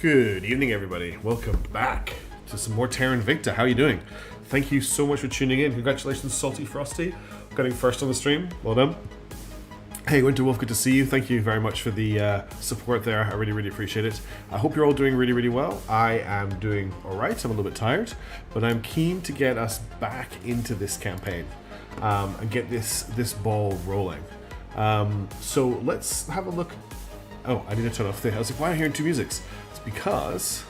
Good evening, everybody. Welcome back to some more Terra Invicta. How are you doing? Thank you so much for tuning in. Congratulations, Salty Frosty, getting first on the stream. Well done. Hey, Winter Wolf, good to see you. Thank you very much for the support there. I really appreciate it. I hope you're all doing really well. I am doing all right. I'm a little bit tired, but I'm keen to get us back into this campaign and get this ball rolling. So let's have a look. Oh, I need to turn off the. I was like, why am I hearing two musics? It's because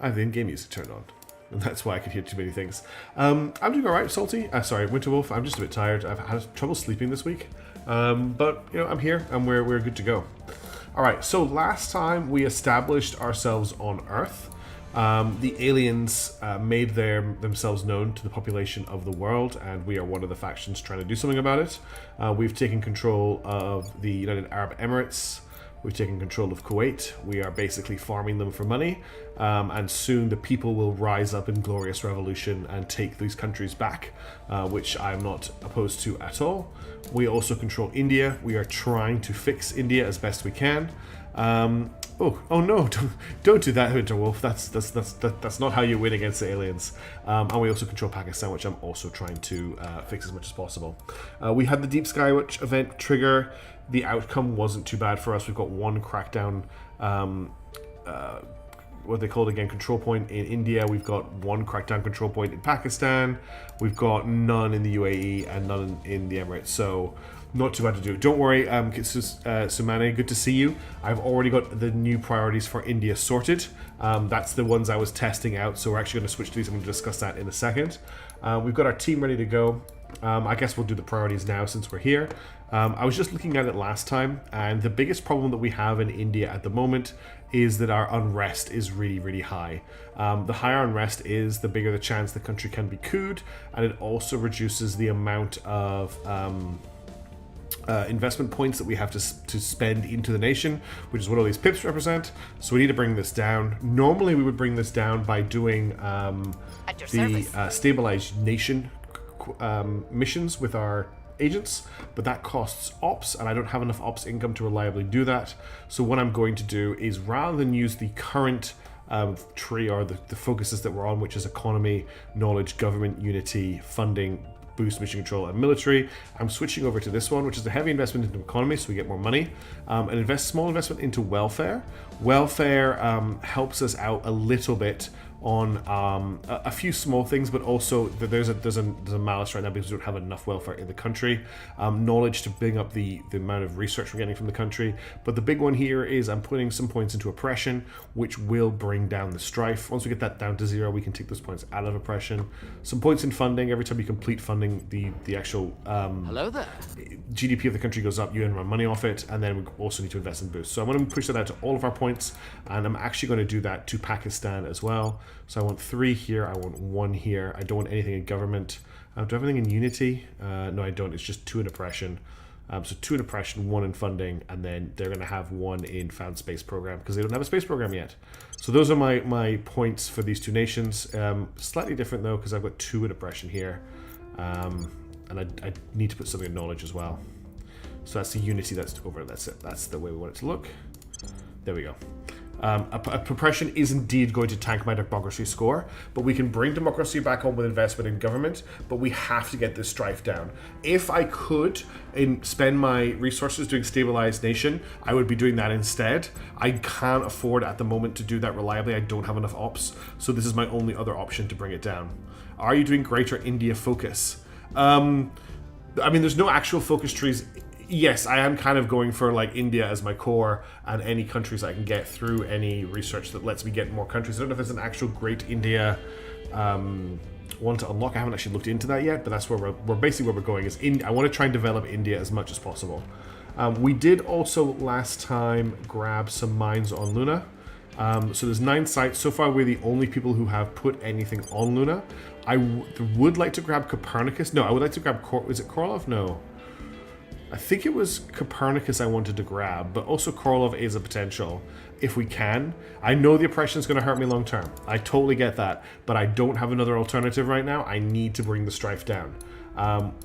I have the in-game music turned on. And that's why I could hear too many things. I'm doing alright, Salty. Sorry, Winter Wolf. I'm just a bit tired. I've had trouble sleeping this week. But, you know, I'm here and we're good to go. Alright, so last time we established ourselves on Earth. The aliens made themselves known to the population of the world, and we are one of the factions trying to do something about it. We've taken control of the United Arab Emirates. We've taken control of Kuwait. We are basically farming them for money, and soon the people will rise up in glorious revolution and take these countries back, which I'm not opposed to at all. We also control India. We are trying to fix India as best we can. Oh no! Don't do that, Winter Wolf. That's not how you win against the aliens. And we also control Pakistan, which I'm also trying to fix as much as possible. We had the Deep Sky Watch event trigger. The outcome wasn't too bad for us. We've got one crackdown, what they call it again, control point in India. We've got one crackdown control point in Pakistan. We've got none in the UAE and none in the Emirates. So not too bad to do. Don't worry, Sumane, good to see you. I've already got the new priorities for India sorted. That's the ones I was testing out. So we're actually going to switch to these. I'm going to discuss that in a second. We've got our team ready to go. I guess we'll do the priorities now since we're here. I was just looking at it last time, and the biggest problem that we have in India at the moment is that our unrest is really high. The higher unrest is, the bigger the chance the country can be couped, and it also reduces the amount of investment points that we have to spend into the nation, which is what all these pips represent. So we need to bring this down. Normally we would bring this down by doing the stabilized nation missions with our agents, but that costs ops, and I don't have enough ops income to reliably do that. So what I'm going to do is, rather than use the current tree or the focuses that we're on, which is economy, knowledge, government, unity, funding, boost, mission control, and military, I'm switching over to this one, which is a heavy investment into economy, so we get more money, and small investment into welfare. Welfare helps us out a little bit on a few small things, but also there's a malice right now because we don't have enough welfare in the country. Knowledge to bring up the amount of research we're getting from the country. But the big one here is I'm putting some points into oppression, which will bring down the strife. Once we get that down to 0, we can take those points out of oppression. Some points in funding. Every time you complete funding, the actual hello there. GDP of the country goes up, you earn more money off it, and then we also need to invest in boost. So I'm going to push that out to all of our points, and I'm actually going to do that to Pakistan as well. So I want 3 here, I want 1 here. I don't want anything in government. Do I have anything in unity? No, I don't. It's just 2 in oppression. So 2 in oppression, 1 in funding, and then they're going to have 1 in found space program because they don't have a space program yet. So those are my points for these 2 nations. Slightly different though, because I've got 2 in oppression here. And I need to put something in knowledge as well. So that's the unity that's over. That's it. That's the way we want it to look. There we go. Oppression is indeed going to tank my democracy score, but we can bring democracy back on with investment in government, but we have to get this strife down. If I could spend my resources doing stabilized nation, I would be doing that instead. I can't afford at the moment to do that reliably. I don't have enough ops, so this is my only other option to bring it down. Are you doing Greater India focus? I mean, there's no actual focus trees. Yes, I am kind of going for like India as my core and any countries I can get through any research that lets me get more countries. I don't know if there's an actual Great India one to unlock. I haven't actually looked into that yet, but that's where we're basically where we're going is I want to try and develop India as much as possible. We did also last time grab some mines on Luna. So there's 9 sites. So far, we're the only people who have put anything on Luna. I would like to grab Copernicus. No, I would like to grab is it Korolev? No. I think it was Copernicus I wanted to grab, but also Korolev is a potential if we can. I know the oppression is going to hurt me long term. I totally get that, but I don't have another alternative right now. I need to bring the strife down.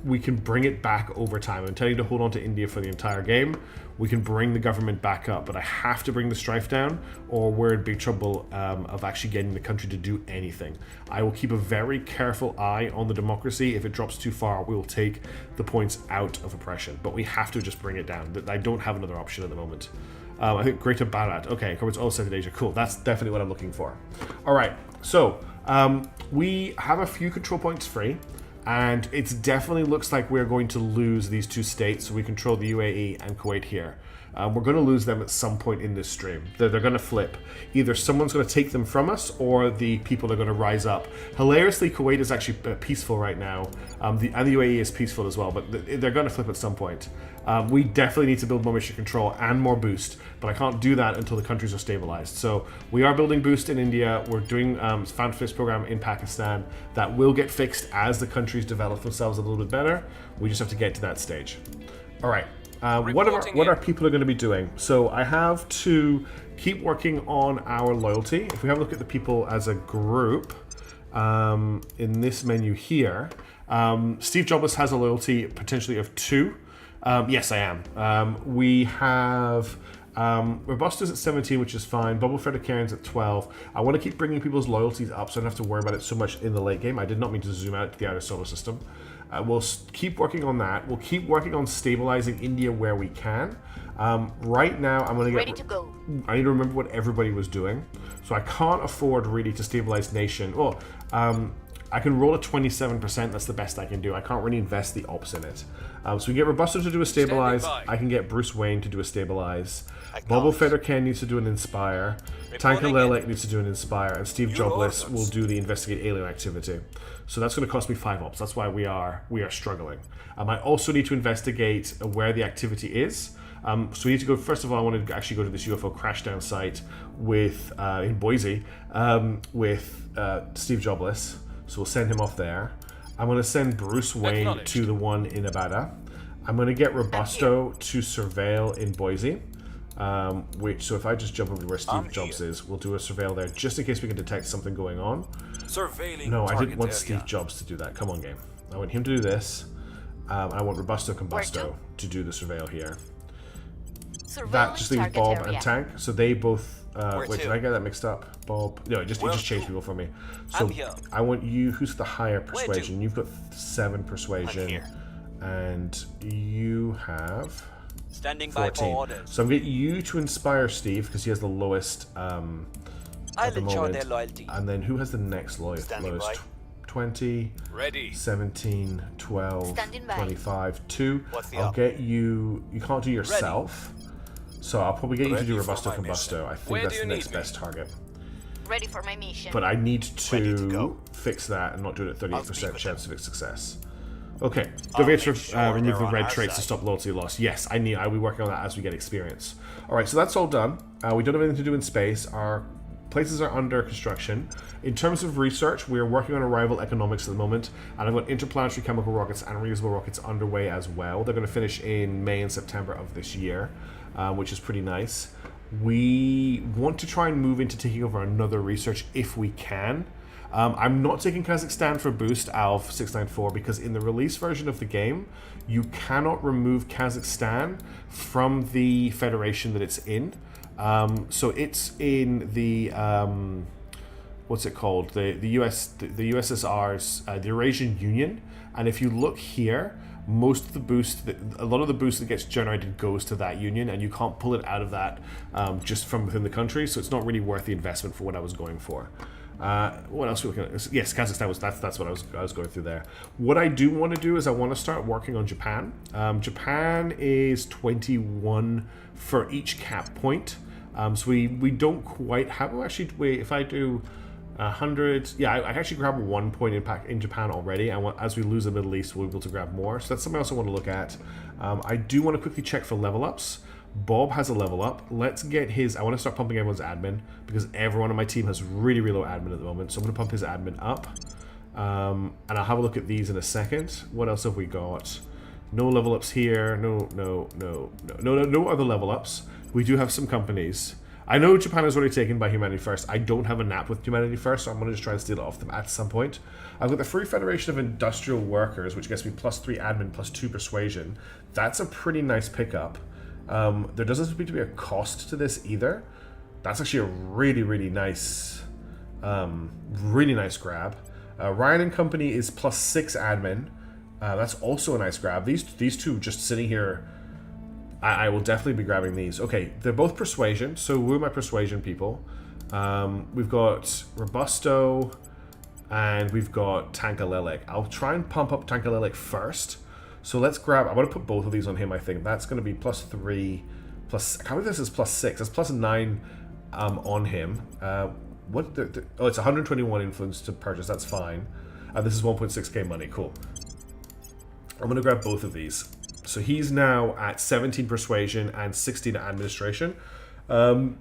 we can bring it back over time. I'm telling you to hold on to India for the entire game. We can bring the government back up, but I have to bring the strife down, or we're in big trouble of actually getting the country to do anything. I will keep a very careful eye on the democracy. If it drops too far, we will take the points out of oppression, but we have to just bring it down. I don't have another option at the moment. I think Greater Bharat. Okay, covers all Central Asia. Cool, that's definitely what I'm looking for. All right, so we have a few control points free. And it definitely looks like we're going to lose these two states. So we control the UAE and Kuwait here. We're going to lose them at some point in this stream. They're going to flip. Either someone's going to take them from us, or the people are going to rise up. Hilariously, Kuwait is actually peaceful right now. And the UAE is peaceful as well, but they're going to flip at some point. We definitely need to build more mission control and more boost, but I can't do that until the countries are stabilized. So we are building boost in India. We're doing Found Fist program in Pakistan. That will get fixed as the countries develop themselves a little bit better. We just have to get to that stage. All right. What our people are going to be doing. So I have to keep working on our loyalty. If we have a look at the people as a group in this menu here, Steve Jobless has a loyalty potentially of 2. Yes, I am. We have Robusta's at 17, which is fine. Bubble Frederickarian's at 12. I want to keep bringing people's loyalties up so I don't have to worry about it so much in the late game. I did not mean to zoom out to the outer solar system. We'll keep working on that. We'll keep working on stabilizing India where we can. Right now, I'm going to ready to go. I need to remember what everybody was doing. So I can't afford really to stabilize nation. Well, I can roll a 27%. That's the best I can do. I can't really invest the ops in it. So we get Robusto to do a stabilize. I can get Bruce Wayne to do a stabilize. Bobble Federcan needs to do an inspire. Tanker Lelek needs to do an inspire. And Steve Jobless will do the investigate alien activity. So that's going to cost me 5 ops. That's why we are struggling. I also need to investigate where the activity is. So we need to go, first of all, I want to actually go to this UFO crashdown site with in Boise with Steve Jobless. So we'll send him off there. I'm going to send Bruce Wayne to the one in Nevada. I'm going to get Robusto to surveil in Boise. So if I just jump over to where Steve Jobs is, we'll do a surveil there just in case we can detect something going on. No, I didn't want Steve Jobs to do that. Come on, game. I want him to do this. I want Robusto Combusto to do the surveil here. That just leaves Bob and Tank. So they both... wait, did I get that mixed up? Bob... No, it just changed people for me. So I want you... Who's the higher persuasion? You've got 7 persuasion. And you have... Standing by for orders. So I'm going to get you to inspire Steve because he has the lowest at the moment. Their loyalty. And then who has the next lowest? 20, ready. 17, 12, 25, 2. I'll get you... You can't do yourself. So I'll probably get you to do Robusto Combusto. I think that's the next best target. Ready for my mission. But I need to fix that and not do it at 38% chance of its success. Okay, don't forget to remove the red traits to stop loyalty loss. Yes, I'll be working on that as we get experience. Alright, so that's all done. We don't have anything to do in space. Our places are under construction. In terms of research, we are working on arrival economics at the moment, and I've got interplanetary chemical rockets and reusable rockets underway as well. They're going to finish in May and September of this year, which is pretty nice. We want to try and move into taking over another research if we can. I'm not taking Kazakhstan for boost, Alf 694, because in the release version of the game, you cannot remove Kazakhstan from the federation that it's in. So it's in the what's it called? The USSR's the Eurasian Union, and if you look here, most of the boost, a lot of the boost that gets generated goes to that union, and you can't pull it out of that just from within the country. So it's not really worth the investment for what I was going for. What else are we looking at? Yes, Kazakhstan was that's what I was going through there. What I do want to do is I want to start working on Japan. Japan is 21 for each cap point. So we don't quite have. Oh, actually, wait. If I do 100, yeah, I actually grab 1 point in Japan already. As we lose the Middle East, we'll be able to grab more. So that's something else I want to look at. I do want to quickly check for level ups. Bob has a level up. Let's get his... I want to start pumping everyone's admin because everyone on my team has really, really low admin at the moment. So I'm going to pump his admin up. And I'll have a look at these in a second. What else have we got? No level ups here. No other level ups. We do have some companies. I know Japan is already taken by Humanity First. I don't have a nap with Humanity First, so I'm going to just try and steal it off them at some point. I've got the Free Federation of Industrial Workers, which gets me +3 admin, +2 persuasion. That's a pretty nice pickup. There doesn't seem to be a cost to this either. That's actually a really nice grab. Ryan and Company is +6 admin. That's also a nice grab. These two just sitting here, I will definitely be grabbing these. Okay, they're both persuasion, so who are my persuasion people? We've got Robusto and we've got Tankalelic. I'll try and pump up Tankalelic first. So let's grab, I'm going to put both of these on him, I think. That's going to be +3, plus, how many of this is +6? That's +9 on him. Oh, it's 121 influence to purchase, that's fine. This is 1.6k money, cool. I'm going to grab both of these. So he's now at 17 persuasion and 16 administration. Means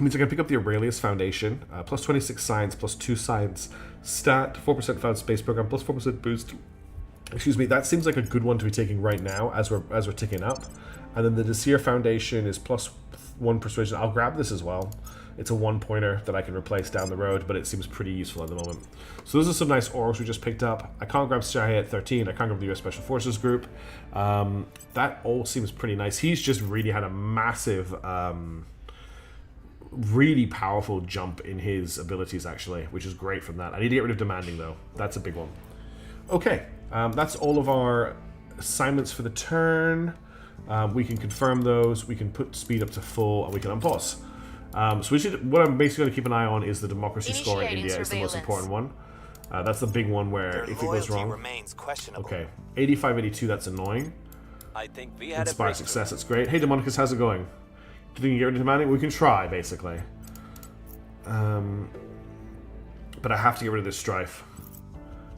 I can pick up the Aurelius Foundation, +26 science, +2 science stat, 4% found space program, +4% boost. Excuse me, that seems like a good one to be taking right now as we're ticking up. And then the Desir Foundation is +1 persuasion. I'll grab this as well. It's a 1-pointer that I can replace down the road, but it seems pretty useful at the moment. So those are some nice orgs we just picked up. I can't grab Shahei at 13. I can't grab the US Special Forces group. That all seems pretty nice. He's just really had a massive, really powerful jump in his abilities, actually, which is great from that. I need to get rid of Demanding, though. That's a big one. Okay, that's all of our assignments for the turn. We can confirm those. We can put speed up to full, and we can unpause. So what I'm basically going to keep an eye on is the democracy score in India. Is the most important one. That's the big one where if it goes wrong. Remains questionable. Okay, 85-82. That's annoying. I think we had Inspire success. That's great. Hey, Demonicus, how's it going? Do you think you can get rid of Demanding? We can try, basically. But I have to get rid of this strife.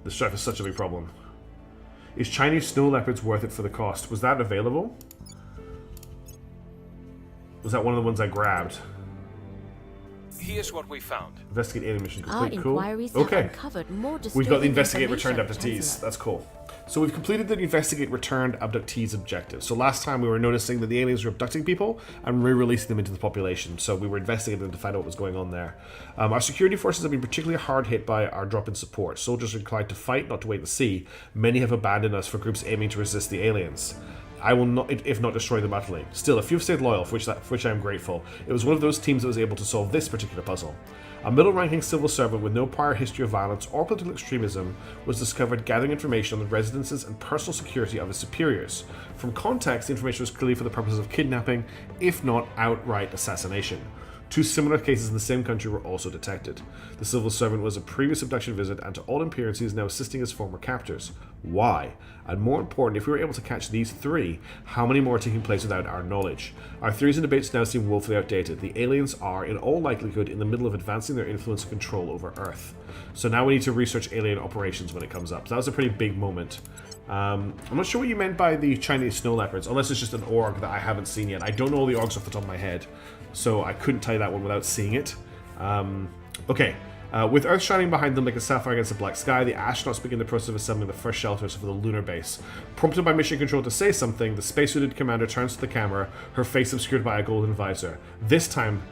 The strife is such a big problem. Is Chinese snow leopards worth it for the cost? Was that available? Was that one of the ones I grabbed? Here's what we found. Investigate alien mission Our complete. Cool. inquiries have Okay. uncovered more We've got disturbing the investigate returned information, abductees. Chancellor. That's cool. So we've completed the investigate returned abductees objective. So last time we were noticing that the aliens were abducting people and re-releasing them into the population. So we were investigating them to find out what was going on there. Our security forces have been particularly hard hit by our drop in support. Soldiers are inclined to fight, not to wait and see. Many have abandoned us for groups aiming to resist the aliens. I will not, if not destroy them utterly. Still, if you've stayed loyal, for which I am grateful, it was one of those teams that was able to solve this particular puzzle. A middle-ranking civil servant with no prior history of violence or political extremism was discovered gathering information on the residences and personal security of his superiors. From context, the information was clearly for the purposes of kidnapping, if not outright assassination. Two similar cases in the same country were also detected. The civil servant was a previous abduction visit, and to all appearance he is now assisting his former captors. Why? And more important, if we were able to catch these three, how many more are taking place without our knowledge? Our theories and debates now seem woefully outdated. The aliens are, in all likelihood, in the middle of advancing their influence and control over Earth. So now we need to research alien operations when it comes up. So that was a pretty big moment. I'm not sure what you meant by the Chinese snow leopards, unless it's just an org that I haven't seen yet. I don't know all the orgs off the top of my head, so I couldn't tell you that one without seeing it. Okay. With Earth shining behind them like a sapphire against a black sky, the astronauts begin the process of assembling the first shelters for the lunar base. Prompted by mission control to say something, the spacesuited commander turns to the camera, her face obscured by a golden visor. This time,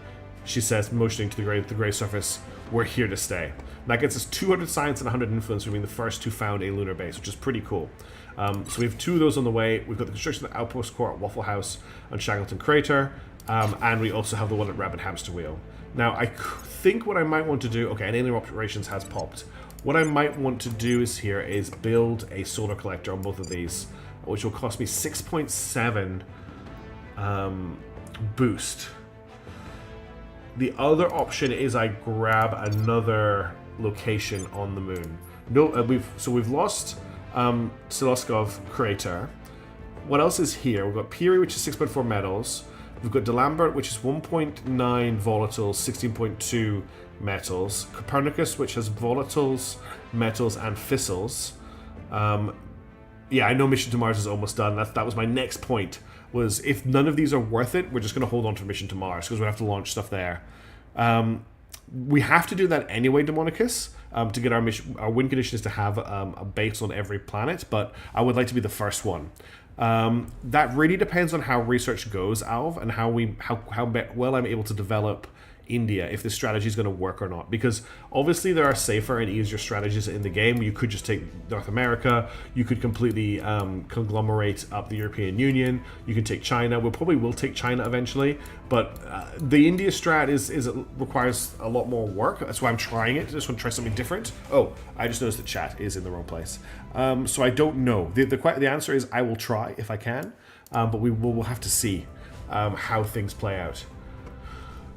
she says, motioning to the grey surface, "We're here to stay." And that gets us 200 science and 100 influence for being the first to found a lunar base, which is pretty cool. So we have two of those on the way. We've got the construction of the outpost core at Waffle House on Shackleton Crater, and we also have the one at Rabbit Hamster Wheel. Now, I think what I might want to do... Okay, an alien operations has popped. What I might want to do is build a solar collector on both of these, which will cost me 6.7 boost. The other option is I grab another location on the moon. No, we've lost Siloskov Crater. What else is here? We've got Peary, which is 6.4 metals. We've got DeLambert, which is 1.9 volatiles, 16.2 metals. Copernicus, which has volatiles, metals, and fissils. Yeah, I know Mission to Mars is almost done. That was my next point. Was if none of these are worth it, we're just going to hold on to Mission to Mars because we have to launch stuff there. We have to do that anyway, Demonicus, to get our win condition is to have a base on every planet, but I would like to be the first one. That really depends on how research goes, Alv, and how well I'm able to develop India, if this strategy is going to work or not. Because obviously there are safer and easier strategies in the game. You could just take North America. You could completely conglomerate up the European Union. You can take China. We probably will take China eventually. But the India strat requires a lot more work. That's why I'm trying it. I just want to try something different. Oh, I just noticed the chat is in the wrong place. So I don't know. The answer is I will try if I can. But we'll have to see how things play out.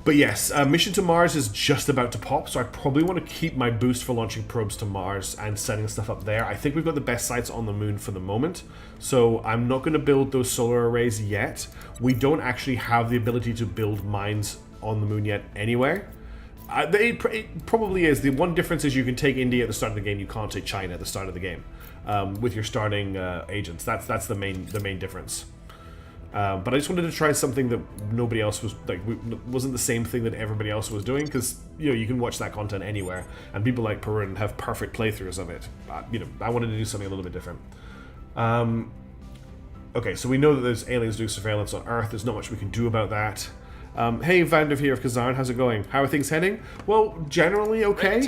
But yes, mission to Mars is just about to pop, so I probably want to keep my boost for launching probes to Mars and setting stuff up there. I think we've got the best sites on the moon for the moment, so I'm not going to build those solar arrays yet. We don't actually have the ability to build mines on the moon yet anyway. It probably is. The one difference is you can take India at the start of the game, you can't take China at the start of the game with your starting agents. That's the main difference. But I just wanted to try something that nobody else was wasn't the same thing that everybody else was doing, because you can watch that content anywhere, and people like Perun have perfect playthroughs of it. I wanted to do something a little bit different. Okay, so we know that there's aliens doing surveillance on Earth. There's not much we can do about that. Hey, Vandev here of Kazarn, how's it going? How are things heading? Well, generally okay.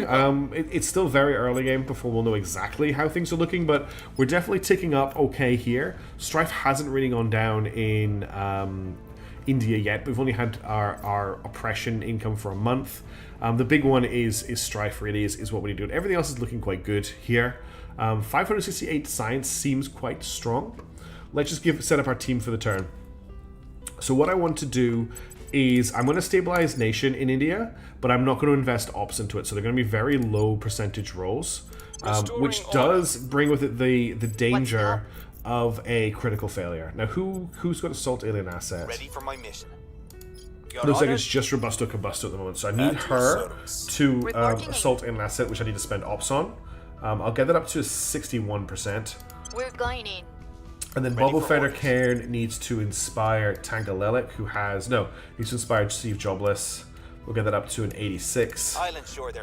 It's still very early game before we'll know exactly how things are looking, but we're definitely ticking up okay here. Strife hasn't really gone down in India yet. We've only had our oppression income for a month. The big one is Strife, really, is what we need to do. Everything else is looking quite good here. 568 science seems quite strong. Let's just set up our team for the turn. So what I want to do is I'm going to stabilize nation in India, but I'm not going to invest ops into it. So they're going to be very low percentage rolls, which does bring with it the danger of a critical failure. Now, who's got assault alien asset? Ready for my mission. Looks like it's just Robusto Cobusto at the moment. So I need her to assault alien asset, which I need to spend ops on. I'll get that up to 61%. We're going in. And then Bobo Fetter Cairn needs to inspire Tangalelic, needs to inspire Steve Jobless. We'll get that up to an 86.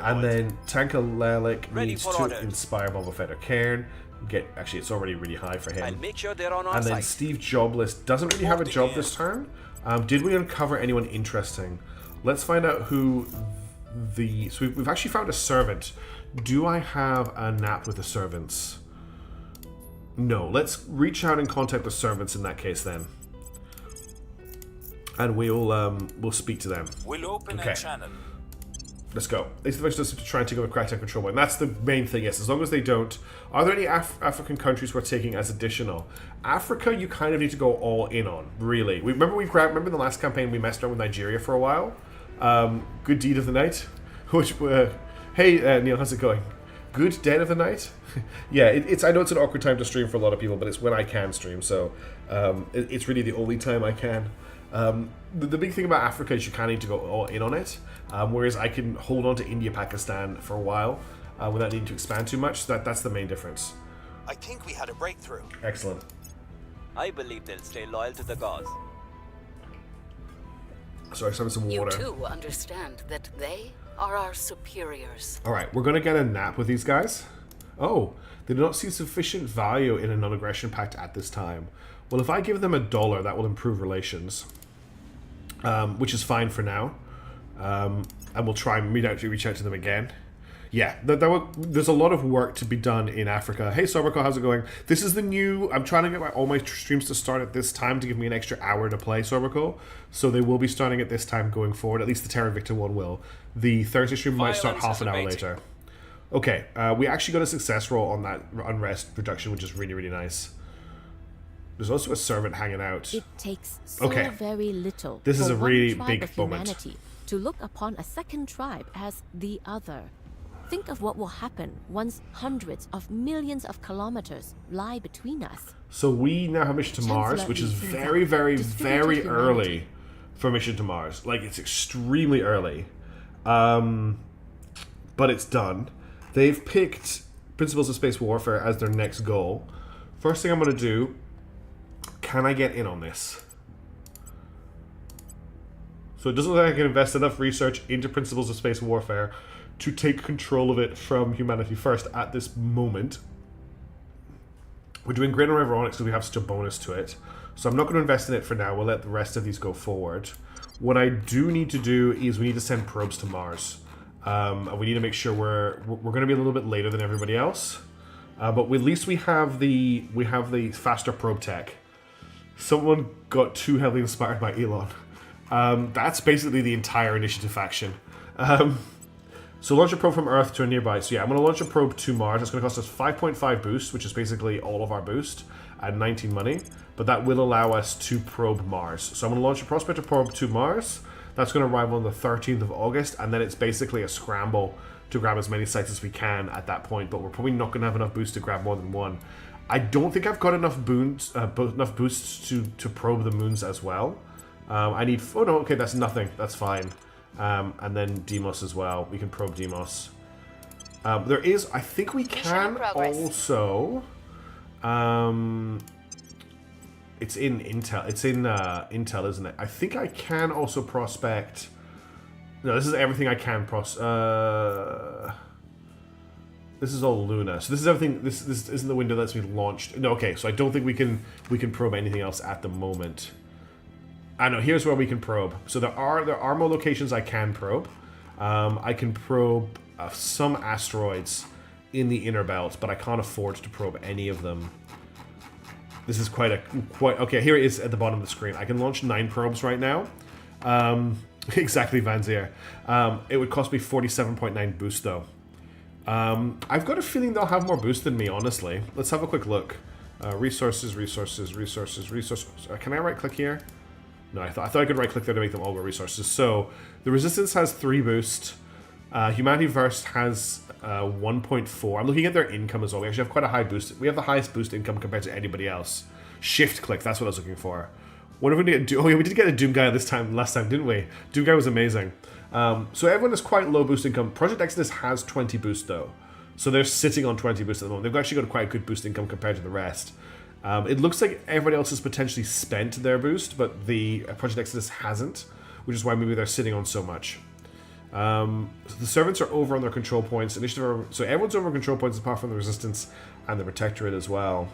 And then Tangalelic needs to inspire Bobo Fetter Cairn. Actually, it's already really high for him. Make sure they're on our and then side. Steve Jobless doesn't really have a job this turn. Did we uncover anyone interesting? Let's find out who so we've actually found a servant. Do I have a nap with the servants? No, let's reach out and contact the servants in that case then. And we'll speak to them. We'll open a channel. Let's go. These are the first to try and take over Crackdown control point. And that's the main thing, yes. As long as they don't. Are there any African countries we're taking as additional? Africa, you kind of need to go all in on, really. Remember in the last campaign we messed around with Nigeria for a while? Good deed of the night. Hey, Neil, how's it going? Good dead of the night? Yeah, I know it's an awkward time to stream for a lot of people, but it's when I can stream, so it's really the only time I can. The big thing about Africa is you kind of need to go all in on it, whereas I can hold on to India, Pakistan for a while without needing to expand too much. So that's the main difference. I think we had a breakthrough. Excellent. I believe they'll stay loyal to the cause. Sorry, some water. You too understand that they are our superiors. Alright, we're going to get a nap with these guys. Oh, they do not see sufficient value in a non-aggression pact at this time. Well, if I give them $1, that will improve relations. Which is fine for now. And we'll try and reach out to them again. Yeah, there's a lot of work to be done in Africa. Hey, Soberco, how's it going? This is the new... I'm trying to get all my streams to start at this time to give me an extra hour to play, Soberco. So they will be starting at this time going forward. At least the Terra Invicta one will. The Thursday stream might start half an hour later. Okay, we actually got a success roll on that unrest production, which is really, really nice. There's also a servant hanging out. It takes so very little. This is for a really one tribe big of moment. Humanity to look upon a second tribe as the other. Think of what will happen once hundreds of millions of kilometers lie between us. So we now have mission to Mars, which is very, very, very early for mission to Mars. Like, it's extremely early. But it's done. They've picked Principles of Space Warfare as their next goal. First thing I'm going to do, can I get in on this? So it doesn't look like I can invest enough research into Principles of Space Warfare to take control of it from Humanity First at this moment. We're doing great on avionics because we have such a bonus to it. So I'm not going to invest in it for now. We'll let the rest of these go forward. What I do need to do is we need to send probes to Mars. And we need to make sure we're going to be a little bit later than everybody else. But at least we have the faster probe tech. Someone got too heavily inspired by Elon. That's basically the entire initiative faction. So launch a probe from Earth to a nearby. So yeah, I'm going to launch a probe to Mars. It's going to cost us 5.5 boost, which is basically all of our boost, at 19 money. But that will allow us to probe Mars. So I'm going to launch a Prospector probe to Mars. That's going to arrive on the 13th of August, and then it's basically a scramble to grab as many sites as we can at that point. But we're probably not going to have enough boost to grab more than one. I don't think I've got enough enough boosts to probe the moons as well. I need... Oh no, okay, that's nothing. That's fine. And then Deimos as well. We can probe Deimos. There is... I think we can also... it's in Intel. It's in Intel, isn't it? I think I can also prospect... No, this is everything I can this is all Luna. So this is everything... This isn't the window that lets me launch... No, okay, so I don't think we can probe anything else at the moment. I know, here's where we can probe. So there are more locations I can probe. I can probe some asteroids in the inner belt, but I can't afford to probe any of them. This is quite okay, here it is at the bottom of the screen. I can launch 9 probes right now. Exactly, Vanzier. It would cost me 47.9 boost though. I've got a feeling they'll have more boost than me, honestly. Let's have a quick look. Resources. Can I right click here? No, I thought I could right click there to make them all go resources. So the Resistance has 3 boost. Humanity First has 1.4. I'm looking at their income as well. We actually have quite a high boost. We have the highest boost income compared to anybody else. Shift click, that's what I was looking for. What if we get oh yeah, we did get a Doom guy last time, didn't we? Doom guy was amazing. So everyone has quite low boost income. Project Exodus has 20 boost though. So they're sitting on 20 boost at the moment. They've actually got quite a good boost income compared to the rest. It looks like everybody else has potentially spent their boost, but the Project Exodus hasn't, which is why maybe they're sitting on so much. So the servants are over on their control points. Initiative, so everyone's over control points apart from the Resistance and the Protectorate as well.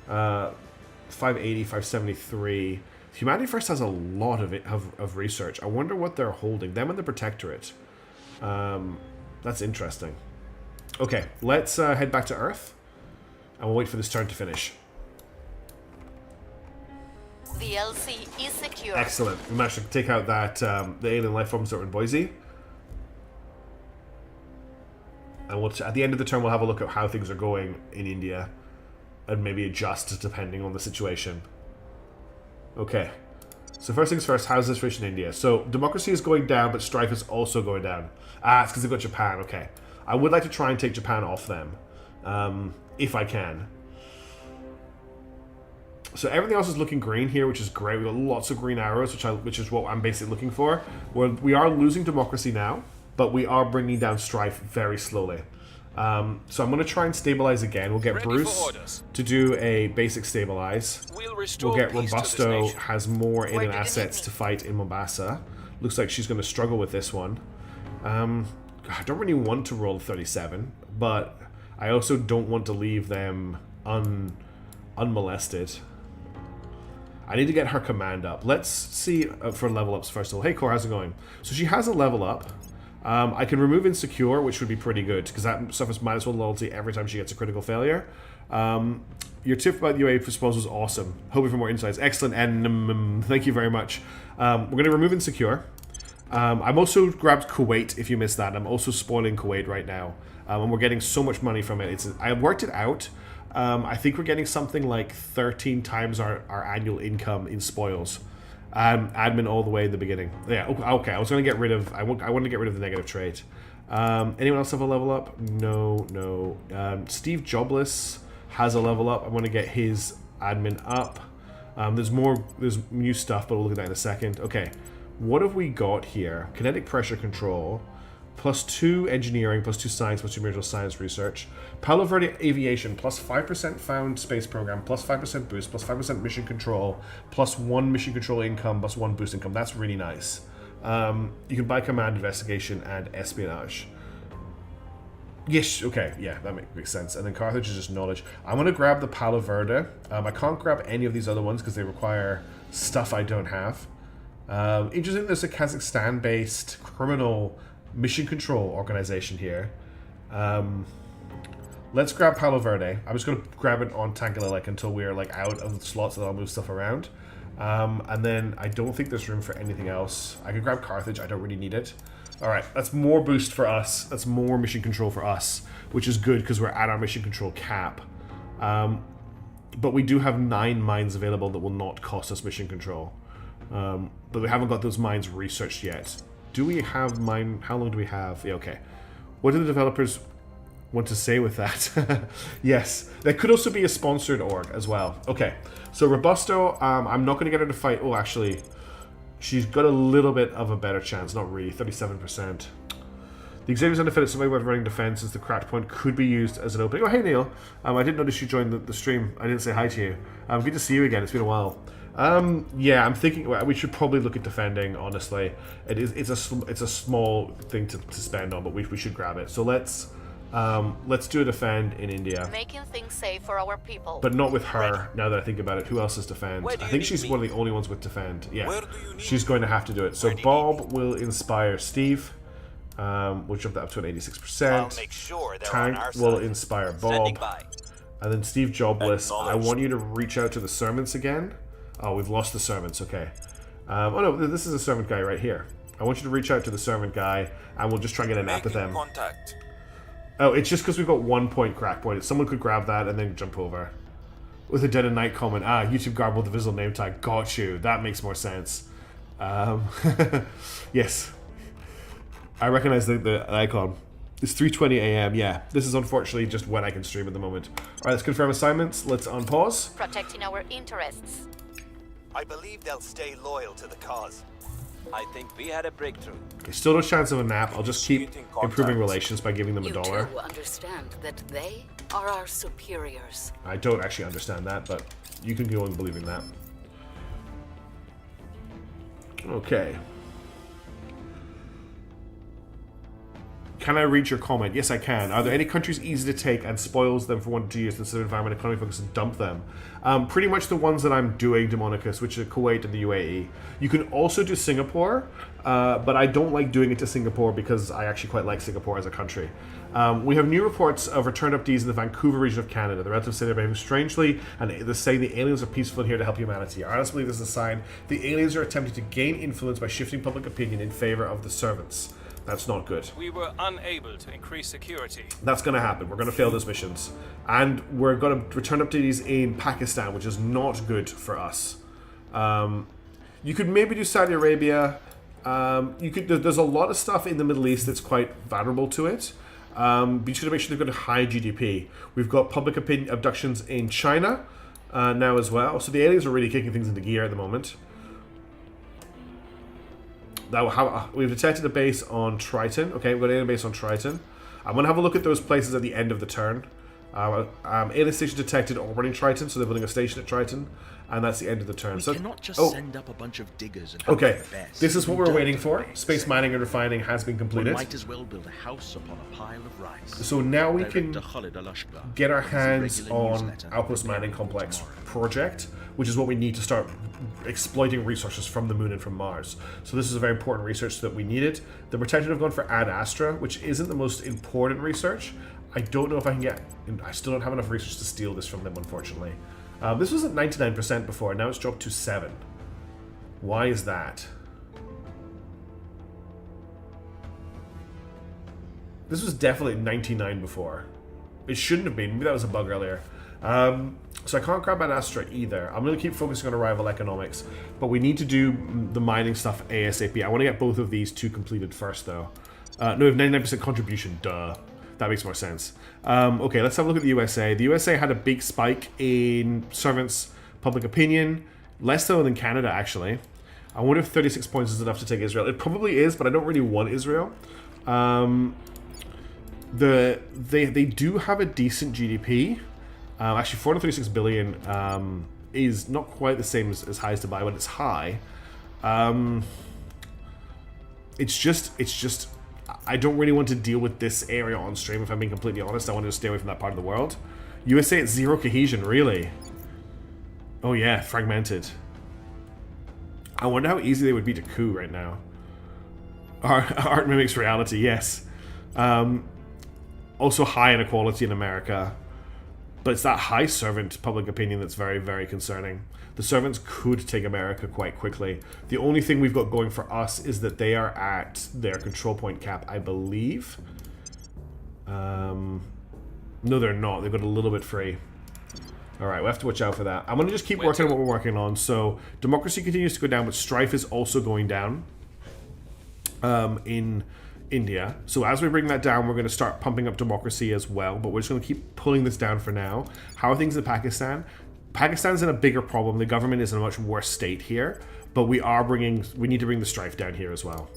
580, 573. Humanity First has a lot of research. I wonder what they're holding. Them and the Protectorate. That's interesting. Okay, let's head back to Earth, and we'll wait for this turn to finish. The LC is secure. Excellent. We managed to take out that the alien life forms that were in Boise. And we'll at the end of the turn, we'll have a look at how things are going in India, and maybe adjust depending on the situation. Okay. So first things first, how's the situation in India? So democracy is going down, but strife is also going down. Ah, it's because they've got Japan. Okay. I would like to try and take Japan off them, if I can. So everything else is looking green here, which is great. We've got lots of green arrows, which is what I'm basically looking for. We are losing democracy now, but we are bringing down strife very slowly. So I'm going to try and stabilize again. We'll get Bruce to do a basic stabilize. We'll get Robusto, has more alien assets to fight in Mombasa. Looks like she's going to struggle with this one. I don't really want to roll 37, but I also don't want to leave them unmolested. I need to get her command up. Let's see for level ups first of all. Hey Core, how's it going? So she has a level up. I can remove Insecure, which would be pretty good, because that suffers -1 loyalty every time she gets a critical failure. Your tip about the UAE proposal was awesome. Hoping for more insights. Excellent, and thank you very much. We're going to remove Insecure. I'm also grabbed Kuwait, if you missed that. I'm also spoiling Kuwait right now. And we're getting so much money from it. I worked it out. I think we're getting something like 13 times our annual income in spoils. Admin all the way in the beginning. Yeah, okay. I was going to get rid of... I wanted to get rid of the negative trait. Anyone else have a level up? No. Steve Jobless has a level up. I want to get his admin up. There's new stuff, but we'll look at that in a second. Okay, what have we got here? Kinetic pressure control, +2 engineering, +2 science, +2 material science research. Palo Verde aviation, +5% found space program, +5% boost, +5% mission control, +1 mission control income, +1 boost income. That's really nice. You can buy command, investigation, and espionage. Yes, okay, yeah, that makes sense. And then Carthage is just knowledge. I'm going to grab the Palo Verde. I can't grab any of these other ones because they require stuff I don't have. Interesting, there's a Kazakhstan-based criminal mission control organization here. Let's grab Palo Verde. I'm just going to grab it on Tangela until we're out of the slots, and I'll move stuff around. And then I don't think there's room for anything else. I could grab Carthage. I don't really need it. All right, that's more boost for us. That's more mission control for us, which is good because we're at our mission control cap. But we do have 9 mines available that will not cost us mission control. But we haven't got those mines researched yet. Do we have mine? How long do we have? Yeah, okay. What do the developers want to say with that? Yes, there could also be a sponsored org as well. Okay, so Robusto, I'm not going to get her to fight. Oh, actually, she's got a little bit of a better chance. Not really, 37%. The Xavier's undefeated, so maybe we're running defense as the cracked point could be used as an opening. Oh, hey Neil. I didn't notice you joined the stream. I didn't say hi to you. Good to see you again. It's been a while. Yeah, I'm thinking we should probably look at defending. Honestly, it's a small thing to spend on, but we should grab it. So let's do a defend in India, Making things safe for our people. but not with her. Now that I think about it, who else is defend? Where do I you think need she's me? one of the only ones with defend. Yeah, Where do you need she's me? going to have to do it. So Where do you Bob will inspire Steve. We'll jump that up to an 86%. I'll make sure they're on Tank our will side. inspire Standing Bob. by. And then Steve Jobless, I Acknowledged. want you to reach out to the servants again. Oh, we've lost the servants, okay. Oh no, this is a servant guy right here. I want you to reach out to the servant guy, and we'll just try and get a nap with them. Contact. Oh, it's just because we've got 1 point crack point. Someone could grab that and then jump over. With a dead and night comment, YouTube garbled the visible name tag. Got you. That makes more sense. Yes. I recognize the icon. It's 3:20 a.m. Yeah, this is unfortunately just when I can stream at the moment. Alright, let's confirm assignments. Let's unpause. Protecting our interests. I believe they'll stay loyal to the cause. I think we had a breakthrough. Okay, still no chance of a nap. I'll just keep Initiating contact. improving relations by giving them You $1. too understand that they are our superiors. I don't actually understand that, but you can go on believing that. Okay. Can I read your comment? Yes, I can. Are there any countries easy to take and spoils them for 1 to 2 years instead of environment economy focus and dump them? Pretty much the ones that I'm doing, Demonicus, which are Kuwait and the UAE. You can also do Singapore, but I don't like doing it to Singapore because I actually quite like Singapore as a country. We have new reports of returned abductees in the Vancouver region of Canada. The relatives say they're behaving strangely, and they're saying the aliens are peaceful and here to help humanity. I honestly believe this is a sign the aliens are attempting to gain influence by shifting public opinion in favor of the servants. That's not good. We were unable to increase security. That's going to happen. We're going to fail those missions. And we're going to return abductees in Pakistan, which is not good for us. You could maybe do Saudi Arabia. There's a lot of stuff in the Middle East that's quite vulnerable to it. But you should make sure they've got a high GDP. We've got public opinion abductions in China now as well. So the aliens are really kicking things into gear at the moment. We've detected a base on Triton. Okay, we've got an alien base on Triton. I'm going to have a look at those places at the end of the turn. Alien station detected orbiting Triton, so they're building a station at Triton. And that's the end of the turn. We So, cannot just oh, send up a bunch of diggers and hope okay. for the best. This is what We we're don't waiting have for. a base. Space mining and refining has been We completed. might as well build a house upon a pile of rice. So now we can Director Khalid Al-Ashqar get our has a hands regular on newsletter Outpost preparing Mining for Complex tomorrow. project, which is what we need to start exploiting resources from the moon and from Mars. So this is a very important research that we needed. The Protected have gone for Ad Astra, which isn't the most important research. I don't know if I can get... I still don't have enough research to steal this from them, unfortunately. This was at 99% before, now it's dropped to 7. Why is that? This was definitely 99 before. It shouldn't have been. Maybe that was a bug earlier. So I can't grab Ad Astra either. I'm going to keep focusing on arrival economics. But we need to do the mining stuff ASAP. I want to get both of these two completed first, though. No, we have 99% contribution. Duh. That makes more sense. Okay, let's have a look at the USA. The USA had a big spike in servants' public opinion. Less so than Canada, actually. I wonder if 36 points is enough to take Israel. It probably is, but I don't really want Israel. They do have a decent GDP. Actually, 436 billion is not quite the same as high as Dubai, but it's high. It's just I don't really want to deal with this area on stream, if I'm being completely honest. I want to stay away from that part of the world. USA at 0 cohesion, really? Oh yeah, fragmented. I wonder how easy they would be to coup right now. Art mimics reality, yes. Also high inequality in America. But it's that high servant public opinion that's very, very concerning. The servants could take America quite quickly. The only thing we've got going for us is that they are at their control point cap, I believe. No, they're not. They've got a little bit free. Alright, we have to watch out for that. I'm going to just keep working on what we're working on. So, democracy continues to go down, but strife is also going down in India. So as we bring that down, we're going to start pumping up democracy as well, but we're just going to keep pulling this down for now. How are things in Pakistan? Pakistan's in a bigger problem. The government is in a much worse state here, but we need to bring the strife down here as well.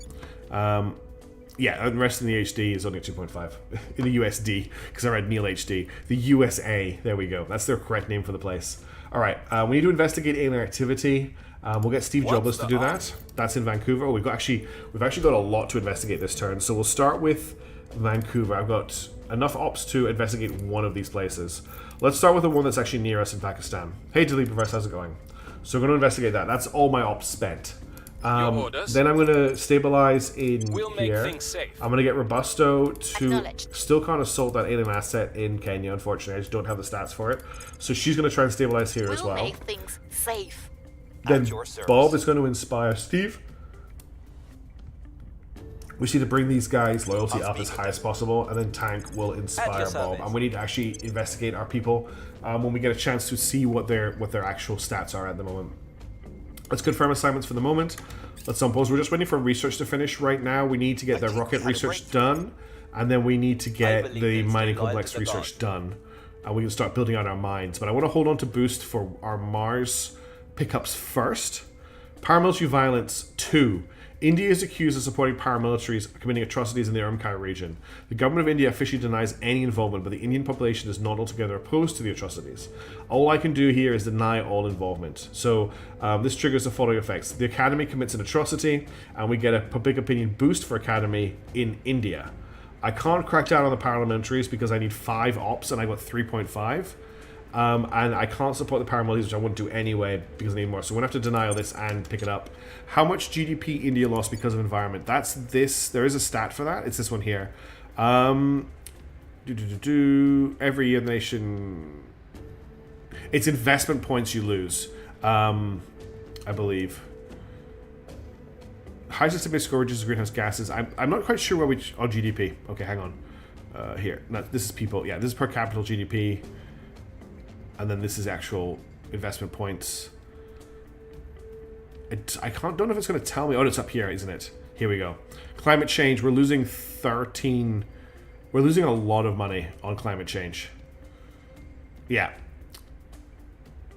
Yeah, the rest in the HD is only at 2.5 in the USD, because I read Neil HD. The USA, there we go. That's their correct name for the place. All right, we need to investigate alien activity. We'll get Steve Jobless to do that. That's in Vancouver. We've actually got a lot to investigate this turn. So we'll start with Vancouver. I've got enough ops to investigate one of these places. Let's start with the one that's actually near us in Pakistan. Hey, Delete Professor, how's it going? So we're going to investigate that. That's all my ops spent. Then I'm going to stabilize in here. I'm going to get Robusto to still can't assault that alien asset in Kenya, unfortunately. I just don't have the stats for it. So she's going to try and stabilize here as well. We'll make things safe. Then Bob is going to inspire Steve. We just need to bring these guys' loyalty up as high as possible, and then Tank will inspire Bob. And we need to actually investigate our people when we get a chance to see what their actual stats are at the moment. Let's confirm assignments for the moment. Let's unpause. We're just waiting for research to finish right now. We need to get the rocket research done, and then we need to get the mining complex research done. And we can start building out our mines. But I want to hold on to boost for our Mars pickups first. Paramilitary violence 2. India is accused of supporting paramilitaries committing atrocities in the Urmqi region. The government of India officially denies any involvement, but the Indian population is not altogether opposed to the atrocities. All I can do here is deny all involvement. So this triggers the following effects. The Academy commits an atrocity, and we get a public opinion boost for Academy in India. I can't crack down on the paramilitaries because I need 5 ops, and I got 3.5. And I can't support the paramilitaries, which I wouldn't do anyway because I need more. So we're going to have to deny all this and pick it up. How much GDP India lost because of environment? That's this. There is a stat for that. It's this one here. Every year the nation... It's investment points you lose, I believe. High systemic scourages of greenhouse gases. I'm not quite sure where we... Oh, GDP. Okay, hang on. Here. No, this is people. Yeah, this is per capita GDP. And then this is actual investment points. Don't know if it's going to tell me. Oh, it's up here, isn't it? Here we go. Climate change. We're losing 13. We're losing a lot of money on climate change. Yeah.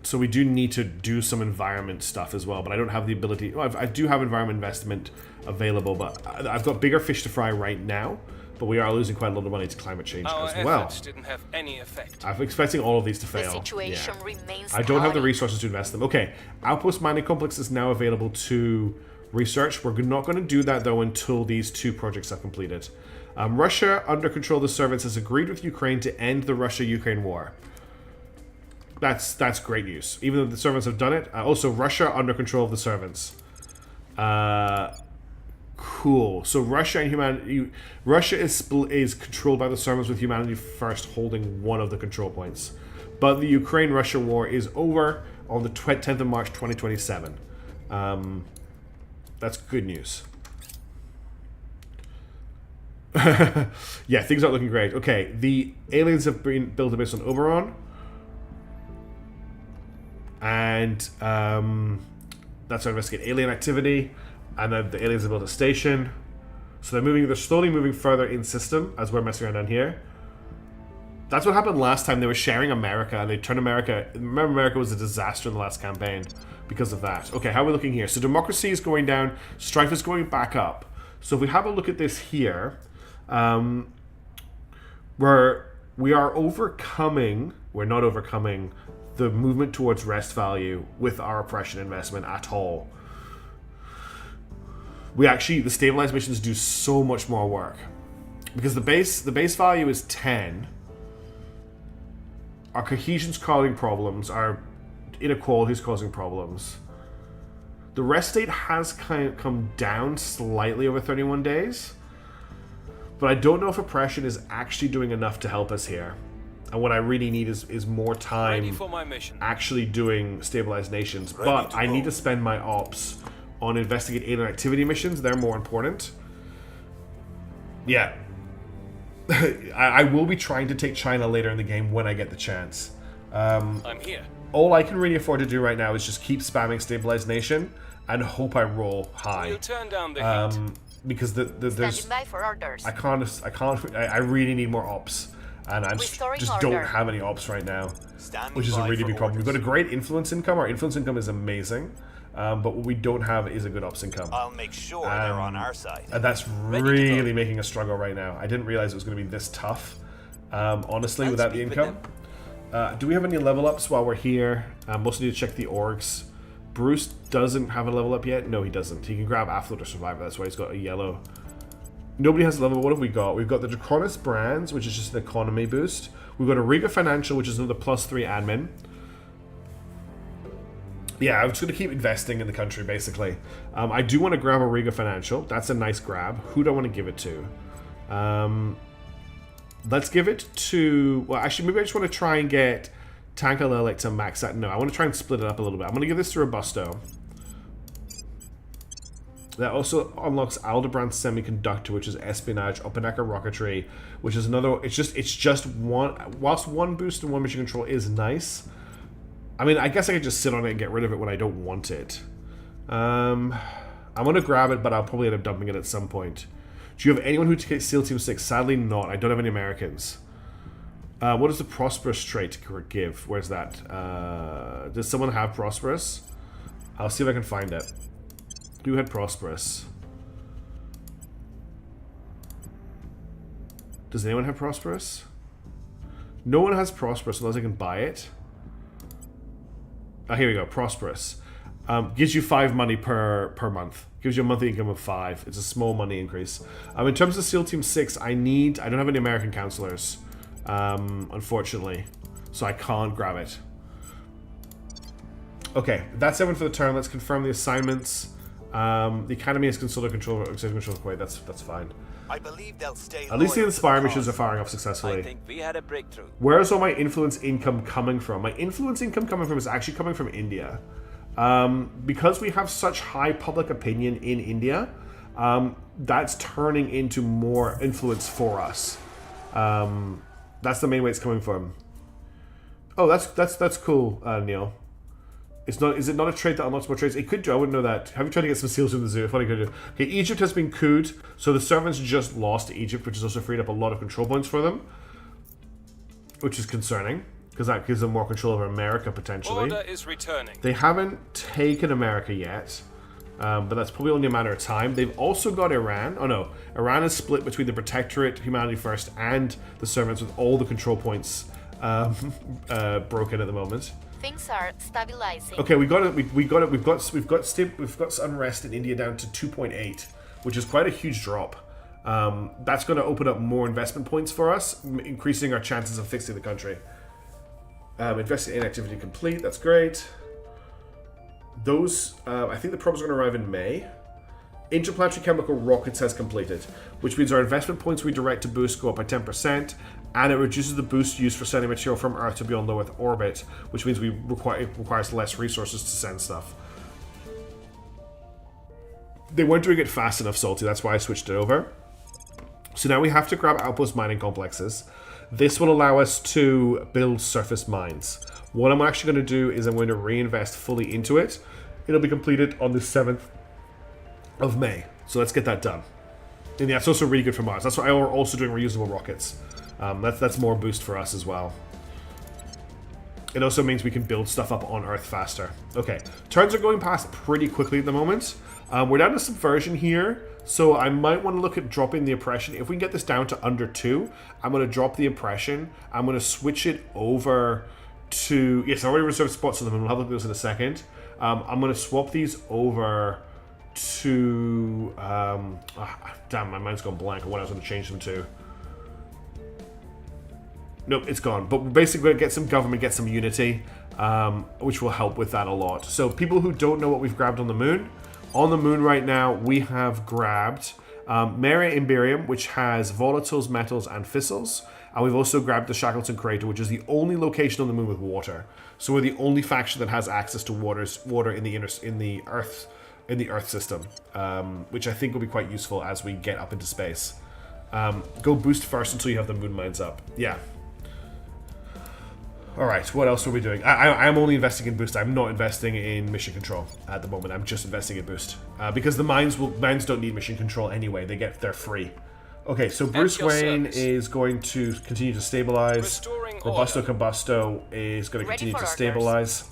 So we do need to do some environment stuff as well, but I don't have the ability. Well, I do have environment investment available, but I've got bigger fish to fry right now. But we are losing quite a lot of money to climate change as well. Didn't have any effect. I'm expecting all of these to fail. The situation remains I don't have the resources to invest them. Okay, Outpost Mining Complex is now available to research. We're not going to do that, though, until these 2 projects are completed. Russia, under control of the servants, has agreed with Ukraine to end the Russia-Ukraine war. That's great news. Even though the servants have done it. Also, Russia, under control of the servants. Cool. So Russia and humanity. Russia is controlled by the servants, with humanity first holding one of the control points. But the Ukraine-Russia war is over on the 10th of March 2027. That's good news. Yeah, things aren't looking great. Okay, the aliens have been built a base on Oberon, and that's to investigate alien activity. And then the aliens have built a station. So they're slowly moving further in system as we're messing around down here. That's what happened last time. They were sharing America, and they turned America... Remember, America was a disaster in the last campaign because of that. Okay, how are we looking here? So democracy is going down. Strife is going back up. So if we have a look at this here, where we are overcoming... We're not overcoming the movement towards rest value with our oppression investment at all. the stabilized missions do so much more work. Because the base value is 10. Our cohesion's causing problems. Our inequality's causing problems. The rest state has kind of come down slightly over 31 days. But I don't know if oppression is actually doing enough to help us here. And what I really need is more time Ready for my mission. actually doing stabilized nations. But I need to spend my ops on investigate alien activity missions. They're more important. Yeah. I will be trying to take China later in the game when I get the chance. I'm here. All I can really afford to do right now is just keep spamming stabilized nation and hope I roll high. We'll turn down the heat. Because there's Standing by for orders. I really need more ops, and I Restoring just order. don't have any ops right now, Standing which is a by really for big problem. We've got a orders. great influence income. Our influence income is amazing, but what we don't have is a good ops income. I'll make sure they're on our side. And that's really making a struggle right now. I didn't realize it was going to be this tough, honestly, without the income. Do we have any level ups while we're here? Mostly need to check the orgs. Bruce doesn't have a level up yet. No, he doesn't. He can grab Affluent or Survivor. That's why he's got a yellow. Nobody has a level. What have we got? We've got the Draconis Brands, which is just an economy boost. We've got a Riga Financial, which is another +3 admin. Yeah, I'm just going to keep investing in the country, basically. I do want to grab a Riga Financial. That's a nice grab. Who do I want to give it to? Let's give it to... Well, actually, maybe I just want to try and get Tanka Lelek to max out. No, I want to try and split it up a little bit. I'm going to give this to Robusto. That also unlocks Aldebaran Semiconductor, which is espionage, Oppenhecker Rocketry, which is another... It's just one... Whilst one boost and one mission control is nice... I mean, I guess I could just sit on it and get rid of it when I don't want it. I'm going to grab it, but I'll probably end up dumping it at some point. Do you have anyone who takes SEAL Team 6? Sadly not. I don't have any Americans. What does the Prosperous trait give? Where's that? Does someone have Prosperous? I'll see if I can find it. Who had Prosperous? Does anyone have Prosperous? No one has Prosperous unless I can buy it. Oh, here we go. Prosperous. Gives you 5 money per month. Gives you a monthly income of 5. It's a small money increase. In terms of SEAL Team 6, I don't have any American counselors, unfortunately. So I can't grab it. Okay, that's everyone for the turn. Let's confirm the assignments. The Academy has consular control of Kuwait. That's fine. I believe they'll stay At least the loyal to Inspire the missions are cause. firing off I successfully. think we had a breakthrough. Where is all my influence income coming from? My influence income coming from is actually coming from India. Because we have such high public opinion in India, that's turning into more influence for us. That's the main way it's coming from. Oh, that's cool, Neil. It's not. Is it not a trait that unlocks more traits? It could do. I wouldn't know that. Have you tried to get some seals from the zoo? Funny could do. Okay, Egypt has been couped, so the servants just lost to Egypt, which has also freed up a lot of control points for them, which is concerning because that gives them more control over America potentially. Order is returning. They haven't taken America yet, but that's probably only a matter of time. They've also got Iran. Oh no, Iran is split between the Protectorate, Humanity First, and the servants, with all the control points broken at the moment. Things are stabilizing. Okay, we got it. We got it. We've got unrest in India down to 2.8, which is quite a huge drop. That's going to open up more investment points for us, increasing our chances of fixing the country. Investing in activity complete. That's great. Those, I think the probes are going to arrive in May. Interplanetary chemical rockets has completed, which means our investment points we direct to boost go up by 10%, and it reduces the boost used for sending material from Earth to beyond low Earth orbit, which means it requires less resources to send stuff. They weren't doing it fast enough, Salty. That's why I switched it over. So now we have to grab outpost mining complexes. This will allow us to build surface mines. What I'm actually going to do is I'm going to reinvest fully into it. It'll be completed on the 7th of May. So let's get that done. And yeah, it's also really good for Mars. That's why we're also doing reusable rockets. That's more boost for us as well. It also means we can build stuff up on Earth faster. Okay, turns are going past pretty quickly at the moment. We're down to subversion here, so I might want to look at dropping the oppression. If we can get this down to under 2, I'm going to drop the oppression. I'm going to switch it over to... Yes, I already reserved spots for them, and we'll have a look at this in a second. I'm going to swap these over to damn, my mind's gone blank on what I was going to change them to. Nope, it's gone. But we're basically going to get some government, get some unity, which will help with that a lot. So people who don't know what we've grabbed on the moon right now, we have grabbed Mare Imperium, which has volatiles, metals, and fissils. And we've also grabbed the Shackleton Crater, which is the only location on the moon with water. So we're the only faction that has access to water in the Earth system, which I think will be quite useful as we get up into space. Go boost first until you have the moon mines up. Yeah. All right. What else are we doing? I'm only investing in boost. I'm not investing in mission control at the moment. I'm just investing in boost because the mines don't need mission control anyway. They're free. Okay, so Bruce Wayne is going to continue to stabilize. Restoring Robusto order. Combusto is going to Ready continue for to orders. stabilize.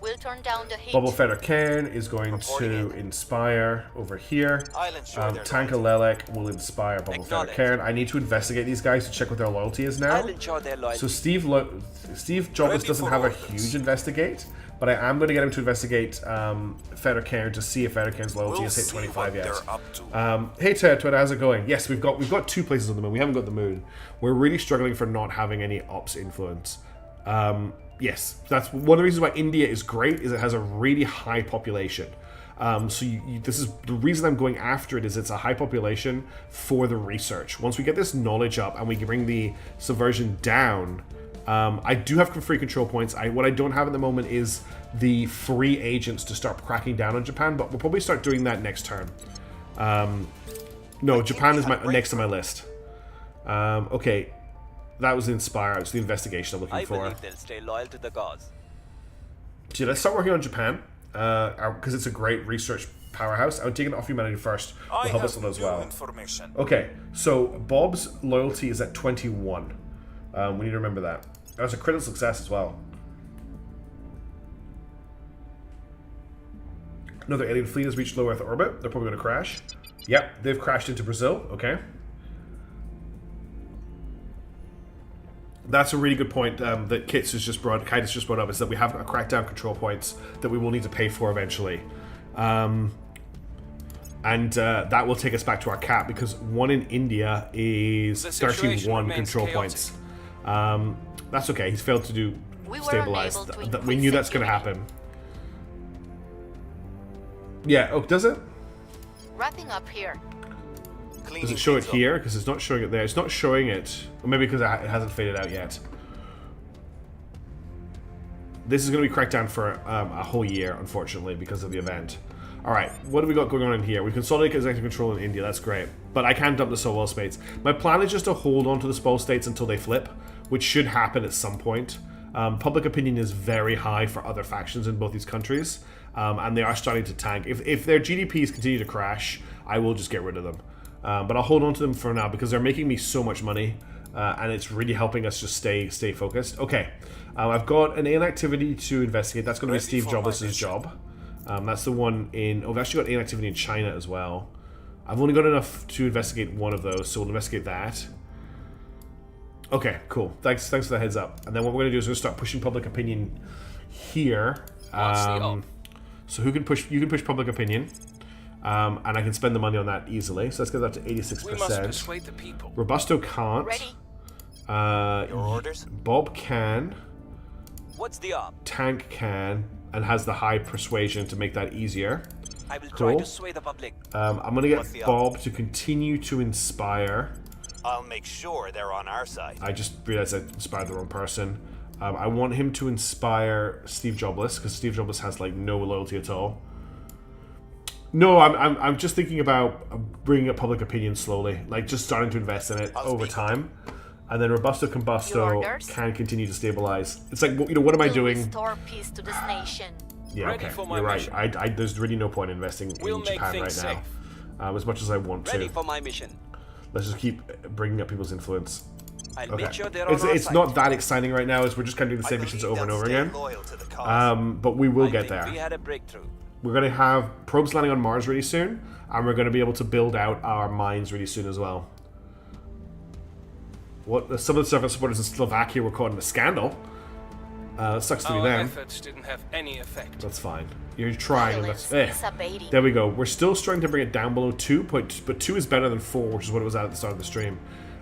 We'll turn down the heat. Bubble Feather Cairn is going to inspire over here. I'll ensure their Tanka loyalty. Lelek will inspire Bubble Feather Acknowledged. Cairn. I need to investigate these guys to check what their loyalty is now. I'll ensure their loyalty. So Steve Jobless Ready doesn't for have a orders. huge investigate, but I am going to get him to investigate Feather Cairn to see if Feather Cairn's loyalty has hit 25 yet. Hey Terra, how's it going? Yes, we've got 2 places on the moon. We haven't got the moon. We're really struggling for not having any ops influence. Yes, that's one of the reasons why India is great, is it has a really high population. So this is the reason I'm going after it, is it's a high population for the research. Once we get this knowledge up and we can bring the subversion down, I do have free control points. What I don't have at the moment is the free agents to start cracking down on Japan, but we'll probably start doing that next turn. No, Japan is next on my list. Okay. That was Inspire. It's the investigation I'm looking I for. believe they'll stay loyal to the cause. So let's start working on Japan, because it's a great research powerhouse. I would take it off humanity first. Will help us as well. Information. Okay, so Bob's loyalty is at 21. We need to remember that. That was a critical success as well. Another alien fleet has reached low Earth orbit. They're probably going to crash. Yep, they've crashed into Brazil. Okay. That's a really good point that Kits has just brought up, is that we have a crackdown control points that we will need to pay for eventually. And that will take us back to our cap, because 1 in India is The situation 31 remains control chaotic. points. That's okay, he's failed to do We were stabilize. unable to We increase knew that's going to security. happen. Yeah, oh, does it? Wrapping up here. Does it show it here? Because it's not showing it there. It's not showing it. Or maybe because it hasn't faded out yet. This is going to be cracked down for a whole year, unfortunately, because of the event. Alright, what do we got going on in here? We consolidated executive control in India. That's great. But I can't dump the Soul States. My plan is just to hold on to the Soul States until they flip, which should happen at some point. Public opinion is very high for other factions in both these countries. And they are starting to tank. If their GDPs continue to crash, I will just get rid of them. But I'll hold on to them for now because they're making me so much money, and it's really helping us just stay focused. Okay, I've got an alien activity to investigate. That's going to be Steve Jobless' job. That's the one in... Oh, I've actually got alien activity in China as well. I've only got enough to investigate one of those, so we'll investigate that. Okay, cool. Thanks for the heads up. And then what we're going to do is we're going to start pushing public opinion here. What's the op? So who can push? You can push public opinion. And I can spend the money on that easily. So let's get that to 86%. We must persuade the people. Robusto can't. Ready? Your orders? Bob can. What's the op? Tank can. And has the high persuasion to make that easier. I will try Cool. to sway the public. I'm going to What's the get op? Bob to continue to inspire. I'll make sure they're on our side. I just realized I inspired the wrong person. I want him to inspire Steve Jobless, because Steve Jobless has like no loyalty at all. No, I'm just thinking about bringing up public opinion slowly, like just starting to invest in it I'll over speak. time, and then Robusto Your Combusto orders? can continue to stabilize. It's like, you know, what am I We'll doing? restore peace to this nation. Yeah, Ready okay, for my you're right. mission. There's really no point investing We'll in make Japan right things now, safe. as much as I want Ready to. for my mission. Let's just keep bringing up people's influence. I'll Okay, make sure they're on our it's side. not that exciting right now, as we're just kind of doing the I same missions believe over and they'll over stay again. loyal to the cause. But we will I get think there. we had a breakthrough. We're going to have probes landing on Mars really soon, and we're going to be able to build out our mines really soon as well. What some of the surface supporters in Slovakia were caught in a scandal. Sucks to be Our them. efforts didn't have any effect. That's fine. You're trying. And Violence that's is abating. There we go. We're still struggling to bring it down below 2, but 2 is better than 4, which is what it was at the start of the stream.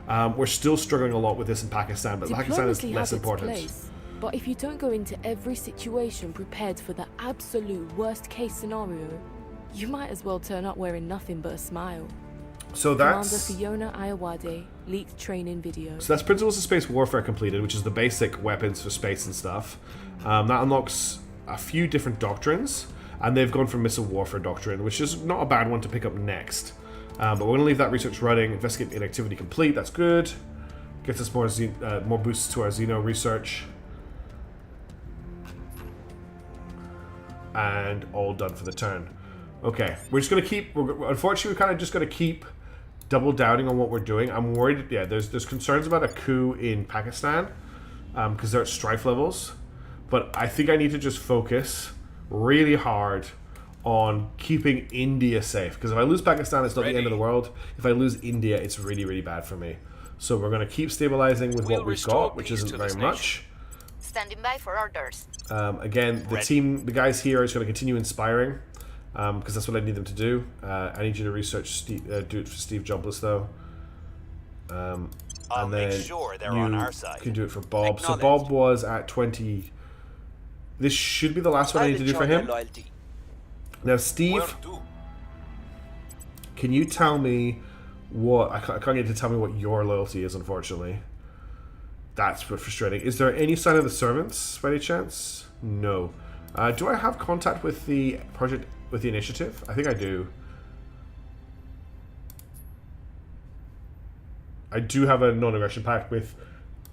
We're still struggling a lot with this in Pakistan, but Pakistan is Diplomacy less has its important. place, but if you don't go into every situation prepared for the absolute worst case scenario, you might as well turn up wearing nothing but a smile. So Commander that's Fiona Ayawade leaked training video. So that's Principles of Space Warfare completed, which is the basic weapons for space and stuff. That unlocks a few different doctrines, and they've gone for Missile Warfare Doctrine, which is not a bad one to pick up next. But we're going to leave that research running. Investigate inactivity complete, that's good. Gets us more boosts to our Xeno research. And all done for the turn. Okay, we're just going to keep... Unfortunately, we're kind of just going to keep double doubting on what we're doing. I'm worried, yeah, there's concerns about a coup in Pakistan because they're at strife levels, but I think I need to just focus really hard on keeping India safe, because if I lose Pakistan, it's not the end of the world. If I lose India, it's really, really bad for me. So we're going to keep stabilizing with what we've got, which isn't very much. Standing by for orders. Again, the guys here are just going to continue inspiring. Because that's what I need them to do. I need you to research, do it for Steve Jobless though. I'll and make then sure they're on our side. Can do it for Bob. So Acknowledged. Bob was at 20. This should be the last one I need to do for him. Now Steve, can you tell me what... I can't get you to tell me what your loyalty is, unfortunately. That's frustrating. Is there any sign of the servants by any chance? No. Do I have contact with the project... with the initiative? I think I do. I do have a non-aggression pact with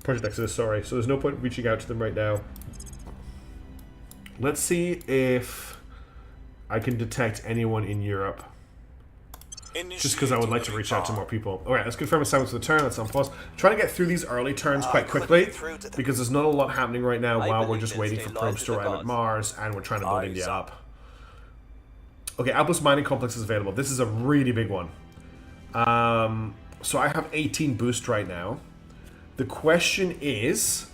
Project Exodus, sorry. So there's no point reaching out to them right now. Let's see if I can detect anyone in Europe. Just because I would like to reach out to more people. Alright, let's confirm assignments for the turn. Let's unpause. Trying to get through these early turns quite quickly, because there's not a lot happening right now while we're just waiting for probes to arrive at Mars and we're trying to build India up. Okay, Outpost Mining Complex is available. This is a really big one. So I have 18 boost right now. The question is,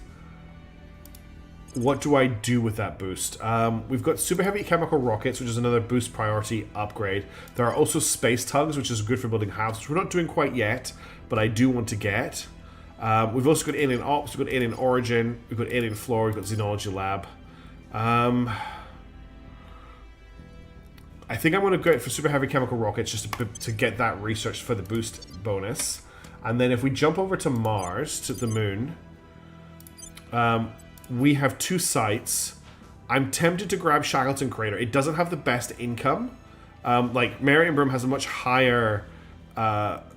what do I do with that boost? We've got super heavy chemical rockets, which is another boost priority upgrade. There are also space tugs, which is good for building halves, which we're not doing quite yet, but I do want to get. We've also got alien ops, we've got alien origin, we've got alien floor, we've got xenology lab. I think I'm going to go for super heavy chemical rockets just to get that research for the boost bonus. And then if we jump over to Mars, to the moon, we have 2 sites. I'm tempted to grab Shackleton Crater. It doesn't have the best income. Like, Marienbrum has a much higher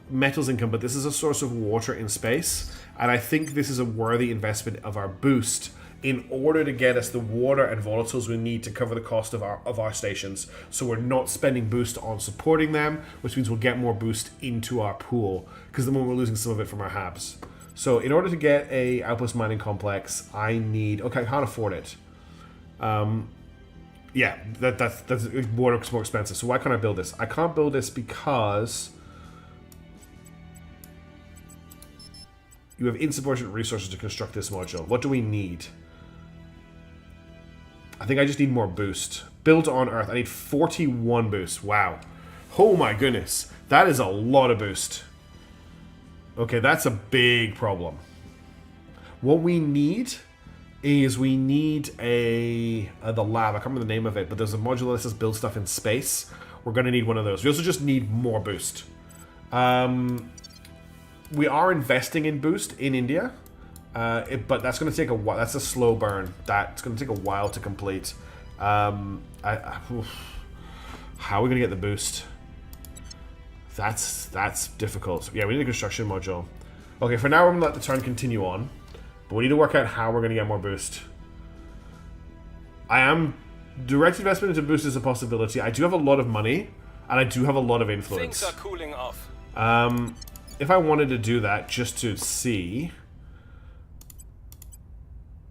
metals income, but this is a source of water in space. And I think this is a worthy investment of our boost in order to get us the water and volatiles we need to cover the cost of our stations. So we're not spending boost on supporting them, which means we'll get more boost into our pool, because then we're losing some of it from our habs. So in order to get a outpost mining complex, I need... Okay, I can't afford it. Yeah, that's more expensive. So why can't I build this? I can't build this because you have insufficient resources to construct this module. What do we need? I think I just need more boost. Build on Earth. I need 41 boost. Wow. Oh my goodness. That is a lot of boost. Okay, that's a big problem. What we need is we need the lab. I can't remember the name of it, but there's a module that says build stuff in space. We're going to need one of those. We also just need more boost. We are investing in boost in India, but that's going to take a while. That's a slow burn. That's going to take a while to complete. How are we going to get the boost? That's difficult. Yeah, we need a construction module. Okay, for now we're going to let the turn continue on, but we need to work out how we're going to get more boost. Direct investment into boost is a possibility. I do have a lot of money, and I do have a lot of influence. Things are cooling off. If I wanted to do that just to see,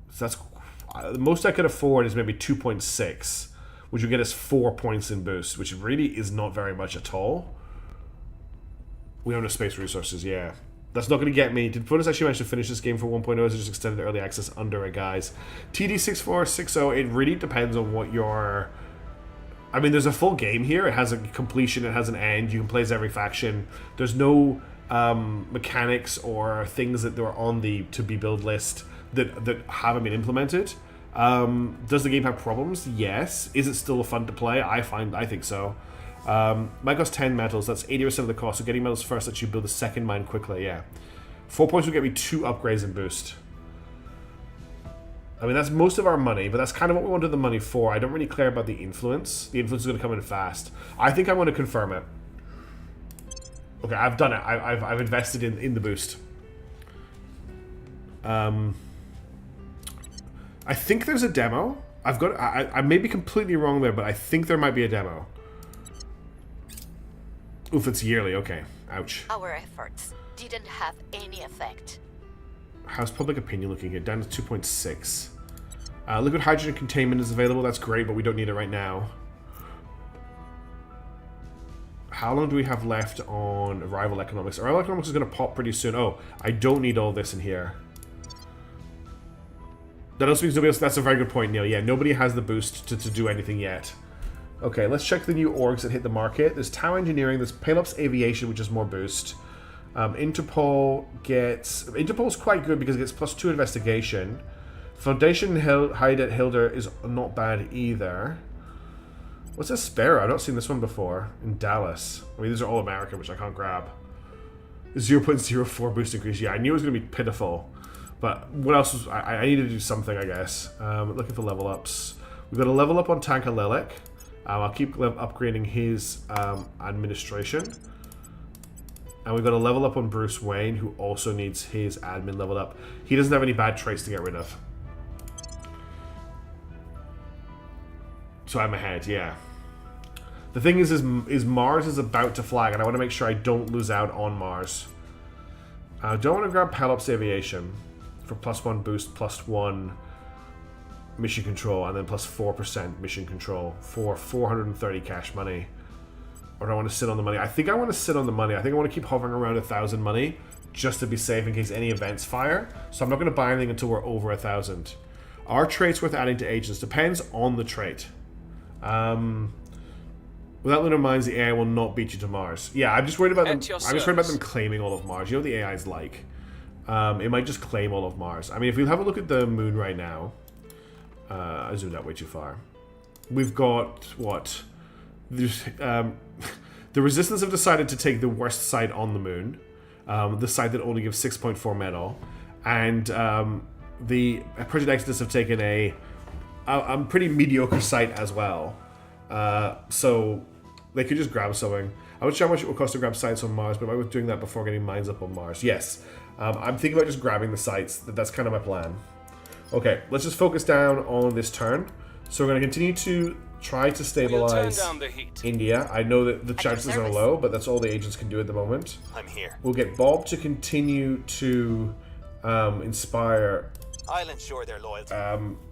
so that's the most I could afford is maybe 2.6, which would get us 4 points in boost, which really is not very much at all. We own the space resources, yeah. That's not going to get me. Did Bonus actually manage to finish this game for 1.0? Or is it just extended early access under it, guys? TD6460, it really depends on what your... I mean, there's a full game here. It has a completion. It has an end. You can play as every faction. There's no mechanics or things that were on the to-be-build list that haven't been implemented. Does the game have problems? Yes. Is it still fun to play? I think so. Might cost 10 metals. That's 80% of the cost. So getting metals first lets you build a second mine quickly. Yeah. 4 points will get me 2 upgrades and boost. I mean, that's most of our money, but that's kind of what we wanted the money for. I don't really care about the influence. The influence is going to come in fast. I think I want to confirm it. Okay, I've done it. I've invested in the boost. I think there's a demo. I may be completely wrong there, but I think there might be a demo. Oof, it's yearly. Okay. Ouch. Our efforts didn't have any effect. How's public opinion looking here? Down to 2.6. Liquid hydrogen containment is available. That's great, but we don't need it right now. How long do we have left on arrival economics? Arrival economics is going to pop pretty soon. Oh, I don't need all this in here. That also means nobody else. That's a very good point, Neil. Yeah, nobody has the boost to do anything yet. Okay, let's check the new orgs that hit the market. There's Tau Engineering. There's Pelops Aviation, which is more boost. Interpol's quite good because it gets +2 investigation. Foundation Hide at Hilder is not bad either. What's a Sparrow? I've not seen this one before. In Dallas. I mean, these are all American, which I can't grab. 0.04 boost increase. Yeah, I knew it was going to be pitiful. But what else was... I need to do something, I guess. Looking for level ups. We've got a level up on Tanka Lilac. I'll keep upgrading his administration. And we've got a level up on Bruce Wayne, who also needs his admin leveled up. He doesn't have any bad traits to get rid of. So I'm ahead, yeah. The thing is Mars is about to flag, and I want to make sure I don't lose out on Mars. I don't want to grab Pelops Aviation for +1 boost, +1 mission control, and then +4% mission control for 430 cash money. Or do I want to sit on the money? I think I want to sit on the money. I think I want to keep hovering around 1,000 money just to be safe in case any events fire. So I'm not going to buy anything until we're over 1,000. Are traits worth adding to agents? Depends on the trait. Without lunar mines, the AI will not beat you to Mars. Yeah, I'm just worried about them. I'm just worried about them claiming all of Mars. You know what the AI is like. It might just claim all of Mars. I mean, if we have a look at the moon right now, I zoomed out way too far. We've got what? There's, the Resistance have decided to take the worst site on the moon, the site that only gives 6.4 metal, and the Project Exodus have taken a pretty mediocre site as well. So they could just grab something. I would show how much it would cost to grab sites on Mars, but I was doing that before getting mines up on Mars. Yes, I'm thinking about just grabbing the sites. That's kind of my plan. Okay, let's just focus down on this turn. So we're going to continue to try to stabilize India. I know that the chances are low, but that's all the agents can do at the moment. I'm here. We'll get Bob to continue to inspire. I'll ensure their loyalty.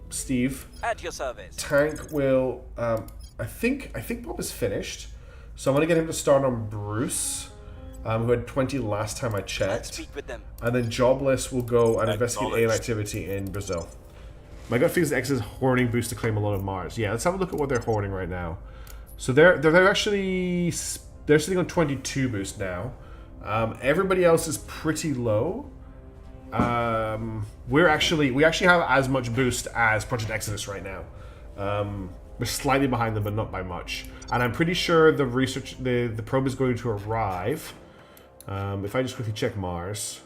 Steve. At your service. Tank will. I think Bob is finished, so I'm going to get him to start on Bruce, who had 20 last time I checked. Speak with them. And then Jobless will go and investigate alien activity in Brazil. My gut feels X is hoarding boost to claim a lot of Mars. Yeah, let's have a look at what they're hoarding right now. So they're actually sitting on 22 boost now. Everybody else is pretty low. We actually have as much boost as Project Exodus right now. We're slightly behind them, but not by much. And I'm pretty sure the probe is going to arrive. If I just quickly check Mars,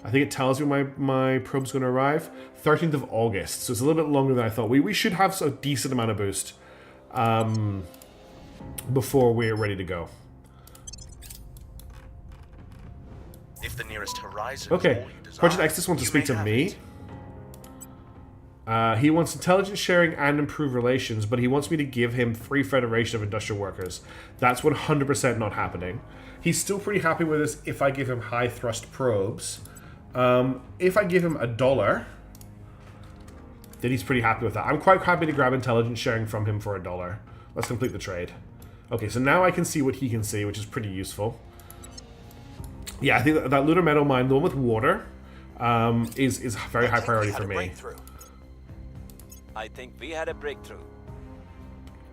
I think it tells me my probe's going to arrive 13th of August. So it's a little bit longer than I thought. We should have a decent amount of boost before we're ready to go. If the nearest horizon Okay, Project Exodus wants to speak to me. He wants intelligence sharing and improved relations, but he wants me to give him free federation of industrial workers. That's 100% not happening. He's still pretty happy with us if I give him high thrust probes. If I give him $1, then he's pretty happy with that. I'm quite happy to grab intelligence sharing from him for $1. Let's complete the trade. Okay, so now I can see what he can see, which is pretty useful. Yeah, I think that lunar metal mine, the one with water, is very high priority for me. Breakthrough. I think we had a breakthrough.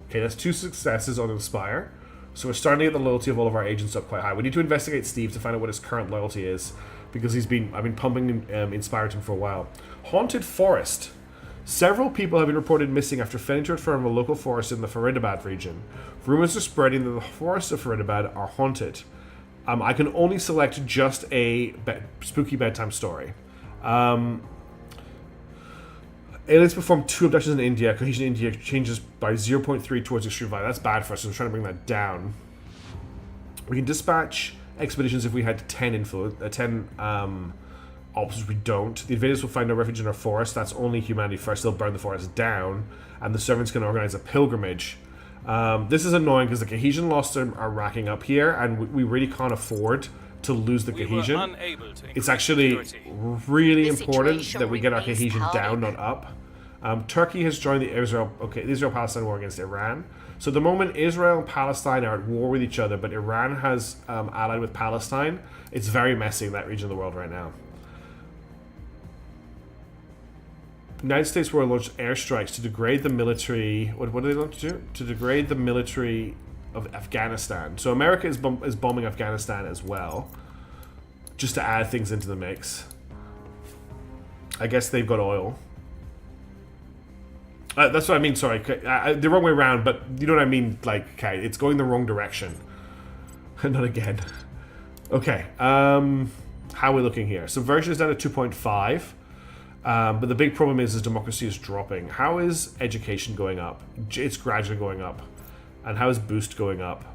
Okay, that's 2 successes on Inspire. So we're starting to get the loyalty of all of our agents up quite high. We need to investigate Steve to find out what his current loyalty is, because I've been pumping Inspired him for a while. Haunted Forest. Several people have been reported missing after failing to return from a local forest in the Faridabad region. Rumors are spreading that the forests of Faridabad are haunted. I can only select just a spooky bedtime story. Aliens performed 2 abductions in India. Cohesion in India changes by 0.3 towards extreme value. That's bad for us, so I'm trying to bring that down. We can dispatch expeditions if we had 10 ops, we don't. The invaders will find no refuge in our forest. That's only humanity first. They'll burn the forest down, and the servants can organize a pilgrimage. This is annoying because the cohesion losses are racking up here, and we really can't afford to lose the cohesion. It's actually really important that we get our cohesion down, not up. Turkey has joined the Israel-Palestine war against Iran. So at the moment, Israel and Palestine are at war with each other, but Iran has allied with Palestine. It's very messy in that region of the world right now. United States will launch airstrikes to degrade the military. What do they want to do? To degrade the military of Afghanistan. So America is bombing Afghanistan as well, just to add things into the mix. I guess they've got oil. That's what I mean. Sorry, the wrong way around. But you know what I mean. Like, okay, it's going the wrong direction. Not again. Okay. How are we looking here? Subversion is down to 2.5. But the big problem is democracy is dropping. How is education going up? It's gradually going up. And how is boost going up?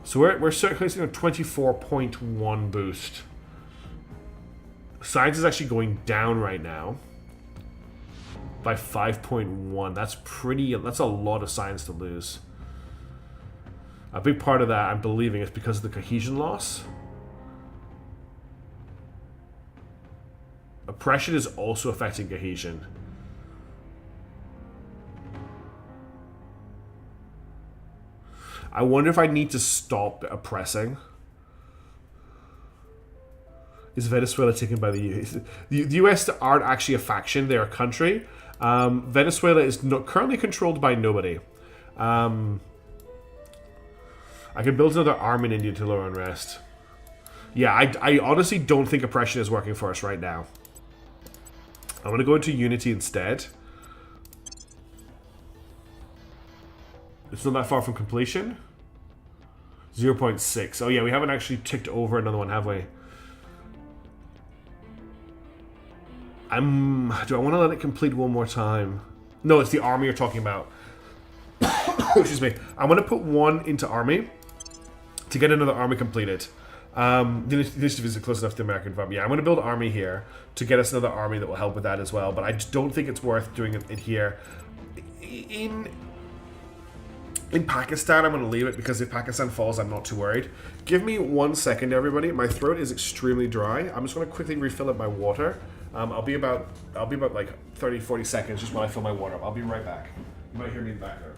So we're circulating a 24.1 boost. Science is actually going down right now by 5.1. That's a lot of science to lose. A big part of that, I'm believing, is because of the cohesion loss. Oppression is also affecting cohesion. I wonder if I need to stop oppressing. Is Venezuela taken by the US? The US aren't actually a faction, they're a country. Venezuela is currently controlled by nobody. I can build another army in India to lower unrest. Yeah, I honestly don't think oppression is working for us right now. I'm going to go into unity instead. It's not that far from completion. 0.6. Oh yeah, we haven't actually ticked over another one, have we? Do I want to let it complete one more time? No, it's the army you're talking about. Excuse me. I'm going to put one into army to get another army completed. The initiative is close enough to the American farm. Yeah, I'm going to build an army here to get us another army that will help with that as well. But I just don't think it's worth doing it here. In Pakistan, I'm going to leave it because if Pakistan falls, I'm not too worried. Give me 1 second, everybody. My throat is extremely dry. I'm just going to quickly refill up my water. I'll be about like 30-40 seconds just while I fill my water up. I'll be right back. You might hear me in the background.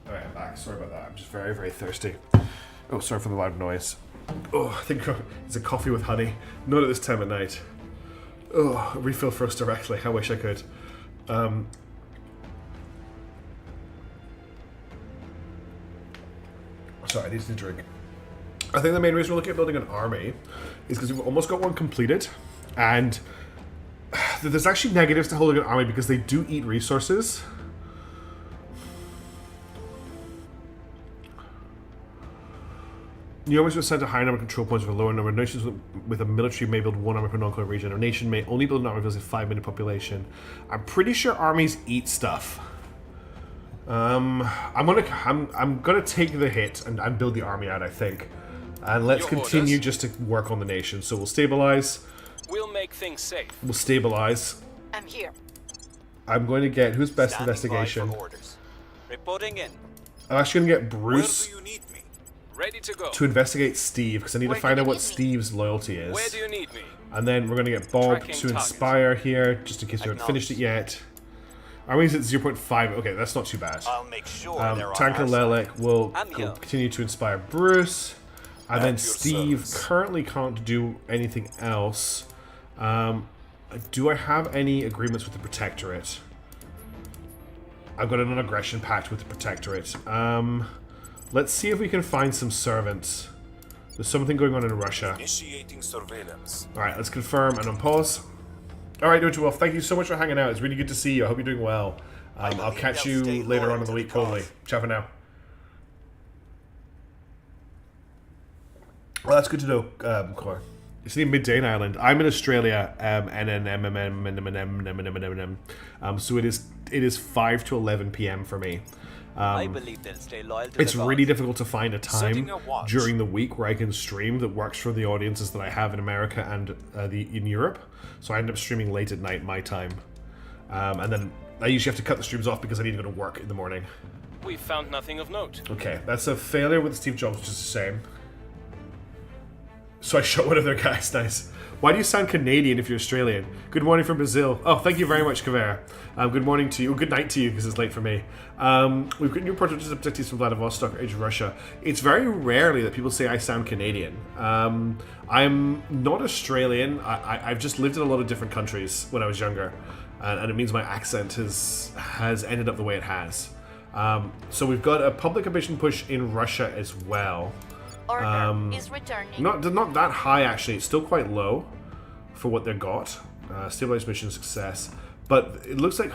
Alright, I'm back. Sorry about that. I'm just very, very thirsty. Oh, sorry for the loud noise. Oh, I think it's a coffee with honey. Not at this time of night. Oh, refill for us directly. I wish I could. Sorry, I need to drink. I think the main reason we're looking at building an army is because we've almost got one completed, and there's actually negatives to holding an army because they do eat resources. You always assign a higher number of control points with a lower number of nations with a military may build one army per non-colonial region. A nation may only build an army with a 5 million population. I'm pretty sure armies eat stuff. I'm gonna take the hit and build the army out, I think. And let's continue just to work on the nation. So we'll stabilize. We'll make things safe. We'll stabilize. I'm here. I'm going to get who's best Standing by investigation. for orders. Reporting in. I'm actually gonna get Where Bruce do you need me? Ready to go. to investigate Steve because I need to Where find do out you what need me? Steve's loyalty is. Where do you need me? And then we're going to get Bob Tracking to target. inspire here, just in case we haven't finished it yet. Army's at 0.5. Okay, that's not too bad. I'll make sure they're on Tank our and side. Lelek will I'm here. continue to inspire Bruce. And then At your Steve service. currently can't do anything else. Do I have any agreements with the Protectorate? I've got a non-aggression pact with the Protectorate. Let's see if we can find some servants. There's something going on in Russia. Initiating surveillance. Alright, let's confirm and unpause. Alright, Deutsche Wolf, thank you so much for hanging out. It's really good to see you. I hope you're doing well. I'll believe catch they'll you stay later loyal on in the to week, the totally. cause. Ciao for now. Well, that's good to know, Cor. It's the midday in Ireland. I'm in Australia, so it is 5 to 11 p.m. for me. I believe they'll stay loyal to It's the really cause. difficult to find a time Setting a watch. during the week where I can stream that works for the audiences that I have in America and in Europe. So I end up streaming late at night my time, and then I usually have to cut the streams off because I need to go to work in the morning. We found nothing of note. Okay, that's a failure with Steve Jobs, which is a shame. So I shot one of their guys. Nice. Why do you sound Canadian if you're Australian? Good morning from Brazil. Oh, thank you very much, Kavera. Good morning to you. Good night to you, because it's late for me. We've got new project objectives from Vladivostok, Age of Russia. It's very rarely that people say I sound Canadian. I'm not Australian. I've just lived in a lot of different countries when I was younger, and it means my accent has ended up the way it has. So we've got a public ambition push in Russia as well. Order is returning. Not that high, actually. It's still quite low for what they've got. Stabilized mission success. But it looks like...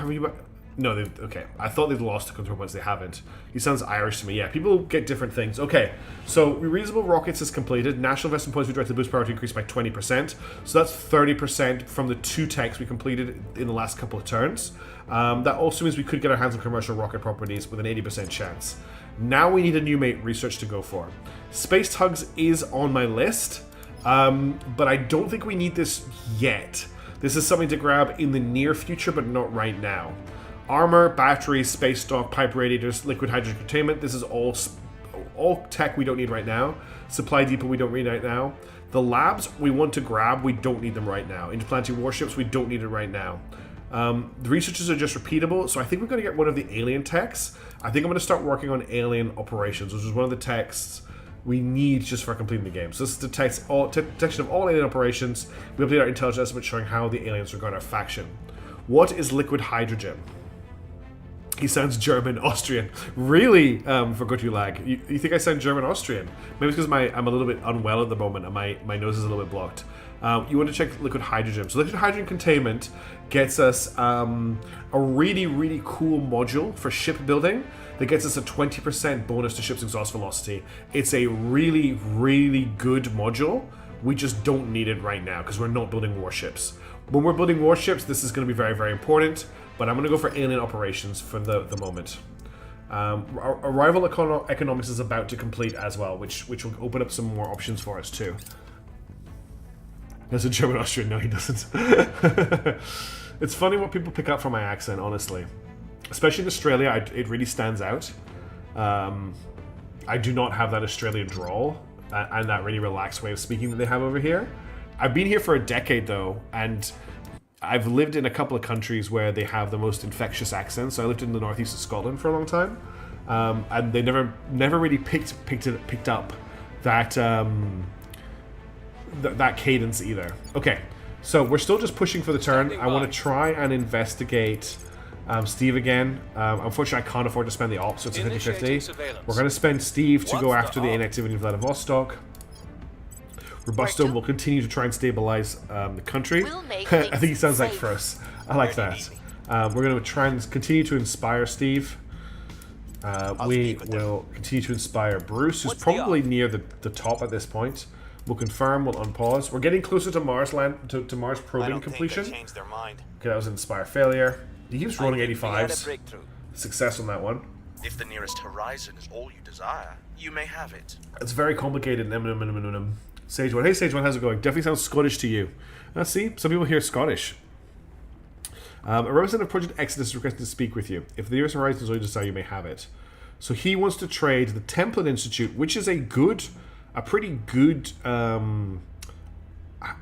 No, they've... Okay. I thought they'd lost a control points. They haven't. He sounds Irish to me. Yeah, people get different things. Okay. So, reusable rockets is completed. National investment points we directed the boost priority increased by 20%. So that's 30% from the 2 techs we completed in the last couple of turns. That also means we could get our hands on commercial rocket properties with an 80% chance. Now we need a new mate research to go for. Space Tugs is on my list, but I don't think we need this yet. This is something to grab in the near future, but not right now. Armor, batteries, space stock, pipe radiators, liquid hydrogen containment. This is all tech we don't need right now. Supply depot we don't need right now. The labs we want to grab, we don't need them right now. Interplanetary warships, we don't need it right now. The researchers are just repeatable, so I think we're going to get one of the alien techs. I think I'm going to start working on alien operations, which is one of the texts we need just for completing the game. So this is detection of all alien operations. We update our intelligence estimate showing how the aliens regard our faction. What is liquid hydrogen? He sounds German, Austrian. Really, for Gotulag? You think I sound German, Austrian? Maybe it's because I'm a little bit unwell at the moment and my nose is a little bit blocked. You want to check liquid hydrogen. So liquid hydrogen containment gets us a really, really cool module for shipbuilding that gets us a 20% bonus to ship's exhaust velocity. It's a really, really good module. We just don't need it right now because we're not building warships. When we're building warships, this is going to be very, very important, but I'm going to go for alien operations for the moment. Arrival economics is about to complete as well, which will open up some more options for us too. There's a German Austrian. No, he doesn't. It's funny what people pick up from my accent, honestly. Especially in Australia, it really stands out. I do not have that Australian drawl and that really relaxed way of speaking that they have over here. I've been here for a decade, though, and I've lived in a couple of countries where they have the most infectious accents. So I lived in the northeast of Scotland for a long time, and they never really picked up that that cadence either. Okay, so we're still just pushing for the turn. I want to try and investigate Steve again. Unfortunately, I can't afford to spend the ops, so it's a 50-50. We're going to spend Steve to go after the inactivity of Vladivostok. Where to? will continue to try and stabilize the country. We'll make I think he things sounds like safe. First. I like Where do you that. need me? We're going to try and continue to inspire Steve. We speak with them. will continue to inspire Bruce, who's What's the probably odds? near the top at this point. We'll confirm, we'll unpause. We're getting closer to Mars to Mars I probing don't completion. think they changed their mind. Okay, that was inspire failure. He keeps rolling I think we had a 85s. breakthrough. Success on that one. If the nearest horizon is all you desire, you may have it. It's very complicated. Sage One. Hey, Sage One, how's it going? Definitely sounds Scottish to you. See, some people hear Scottish. A representative of Project Exodus is requesting to speak with you. If the nearest horizon is all you desire, you may have it. So he wants to trade the Template Institute, which is a pretty good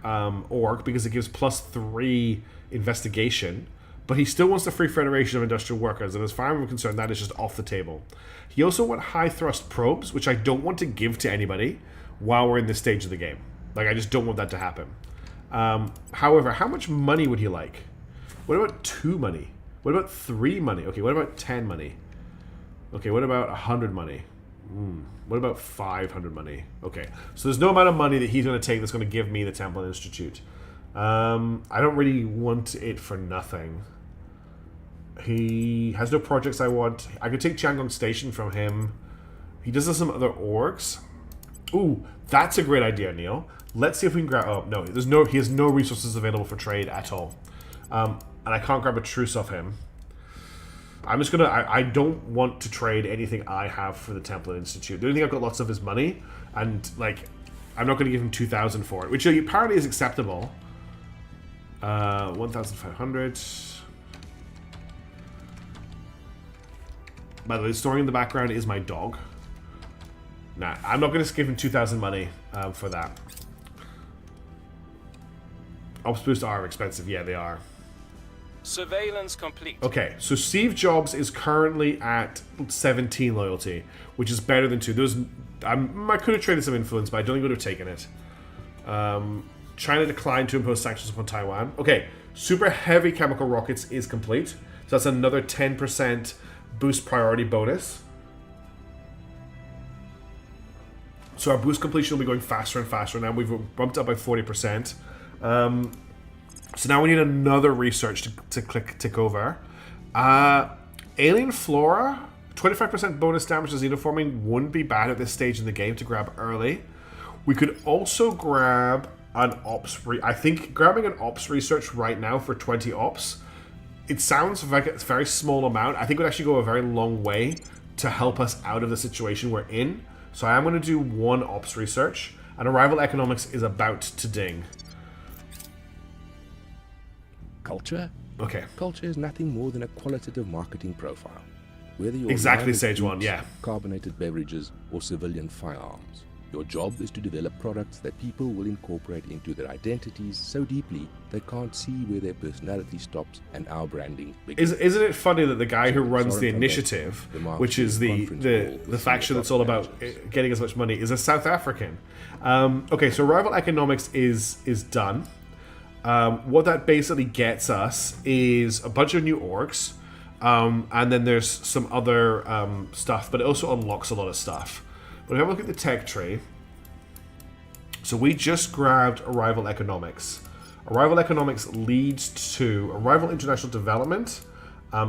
org because it gives +3 investigation. But he still wants the Free Federation of Industrial Workers, and as far as I'm concerned, that is just off the table. He also wants high thrust probes, which I don't want to give to anybody while we're in this stage of the game. Like, I just don't want that to happen. However, how much money would he like? What about 2 money? What about 3 money? Okay, what about 10 money? Okay, what about 100 money? What about 500 money? Okay, so there's no amount of money that he's going to take that's going to give me the Temple Institute. I don't really want it for nothing. He has no projects I want. I could take Tiangong Station from him. He does have some other orgs. Ooh, that's a great idea, Neil. Let's see if we can grab... Oh, no, he has no resources available for trade at all. And I can't grab a truce off him. I'm just gonna... I don't want to trade anything I have for the Template Institute. The only thing I've got lots of is money. And, like, I'm not gonna give him 2,000 for it. Which apparently is acceptable. 1,500. By the way, the story in the background is my dog. Nah, I'm not going to give him 2,000 money for that. Ops boosts are expensive. Yeah, they are. Surveillance complete. Okay, so Steve Jobs is currently at 17 loyalty, which is better than 2. I could have traded some influence, but I don't think I would have taken it. China declined to impose sanctions upon Taiwan. Okay, super heavy chemical rockets is complete. So that's another 10% boost priority bonus. So our boost completion will be going faster and faster now. We've bumped up by 40%. So now we need another research to tick over. Alien Flora, 25% bonus damage to xenoforming wouldn't be bad at this stage in the game to grab early. We could also grab an ops... I think grabbing an ops research right now for 20 ops, it sounds like a very small amount. I think it would actually go a very long way to help us out of the situation we're in. So I am going to do 1 ops research, and Arrival Economics is about to ding. Culture? Okay. Culture is nothing more than a qualitative marketing profile. Whether you're Exactly, line of Sage One, foods, yeah. carbonated beverages, or civilian firearms. Your job is to develop products that people will incorporate into their identities so deeply they can't see where their personality stops and our branding begins. Isn't it funny that the guy who runs the Sorry for initiative, that. The which is the conference call faction with that's all about getting as much money, is a South African. Okay, so Arrival Economics is done. What that basically gets us is a bunch of new orgs, and then there's some other stuff, but it also unlocks a lot of stuff. But if I have a look at the tech tree, so we just grabbed Arrival Economics. Arrival Economics leads to Arrival International Development,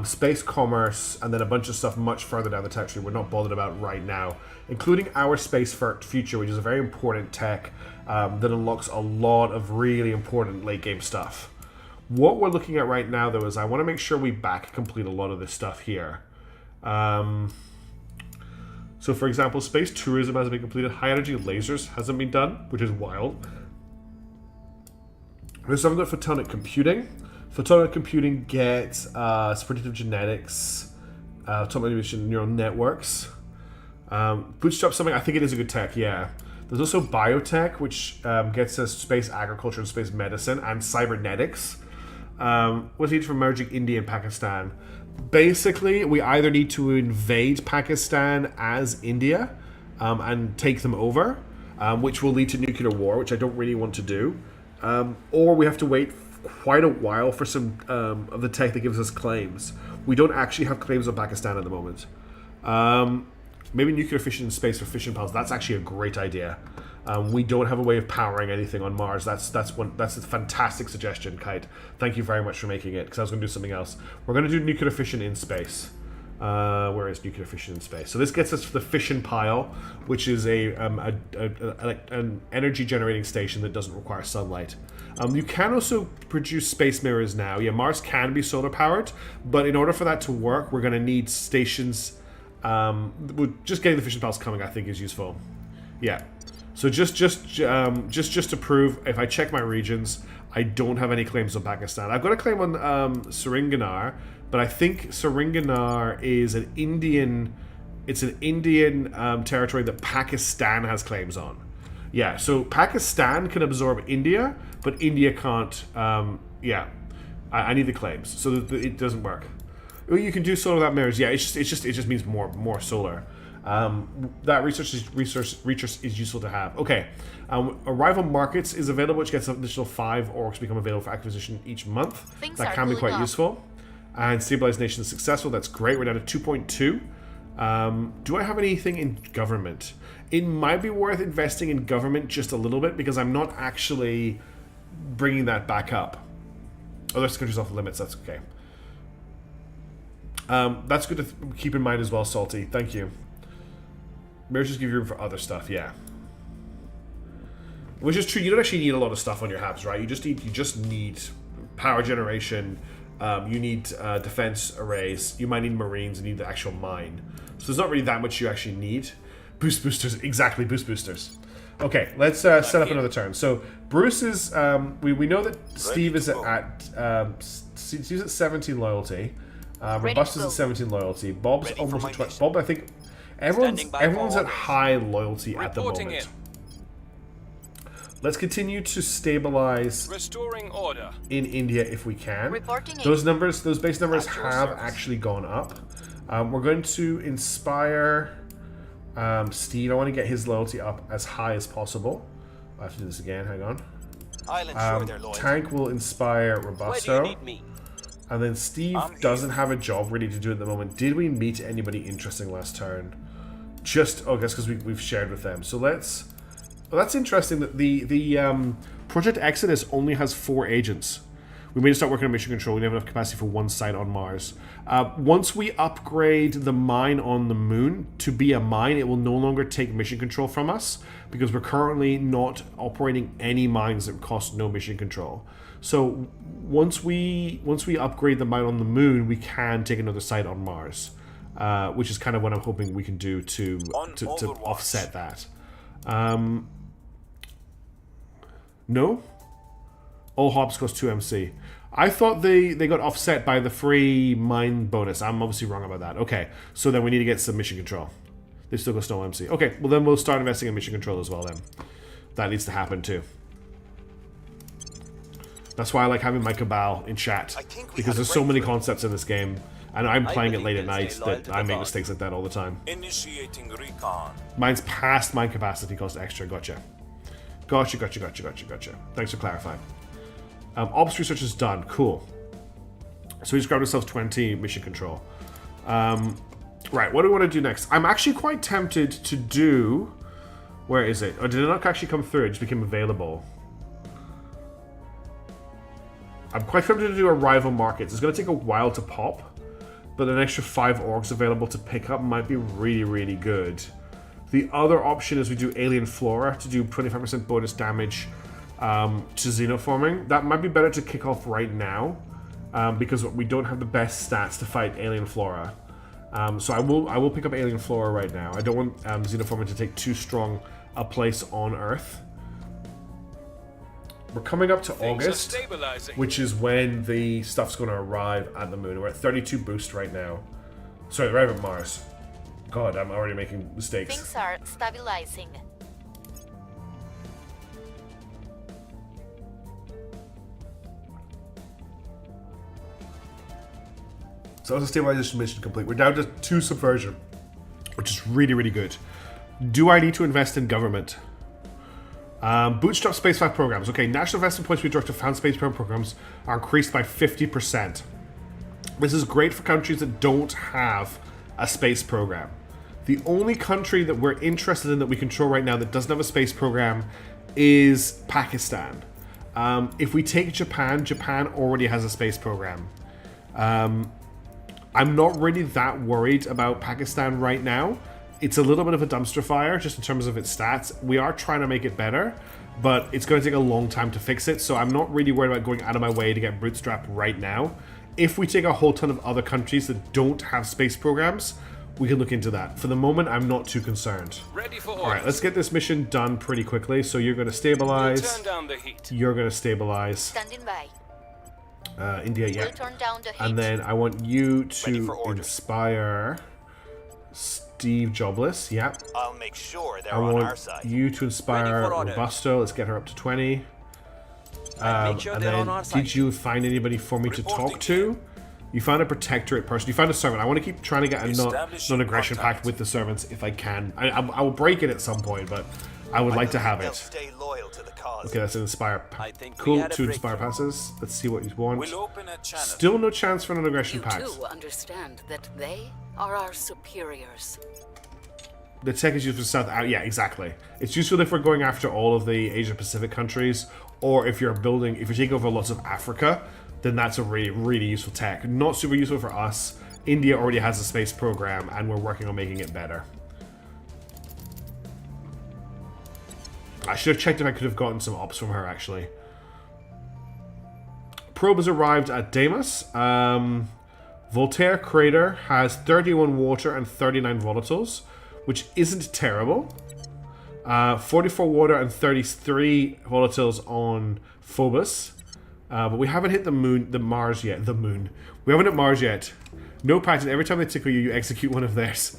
Space Commerce, and then a bunch of stuff much further down the tech tree we're not bothered about right now, including our Space Future, which is a very important tech that unlocks a lot of really important late game stuff. What we're looking at right now, though, is I want to make sure we back complete a lot of this stuff here. So, for example, space tourism hasn't been completed. High energy lasers hasn't been done, which is wild. There's something got photonic computing. Photonic computing gets predictive genetics, atomic neural networks. Bootstrap something, I think it is a good tech, yeah. There's also biotech, which gets us space agriculture and space medicine, and cybernetics. What's needed for merging India and Pakistan? Basically, we either need to invade Pakistan as India and take them over, which will lead to nuclear war, which I don't really want to do. Or we have to wait quite a while for some of the tech that gives us claims. We don't actually have claims on Pakistan at the moment. Maybe nuclear fission in space for fission pals. That's actually a great idea. We don't have a way of powering anything on Mars. That's a fantastic suggestion, Kite. Thank you very much for making it, because I was going to do something else. We're going to do nuclear fission in space. Where is nuclear fission in space? So this gets us to the fission pile, which is an energy generating station that doesn't require sunlight. You can also produce space mirrors now. Yeah, Mars can be solar powered, but in order for that to work, we're going to need stations. Just getting the fission piles coming, I think, is useful. Yeah. So just to prove, if I check my regions, I don't have any claims on Pakistan. I've got a claim on Seringanar, but I think Seringanar is an Indian. It's an Indian territory that Pakistan has claims on. Yeah, so Pakistan can absorb India, but India can't. Yeah, I need the claims, so that it doesn't work. Well, you can do solar without mirrors. Yeah, it just means more solar. That research is useful to have. Okay, Arrival Markets is available, which gets an additional 5 orcs become available for acquisition each month. Things That are can be cooling quite off. useful. And Stabilized Nation is successful. That's great. We're down to 2.2. Do I have anything in government? It might be worth investing in government just a little bit, because I'm not actually bringing that back up. Oh, there's countries off the limits. That's okay. That's good to keep in mind as well, Salty. Thank you. Mirrors just give you room for other stuff, yeah. Which is true. You don't actually need a lot of stuff on your HABs, right? You just need power generation. You need defense arrays. You might need marines. You need the actual mine. So there's not really that much you actually need. Boost boosters, exactly. Boost boosters. Okay, let's set up another turn. So Bruce is. We know that Steve is Steve's at 17 loyalty. Robusta's at 17 loyalty. Bob's Ready almost for at my 20. mission. Bob, I think everyone's Standing by for at orders. high loyalty at the Reporting moment. in. Let's continue to stabilize Restoring order. in India if we can. Reporting in. Those base numbers At your have service. actually gone up. We're going to inspire Steve. I want to get his loyalty up as high as possible. I have to do this again. Hang on. I'll ensure their loyalty. Tank will inspire Where do you Robusto. need me? And then Steve I'm here. doesn't have a job ready to do at the moment. Did we meet anybody interesting last turn? I guess because we've shared with them. So let's. Well, that's interesting that the Project Exodus only has 4 agents. We may start working on mission control. We don't have enough capacity for one site on Mars. Once we upgrade the mine on the moon to be a mine, it will no longer take mission control from us, because we're currently not operating any mines that cost no mission control. So once we upgrade the mine on the moon, we can take another site on Mars, which is kind of what I'm hoping we can do to Overwatch. offset that. No? All hops cost 2 MC. I thought they got offset by the free mine bonus. I'm obviously wrong about that. Okay, so then we need to get some mission control. They still cost no MC. Okay, well then we'll start investing in mission control as well then. That needs to happen too. That's why I like having my Cabal in chat, I think we because had a there's so many breakthrough. concepts in this game, and I'm playing it believe late at they'll night stay loyal that to I the make cause. mistakes like that all the time. Initiating recon. Mine's past mine capacity cost extra. Gotcha. Gotcha. Thanks for clarifying. Ops research is done. Cool. So we just grabbed ourselves 20 mission control. Right, what do we want to do next? I'm actually quite tempted to do... Where is it? Or did it not actually come through? It just became available. I'm quite tempted to do Arrival Markets. It's going to take a while to pop, but an extra 5 orcs available to pick up might be really, really good. The other option is we do Alien Flora to do 25% bonus damage to xenoforming. That might be better to kick off right now, because we don't have the best stats to fight Alien Flora. So I will pick up Alien Flora right now. I don't want xenoforming to take too strong a place on Earth. We're coming up to Things are August, stabilizing. which is when the stuff's going to arrive at the moon. We're at 32 boost right now. Sorry, arrive at Mars. God, I'm already making mistakes. Things are stabilizing. So that's a stabilization mission complete. We're down to 2 subversion, which is really, really good. Do I need to invest in government? Bootstrap spaceflight programs. Okay, national investment points we direct to found space programs are increased by 50%. This is great for countries that don't have a space program. The only country that we're interested in that we control right now that doesn't have a space program is Pakistan. If we take Japan, Japan already has a space program. I'm not really that worried about Pakistan right now. It's a little bit of a dumpster fire just in terms of its stats. We are trying to make it better, but it's going to take a long time to fix it, so I'm not really worried about going out of my way to get bootstrapped right now. If we take a whole ton of other countries that don't have space programs, we can look into that. For the moment, I'm not too concerned. Ready for orders. All right, let's get this mission done pretty quickly. So you're going to stabilize. We'll turn down the heat. You're going to stabilize. Standing by. India, yeah. We'll turn down the heat. And then I want you Ready to for orders. inspire Steve Jobless. Yeah. I'll make sure they're I on our want side. you to inspire Ready for orders. Robusto. Let's get her up to 20. Make sure And they're on then, our side. did you find anybody for me to talk Reporting to? You found a protectorate person. You found a servant. I want to keep trying to get a Establishing non-aggression contact. pact with the servants if I can. I will break it at some point, but I would like to have They'll it. stay loyal to the cause. Okay, that's an inspire. I think we Cool, had a 2 inspire breakthrough. passes. Let's see what you want. We'll open a channel. Still no chance for an aggression You pact. too understand that they are our superiors. The tech is used for South. Yeah, exactly. It's useful if we're going after all of the Asia Pacific countries, or if you're taking over lots of Africa, then that's a really, really useful tech. Not super useful for us. India already has a space program, and we're working on making it better. I should have checked if I could have gotten some ops from her, actually. Probe has arrived at Deimos. Voltaire Crater has 31 water and 39 volatiles, which isn't terrible. 44 water and 33 volatiles on Phobos. But we haven't hit the Mars yet. The moon. We haven't hit Mars yet. No pattern. Every time they tickle you, you execute one of theirs.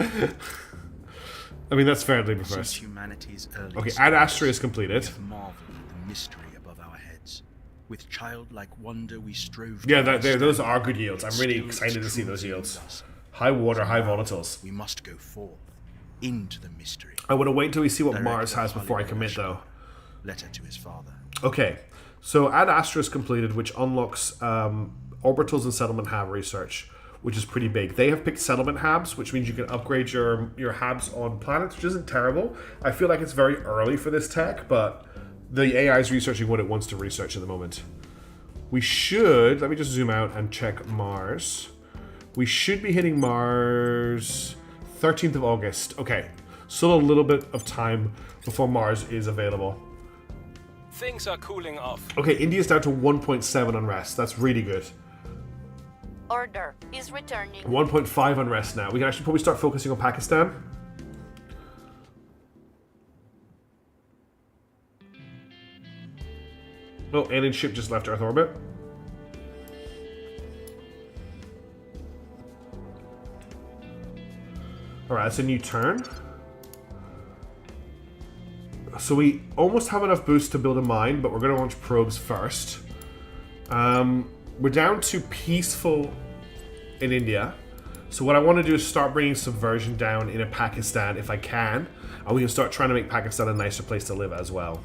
I mean, that's fair to leave Since first. humanity's early Okay, stages, Ad Astra is completed. we have marveled at the mystery above our heads. With childlike wonder, we strove. Yeah, to those understand are good yields. I'm really still excited to see true those yields. within us. High water, high Now, volatiles. We must go forth into the mystery. I want to wait until we see what Direct Mars the has before I Hollywood commit, Rush though. Letter to his father. Okay, so Ad Astra is completed, which unlocks orbitals and settlement hab research, which is pretty big. They have picked settlement habs, which means you can upgrade your habs on planets, which isn't terrible. I feel like it's very early for this tech, but the AI is researching what it wants to research at the moment. We should, let me just zoom out and check Mars. We should be hitting Mars 13th of August. Okay, still a little bit of time before Mars is available. Things are cooling off. Okay, India's down to 1.7 unrest. That's really good. Order is returning. 1.5 unrest now. We can actually probably start focusing on Pakistan. Oh, alien ship just left Earth orbit. Alright, that's a new turn. So we almost have enough boost to build a mine, but we're going to launch probes first. We're down to peaceful in India. So what I want to do is start bringing subversion down in Pakistan if I can. And we can start trying to make Pakistan a nicer place to live as well.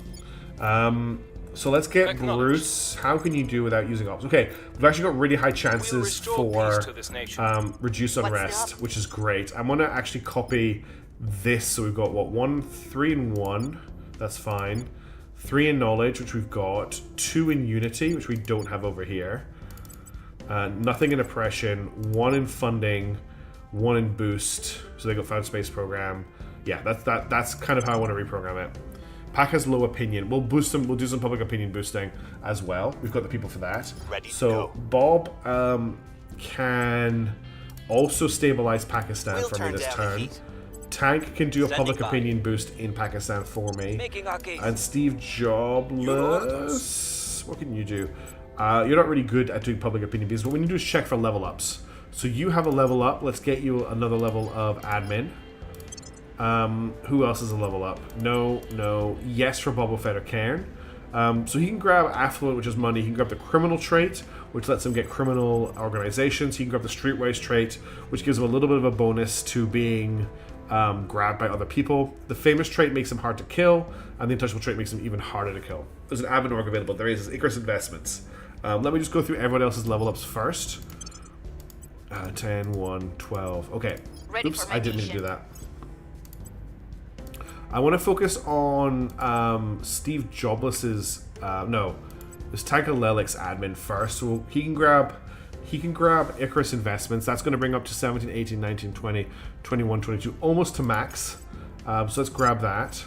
So let's get Bruce. How can you do without using ops? Okay, we've actually got really high chances for reduce unrest, which is great. I'm going to actually copy this. So we've got, what, 1, 3, and 1. That's fine. 3 in knowledge, which we've got. 2 in unity, which we don't have over here. Nothing in oppression. 1 in funding. 1 in boost. So they got found space program. Yeah, that's kind of how I want to reprogram it. Pack has low opinion. We'll boost them. We'll do some public opinion boosting as well. We've got the people for that. Ready to so go. Bob can also stabilize Pakistan We'll for me turn this down the turn. heat. Tank can do a Standing public by. opinion boost in Pakistan for me. Making our case. And Steve Jobless, what can you do? You're not really good at doing public opinion because what we need to do is check for level ups. So you have a level up. Let's get you another level of admin. Who else is a level up? No. Yes for Boba Fett or Cairn. So he can grab affluent, which is money. He can grab the criminal trait, which lets him get criminal organizations. He can grab the streetwise trait, which gives him a little bit of a bonus to being grabbed by other people. The famous trait makes him hard to kill, and the untouchable trait makes him even harder to kill. There's an admin org available. There is Icarus Investments. Let me just go through everyone else's level ups first. 10, 1, 12. Okay. Ready Oops, for I didn't mean to mission. do that. I want to focus on Steve Jobless's this Tiger Lelik's admin first. So he can grab Icarus Investments. That's going to bring up to 17, 18, 19, 20, 21, 22, almost to max. So let's grab that.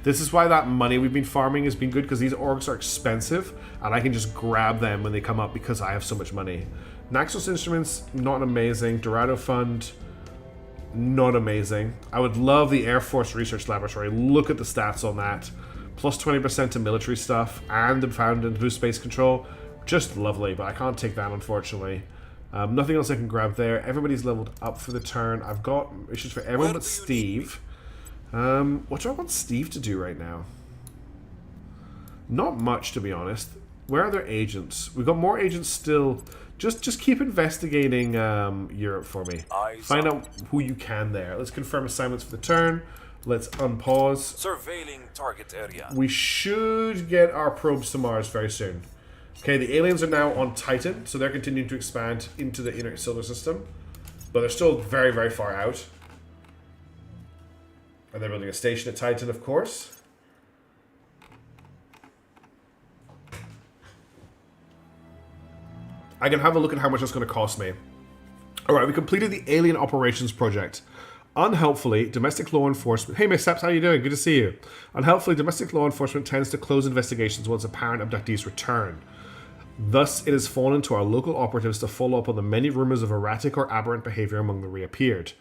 This is why that money we've been farming has been good, because these orgs are expensive and I can just grab them when they come up because I have so much money. Naxos Instruments, not amazing. Dorado Fund, not amazing. I would love the Air Force Research Laboratory. Look at the stats on that. Plus 20% to military stuff and the found and boost space control. Just lovely, but I can't take that, unfortunately. Nothing else I can grab there. Everybody's leveled up for the turn. I've got issues for everyone but Steve. What do I want Steve to do right now? Not much, to be honest. Where are their agents? We've got more agents still. Just keep investigating Europe for me. Find out who you can there. Let's confirm assignments for the turn. Let's unpause. Surveilling target area. We should get our probes to Mars very soon. Okay, the aliens are now on Titan, so they're continuing to expand into the inner solar system. But they're still very, very far out. And they're building a station at Titan, of course. I can have a look at how much that's going to cost me. Alright, we completed the Alien Operations Project. Unhelpfully, domestic law enforcement... Hey, Miss Seps, how you doing? Good to see you. Unhelpfully, domestic law enforcement tends to close investigations once apparent abductees return. Thus, it has fallen to our local operatives to follow up on the many rumors of erratic or aberrant behavior among the reappeared.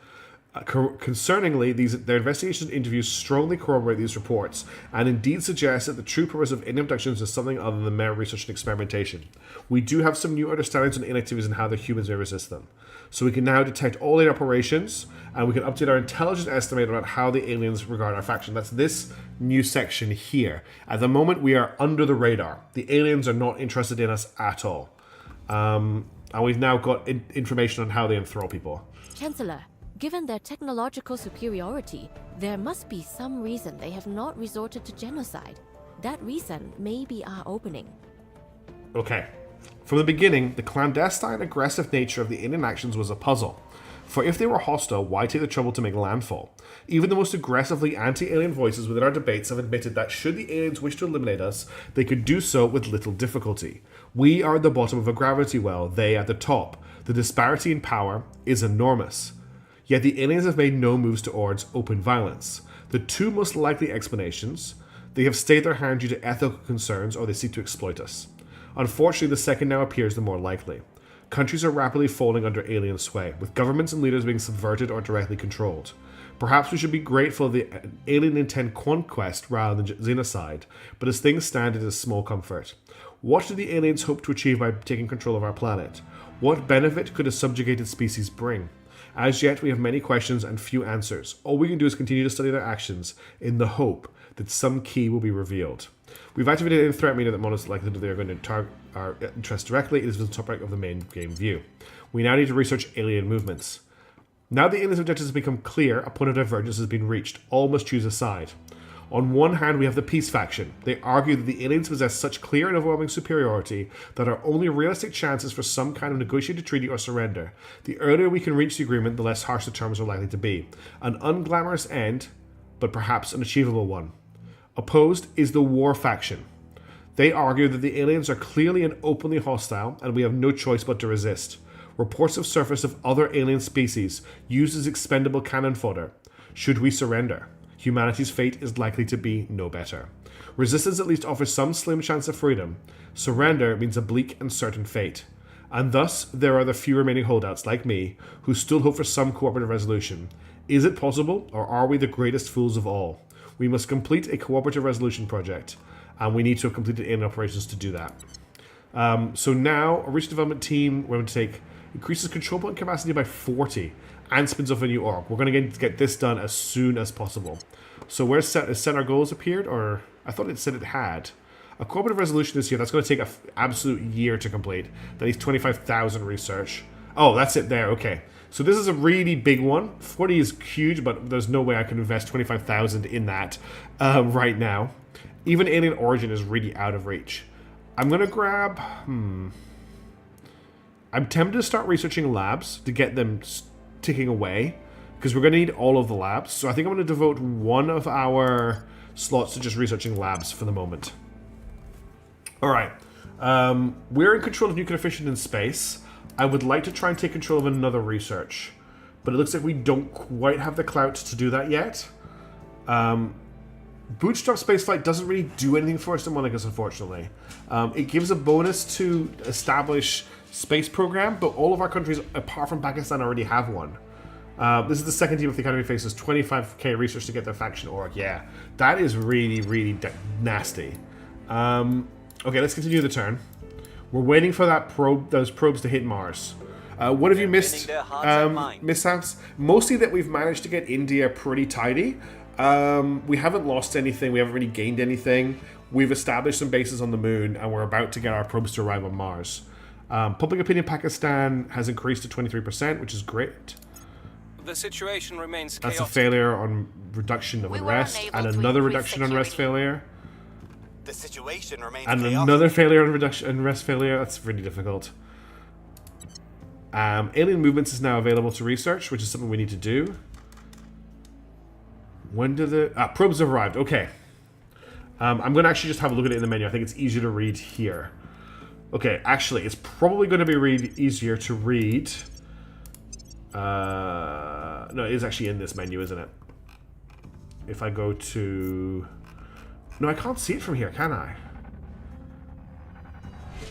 Concerningly, their investigations and interviews strongly corroborate these reports, and indeed suggest that the true purpose of alien abductions is something other than mere research and experimentation. We do have some new understandings on inactivities and how the humans may resist them. So we can now detect all alien operations, and we can update our intelligence estimate about how the aliens regard our faction. That's this new section here. At the moment, we are under the radar. The aliens are not interested in us at all. And we've now got information on how they enthrall people. Chancellor, given their technological superiority, there must be some reason they have not resorted to genocide. That reason may be our opening. Okay. From the beginning, the clandestine, aggressive nature of the alien actions was a puzzle. For if they were hostile, why take the trouble to make landfall? Even the most aggressively anti-alien voices within our debates have admitted that should the aliens wish to eliminate us, they could do so with little difficulty. We are at the bottom of a gravity well, they at the top. The disparity in power is enormous. Yet the aliens have made no moves towards open violence. The two most likely explanations: they have stayed their hand due to ethical concerns, or they seek to exploit us. Unfortunately, the second now appears the more likely. Countries are rapidly falling under alien sway, with governments and leaders being subverted or directly controlled. Perhaps we should be grateful the alien intend conquest rather than genocide, but as things stand, it is small comfort. What do the aliens hope to achieve by taking control of our planet? What benefit could a subjugated species bring? As yet, we have many questions and few answers. All we can do is continue to study their actions in the hope that some key will be revealed. We've activated a threat meter that monitors likely that they are going to target our interest directly. It is the top right of the main game view. We now need to research alien movements. Now the aliens' objectives have become clear, a point of divergence has been reached. All must choose a side. On one hand, we have the peace faction. They argue that the aliens possess such clear and overwhelming superiority that our only realistic chances for some kind of negotiated treaty or surrender. The earlier we can reach the agreement, the less harsh the terms are likely to be. An unglamorous end, but perhaps an achievable one. Opposed is the war faction. They argue that the aliens are clearly and openly hostile, and we have no choice but to resist. Reports have surfaced of other alien species used as expendable cannon fodder. Should we surrender? Humanity's fate is likely to be no better. Resistance at least offers some slim chance of freedom. Surrender means a bleak and certain fate. And thus, there are the few remaining holdouts, like me, who still hope for some cooperative resolution. Is it possible, or are we the greatest fools of all? We must complete a cooperative resolution project, and we need to have completed alien operations to do that. So now, a research development team, we're going to take, increases control point capacity by 40, and spins off a new org. We're going to get this done as soon as possible. So where's set our goals appeared, or I thought it said it had. A cooperative resolution this year, that's going to take an absolute year to complete. That needs 25,000 research. Oh, that's it there, okay. So this is a really big one. 40 is huge, but there's no way I can invest 25,000 in that right now. Even Alien Origin is really out of reach. I'm going to grab... I'm tempted to start researching labs to get them ticking away. because we're going to need all of the labs. So I think I'm going to devote one of our slots to just researching labs for the moment. All right. We're in control of nuclear fission in space. I would like to try and take control of another research, but it looks like we don't quite have the clout to do that yet. Bootstrap spaceflight doesn't really do anything for us in Monaco, unfortunately. It gives a bonus to establish space program, but all of our countries, apart from Pakistan, already have one. This is the second team of the Academy faces 25k research to get their faction org. Yeah, that is really, really nasty. Okay, let's continue the turn. We're waiting for that those probes to hit Mars. What have you missed? Mishaps? Mostly that we've managed to get India pretty tidy. We haven't lost anything. We haven't really gained anything. We've established some bases on the moon, and we're about to get our probes to arrive on Mars. Public opinion in Pakistan has increased to 23%, which is great. The situation remains That's chaotic. a failure on reduction of unrest, and another reduction on unrest failure. The situation remains And chaotic. another failure on reduction and rest failure. That's really difficult. Alien movements is now available to research, which is something we need to do. When do the probes have arrived? Okay. I'm going to actually just have a look at it in the menu. I think it's easier to read here. Okay, actually, it's probably going to be easier to read. No, it is actually in this menu, isn't it? If I go to... No, I can't see it from here, can I?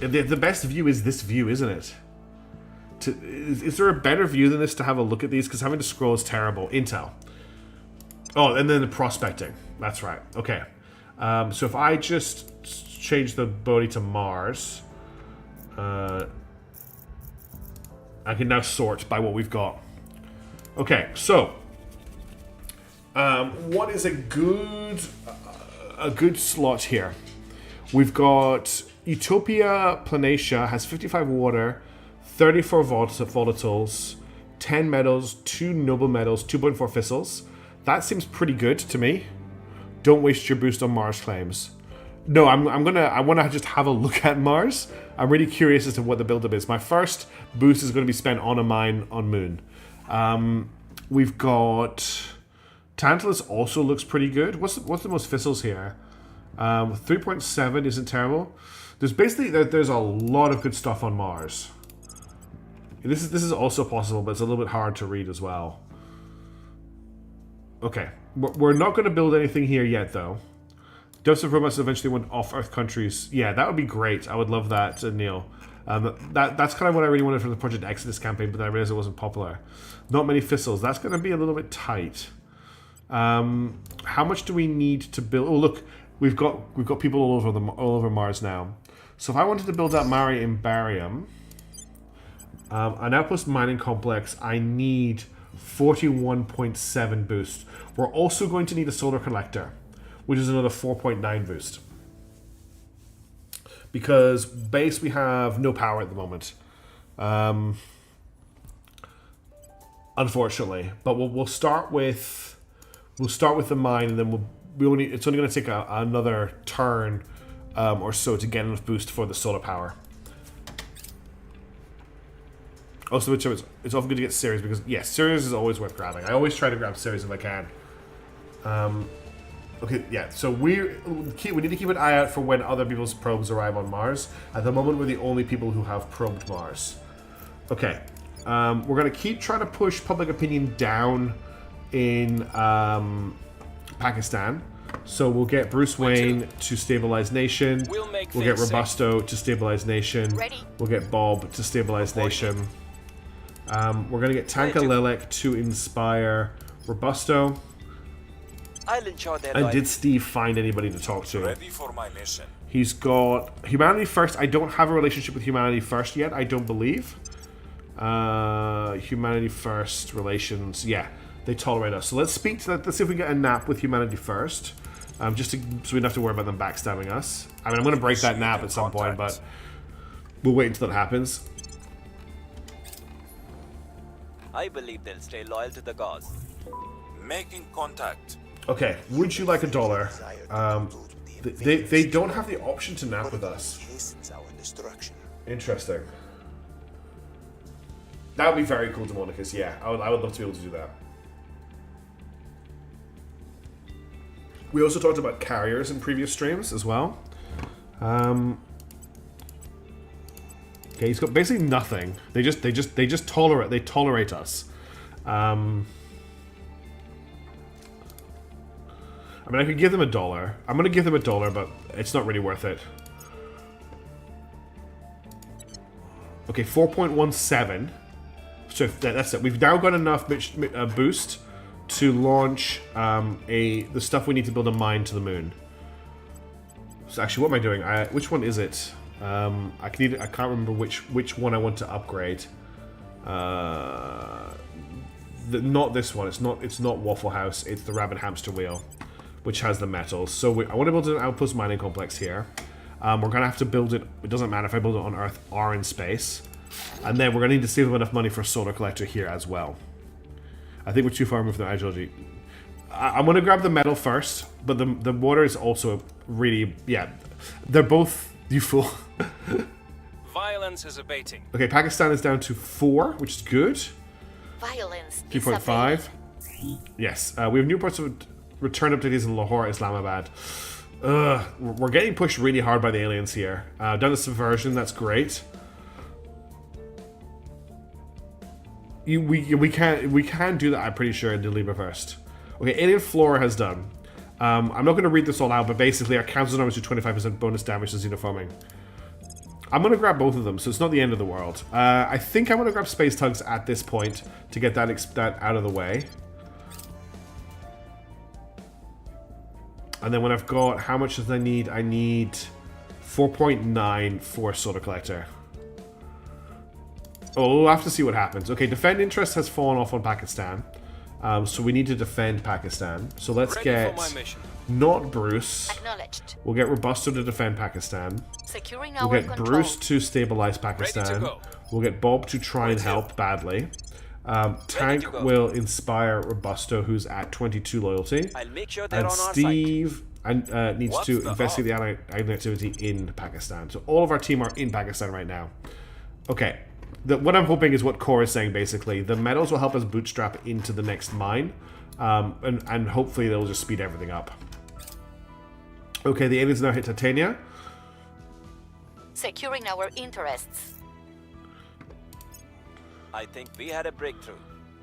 The best view is this view, isn't it? Is there a better view than this to have a look at these? Because having to scroll is terrible. Intel. Oh, and then the prospecting. That's right. Okay. So if I just change the body to Mars, I can now sort by what we've got. Okay, so what is a good slot here? We've got Utopia Planatia has 55 water, 34 volatiles, 10 metals, 2 noble metals, 2.4 fissils. That seems pretty good to me. Don't waste your boost on Mars claims. No, I want to just have a look at Mars. I'm really curious as to what the buildup is. My first boost is going to be spent on a mine on Moon. We've got Tantalus also looks pretty good. What's the most fissils here? 3.7 isn't terrible. There's a lot of good stuff on Mars. This is also possible, but it's a little bit hard to read as well. Okay, we're not going to build anything here yet, though. Dose of robots eventually want off-Earth countries. Yeah, that would be great. I would love that, Neil. That's kind of what I really wanted from the Project Exodus campaign, but then I realized it wasn't popular. Not many fissils. That's going to be a little bit tight. How much do we need to build? Oh, look, we've got people all over Mars now. So if I wanted to build that Mari Imbarium, an outpost mining complex, I need 41.7 boost. We're also going to need a solar collector, which is another 4.9 boost. Because base, we have no power at the moment, unfortunately. But we'll start with the mine, and then it's only going to take another turn or so to get enough boost for the solar power. Also, it's often good to get Ceres because Ceres is always worth grabbing. I always try to grab Ceres if I can. Okay, yeah, so we need to keep an eye out for when other people's probes arrive on Mars. At the moment, we're the only people who have probed Mars. Okay, we're going to keep trying to push public opinion down in Pakistan. So we'll get Bruce Wayne to stabilize nation. We'll get Robusto to stabilize nation. We'll get Bob to stabilize nation. We're going to get Tanka Lelek to inspire Robusto. I'll ensure that. And did Steve find anybody to talk to? Ready for my mission. He's got Humanity First. I don't have a relationship with Humanity First yet, I don't believe. Humanity First relations. Yeah, they tolerate us. So let's speak to that. Let's see if we get a nap with Humanity First. So we don't have to worry about them backstabbing us. I mean, I'm going to break that nap at some point, but we'll wait until that happens. I believe they'll stay loyal to the cause. Making contact. Okay, would you like $1? They don't have the option to nap with us. Interesting. That would be very cool, Demonicus. Yeah, I would love to be able to do that. We also talked about carriers in previous streams as well. Okay, he's got basically nothing. They just tolerate us. I mean, I could give them $1. I'm gonna give them $1, but it's not really worth it. Okay, 4.17. So that's it. We've now got enough boost to launch the stuff we need to build a mine to the moon. So actually, what am I doing? Which one is it? I can't remember which one I want to upgrade. Not this one. It's not Waffle House. It's the Rabbit Hamster Wheel, which has the metals. So I want to build an outpost mining complex here. We're gonna have to build it. It doesn't matter if I build it on Earth or in space. And then we're gonna need to save enough money for a solar collector here as well. I think we're too far removed from the ideology. I'm gonna grab the metal first, but the water is also really, yeah. They're both useful. Violence is abating. Okay, Pakistan is down to 4, which is good. Violence 3.5. Yes, we have new parts of return updates in Lahore, Islamabad. We're getting pushed really hard by the aliens here. Done a subversion, that's great. We can do that, I'm pretty sure, in Deliba first. Okay, Alien Flora has done. I'm not going to read this all out, but basically our council numbers do 25% bonus damage to xenoforming. I'm going to grab both of them, so it's not the end of the world. I think I'm going to grab Space Tugs at this point to get that out of the way. And then when I've got, how much does I need? I need 4.9 for Solar Collector. Oh, we'll have to see what happens. Okay, defend interest has fallen off on Pakistan. So we need to defend Pakistan. So let's get not Bruce. Acknowledged. We'll get Robusto to defend Pakistan. Securing our We'll get control. Bruce to stabilize Pakistan. We'll get Bob to try and help badly. Tank will inspire Robusto, who's at 22 loyalty. I'll make sure they're And on our Steve needs What's to the investigate the alien activity in Pakistan. So all of our team are in Pakistan right now. Okay. What I'm hoping is what Core is saying, basically. The metals will help us bootstrap into the next mine. And hopefully they'll just speed everything up. Okay, the aliens now hit Titania. Securing our interests. I think we had a breakthrough.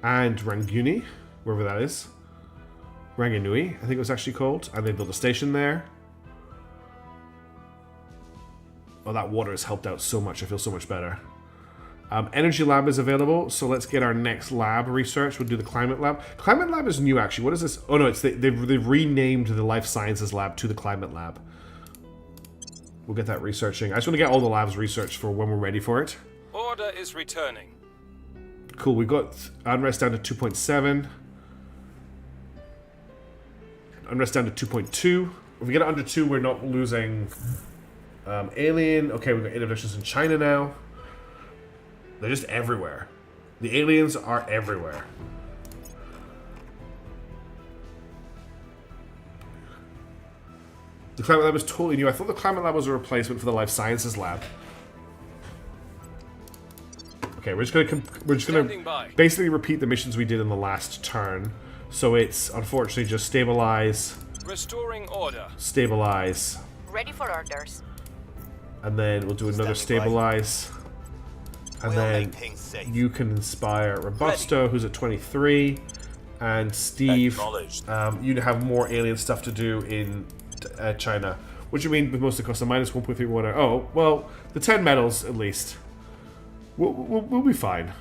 And Ranguni, wherever that is. Ranganui, I think it was actually called. And they built a station there. Oh, that water has helped out so much. I feel so much better. Energy Lab is available, so let's get our next lab research. We'll do the Climate Lab. Climate Lab is new, actually. What is this? Oh, no, it's they've renamed the Life Sciences Lab to the Climate Lab. We'll get that researching. I just want to get all the labs researched for when we're ready for it. Order is returning. Cool, we got unrest down to 2.7. Unrest down to 2.2. If we get it under 2, we're not losing alien. Okay, we've got innovations in China now. They're just everywhere. The aliens are everywhere. The Climate Lab is totally new. I thought the Climate Lab was a replacement for the Life Sciences Lab. Okay, we're just gonna basically repeat the missions we did in the last turn. So it's unfortunately just stabilize, Restoring order. stabilize, Ready for orders. and then we'll do another stabilize. And then you can inspire Robusto, who's at 23, and Steve, you have more alien stuff to do in China. What do you mean with most of the cost? A minus 1.3 water. Oh, well, the 10 metals at least. We'll be fine.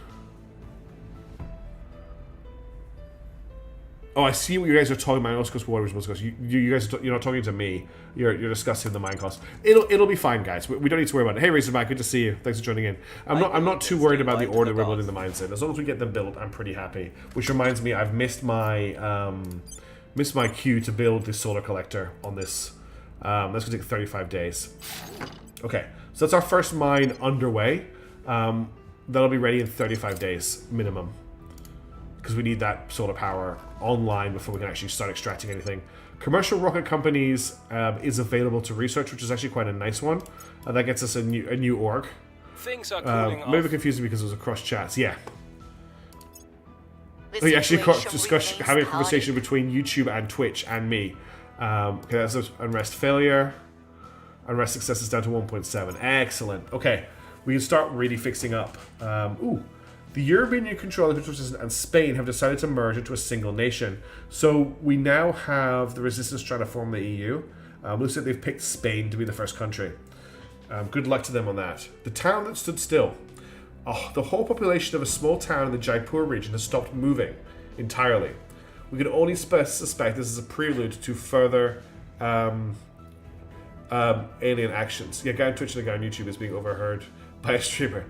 Oh, I see what you guys are talking about. Most cost water is most cost. You guys you're not talking to me. You're discussing the mine cost. It'll be fine, guys. We don't need to worry about it. Hey, Razorback, good to see you. Thanks for joining in. I'm not too worried about the order we're building the mines in. As long as we get them built, I'm pretty happy. Which reminds me, I've missed my queue to build the solar collector on this. That's gonna take 35 days. Okay, so that's our first mine underway. That'll be ready in 35 days minimum, because we need that solar power online before we can actually start extracting anything. Commercial rocket companies is available to research, which is actually quite a nice one. That gets us a new org. Things are cooling off. Maybe confusing because it was across chats. Yeah. The We actually situation discussed remains having a conversation chaotic. between YouTube and Twitch and me. Okay, that's an unrest failure. Unrest success is down to 1.7. Excellent. Okay, we can start really fixing up. The European Union control and Spain have decided to merge into a single nation. So we now have the resistance trying to form the EU. Looks like they've picked Spain to be the first country. Good luck to them on that. The town that stood still. The whole population of a small town in the Jaipur region has stopped moving entirely. We can only suspect this is a prelude to further alien actions. Yeah, a guy on Twitch and a guy on YouTube is being overheard by a streamer.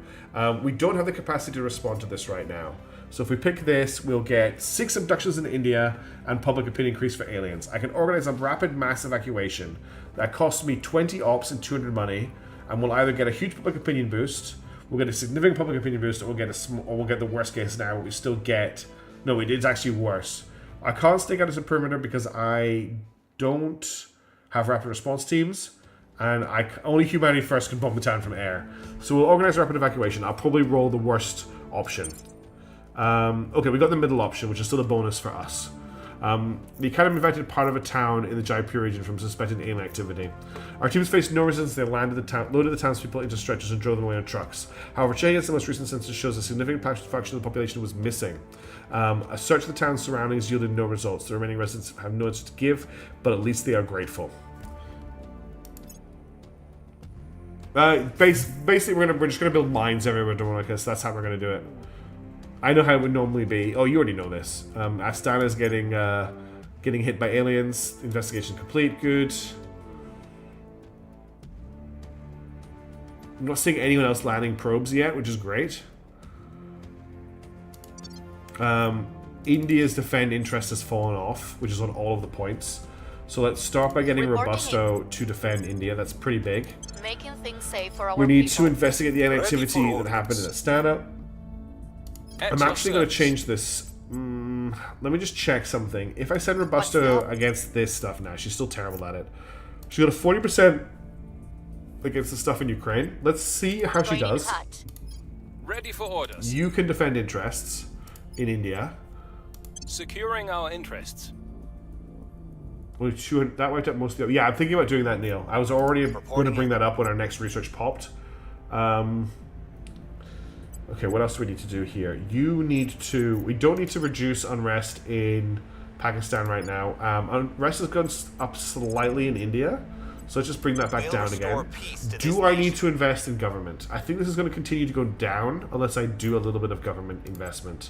We don't have the capacity to respond to this right now. So if we pick this, we'll get 6 abductions in India and public opinion increase for aliens. I can organize a rapid mass evacuation that costs me 20 ops and 200 money, and we'll either get a huge public opinion boost, we'll get a significant public opinion boost, or we'll get the worst case scenario. We still get... No, it's actually worse. I can't stake out as a perimeter because I don't have rapid response teams, and only Humanity First can bomb the town from air. So we'll organize rapid evacuation. I'll probably roll the worst option. Okay, we got the middle option, which is still a bonus for us. The Academy invited part of a town in the Jaipur region from suspected alien activity. Our teams faced no resistance. They loaded the townspeople into stretchers and drove them away on trucks. However, checking against the most recent census shows a significant fraction of the population was missing. A search of the town's surroundings yielded no results. The remaining residents have no answer to give, but at least they are grateful. Basically, we're just gonna build mines everywhere, Demonicus. That's how we're gonna do it. I know how it would normally be. Oh, you already know this. Astana's getting hit by aliens. Investigation complete. Good. I'm not seeing anyone else landing probes yet, which is great. India's defend interest has fallen off, which is on all of the points. So let's start by getting Robusto to defend India. That's pretty big. Making things safe for our We need people. to investigate the alien activity that happened in Astana. I'm actually going to change this. Let me just check something. If I send Robusto against this stuff now, she's still terrible at it. She's got a 40% against the stuff in Ukraine. Let's see how she does. Ready for orders. You can defend interests in India. Securing our interests. Well, that wiped out most of the... Yeah, I'm thinking about doing that, Neil. I was already going to bring that up when our next research popped. Okay, what else do we need to do here? We don't need to reduce unrest in Pakistan right now. Unrest has gone up slightly in India, so let's just bring that back down again. Do I need to invest in government? I think this is going to continue to go down unless I do a little bit of government investment,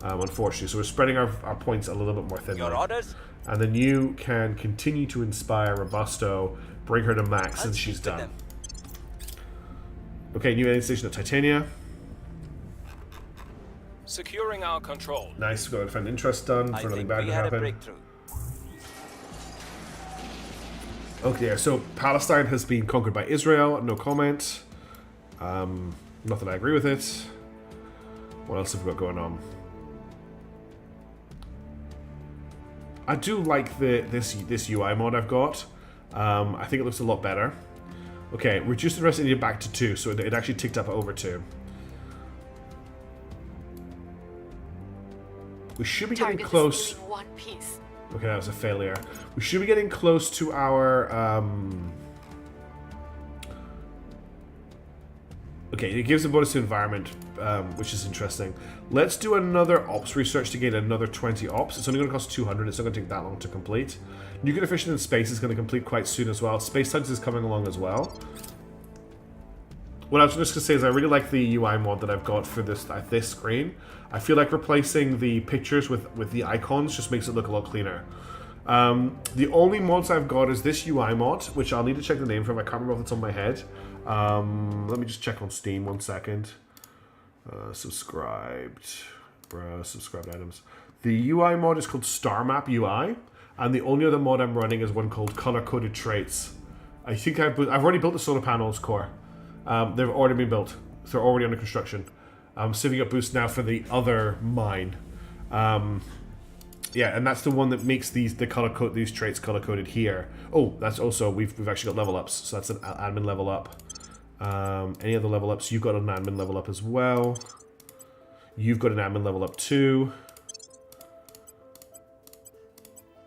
unfortunately. So we're spreading our points a little bit more thinly. Your orders? And then you can continue to inspire Robusto, bring her to max since she's done. Okay, new alien station at Titania. Securing our control. Nice, we've got a defend interest done for nothing bad to happen. Okay, so Palestine has been conquered by Israel. No comment. Not that I agree with it. What else have we got going on? I do like this UI mod I've got. I think it looks a lot better. Okay, reduced the rest of India back to 2, so it actually ticked up over 2. We should be getting close. One piece. Okay, that was a failure. We should be getting close to our... Okay, it gives a bonus to environment, which is interesting. Let's do another ops research to get another 20 ops. It's only going to cost 200. It's not going to take that long to complete. Nuclear fission in space is going to complete quite soon as well. Space Tugs is coming along as well. What I was just going to say is I really like the UI mod that I've got for this screen. I feel like replacing the pictures with the icons just makes it look a lot cleaner. The only mods I've got is this UI mod, which I'll need to check the name for. I can't remember off the top of my head. Let me just check on Steam 1 second. Subscribed. Subscribed items. The UI mod is called Star Map UI, and the only other mod I'm running is one called Color Coded Traits. I think I've already built the solar panels core. They've already been built. So they're already under construction. I'm saving up boost now for the other mine. Yeah, and that's the one that makes these traits color coded here. Oh, that's also we've actually got level ups. So that's an admin level up. Any other level ups? You've got an admin level up as well. You've got an admin level up too.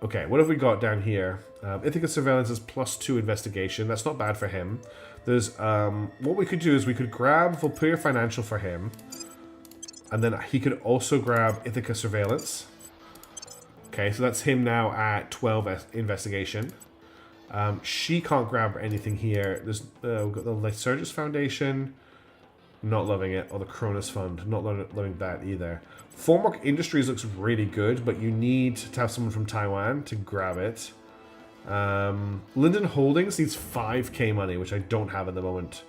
Okay, what have we got down here? Ithaca surveillance is +2 investigation. That's not bad for him. There's what we could do is we could grab Volpure Financial for him, and then he could also grab Ithaca surveillance. Okay, so that's him now at 12 investigation. She can't grab anything here. There's we've got the Lycurgus Foundation. Not loving it. Or the Cronus Fund. Not loving that either. Formwork Industries looks really good, but you need to have someone from Taiwan to grab it. Linden Holdings needs 5k money, which I don't have at the moment.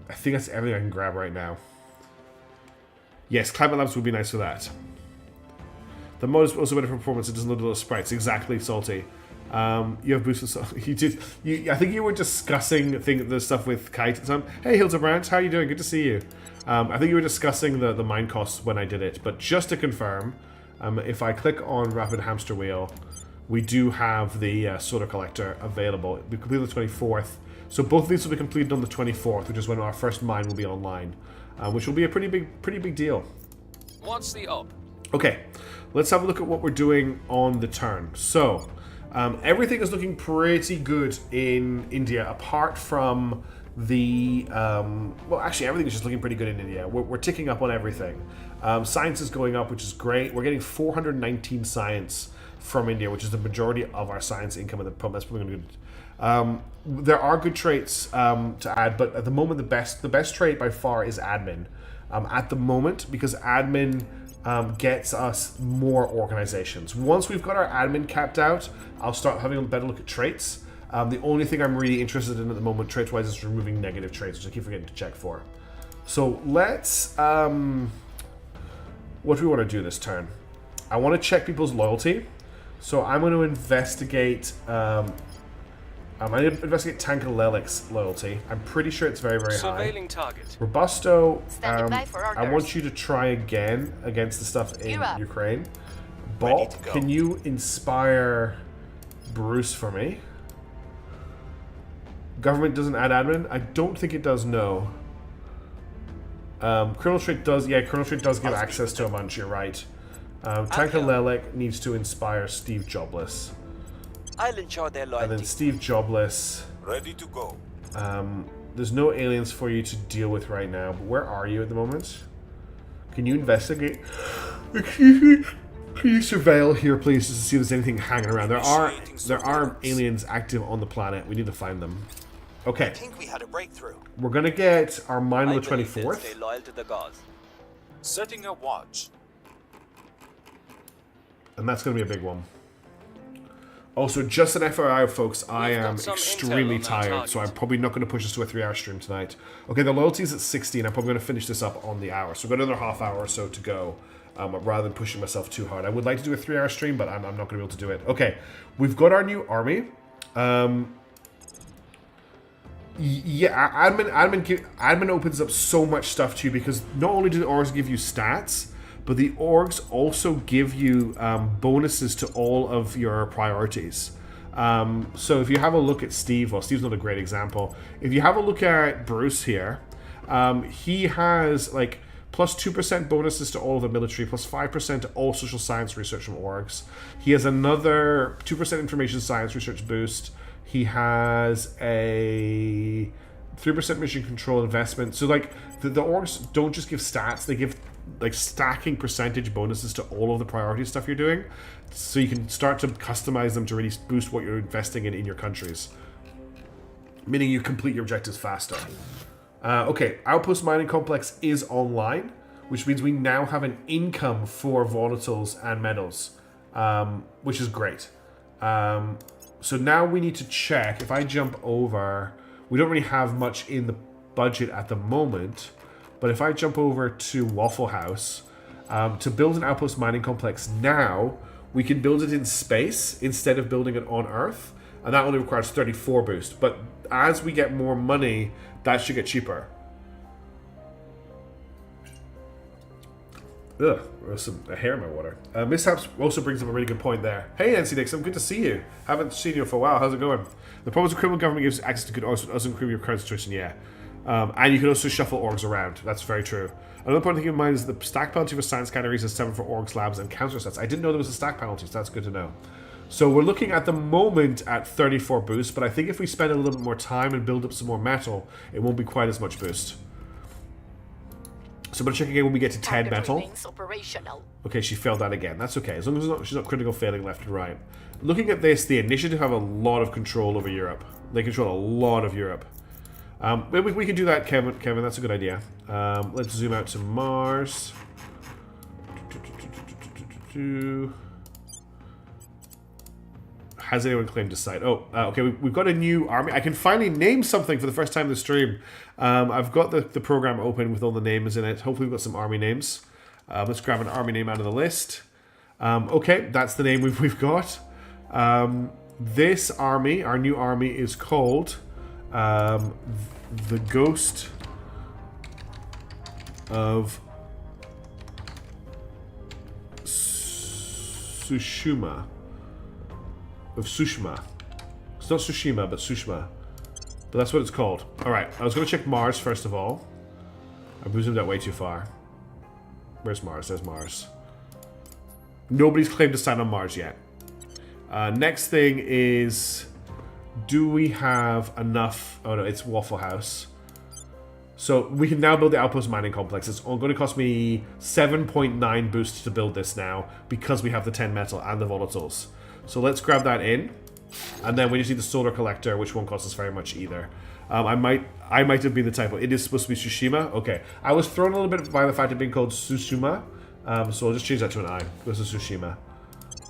I think that's everything I can grab right now. Yes, Climate Labs would be nice for that. The mod is also better for performance. It doesn't load a lot of sprites. Exactly, Salty. You have boosted. You did. I think you were discussing the stuff with Kite and some. Hey, Hildebrandt, how are you doing? Good to see you. I think you were discussing the mine costs when I did it. But just to confirm, if I click on Rapid Hamster Wheel, we do have the solar collector available. We completed the 24th. So both of these will be completed on the 24th, which is when our first mine will be online, which will be a pretty big deal. What's the up? Okay, let's have a look at what we're doing on the turn. So, everything is looking pretty good in India, apart from the... well, actually, everything is just looking pretty good in India. We're ticking up on everything. Science is going up, which is great. We're getting 419 science from India, which is the majority of our science income at the pump. That's probably going to be good. There are good traits to add, but at the moment, the best trait by far is admin. At the moment, because admin... gets us more organizations. Once we've got our admin capped out, I'll start having a better look at traits. The only thing I'm really interested in at the moment, traits-wise, is removing negative traits, which I keep forgetting to check for. So let's... what do we want to do this turn? I want to check people's loyalty. So I'm going to investigate... I'm going to investigate Tankalelix's loyalty. I'm pretty sure it's very, very high. Surveilling target. Robusto, Standing by for orders. I want you to try again against the stuff in You're up. Ukraine. Ready Bolt, to go. can you inspire Bruce for me? Government doesn't add admin? I don't think it does, no. Colonel Trait does, yeah, Colonel Trait does give access to a bunch, you're right. Tankalelic needs to inspire Steve Jobless. I'll ensure their And loyalty. then Steve Jobless. Ready to go. There's no aliens for you to deal with right now, but where are you at the moment? Can you investigate? Excuse me. Can you surveil here, please, just to see if there's anything hanging around? There are aliens active on the planet. We need to find them. Okay. I think we had a breakthrough. We're gonna get our mine on the believe they'll 24th. stay loyal to the cause. Setting a watch. And that's going to be a big one. Also, just an FYI, folks, I We've got am some intel extremely on that tired, target. so I'm probably not going to push us to a 3-hour stream tonight. Okay, the loyalty's at 60, and I'm probably going to finish this up on the hour. So we've got another half hour or so to go, rather than pushing myself too hard. I would like to do a 3-hour stream, but I'm not going to be able to do it. Okay, we've got our new army. Yeah, admin opens up so much stuff to you, because not only do the orgs give you stats, but the orgs also give you bonuses to all of your priorities. So if you have a look at Steve, well, Steve's not a great example. If you have a look at Bruce here, he has like plus 2% bonuses to all of the military, plus 5% to all social science research from orgs. He has another 2% information science research boost. He has a 3% mission control investment. So like the orgs don't just give stats, they give like stacking percentage bonuses to all of the priority stuff you're doing, so you can start to customize them to really boost what you're investing in your countries, meaning you complete your objectives faster. Okay, Outpost Mining Complex is online, which means we now have an income for volatiles and metals, which is great. So now we need to check. If I jump over, we don't really have much in the budget at the moment, but if I jump over to Waffle House, to build an outpost mining complex now, we can build it in space instead of building it on Earth, and that only requires 34 boost. But as we get more money, that should get cheaper. Ugh, there's a hair in my water. Mishaps also brings up a really good point there. Hey, Nancy Dixon, good to see you. Haven't seen you for a while. How's it going? The problem is the criminal government gives access to good orgs, but doesn't improve your current situation. Yeah. And you can also shuffle orgs around. That's very true. Another point to keep in mind is the stack penalty for science categories is 7 for org slabs and counter sets. I didn't know there was a stack penalty, so that's good to know. So we're looking at the moment at 34 boost, but I think if we spend a little bit more time and build up some more metal, it won't be quite as much boost. So I'm going to check again when we get to 10 metal. Remains operational. Okay, she failed that again. That's okay, as long as she's not critical failing left and right. Looking at this, the Initiative have a lot of control over Europe. They control a lot of Europe. Maybe we can do that, Kevin. That's a good idea. Let's zoom out to Mars. Has anyone claimed a site? Oh, okay, we've got a new army. I can finally name something for the first time in the stream. I've got the program open with all the names in it. Hopefully we've got some army names. Let's grab an army name out of the list. Okay, that's the name we've got. This army, our new army, is called the Ghost of Tsushima. It's not Tsushima, but Tsushima. But that's what it's called. Alright, I was going to check Mars first of all. I zoomed out way too far. Where's Mars? There's Mars. Nobody's claimed to stand on Mars yet. Next thing is... do we have enough... oh no, it's Waffle House. So we can now build the Outpost Mining Complex. It's going to cost me 7.9 boost to build this now because we have the 10 metal and the volatiles. So let's grab that in. And then we just need the Solar Collector, which won't cost us very much either. I might have been the typo. It is supposed to be Tsushima. Okay. I was thrown a little bit by the fact of being called Tsushima. So I'll just change that to an I. This is Tsushima.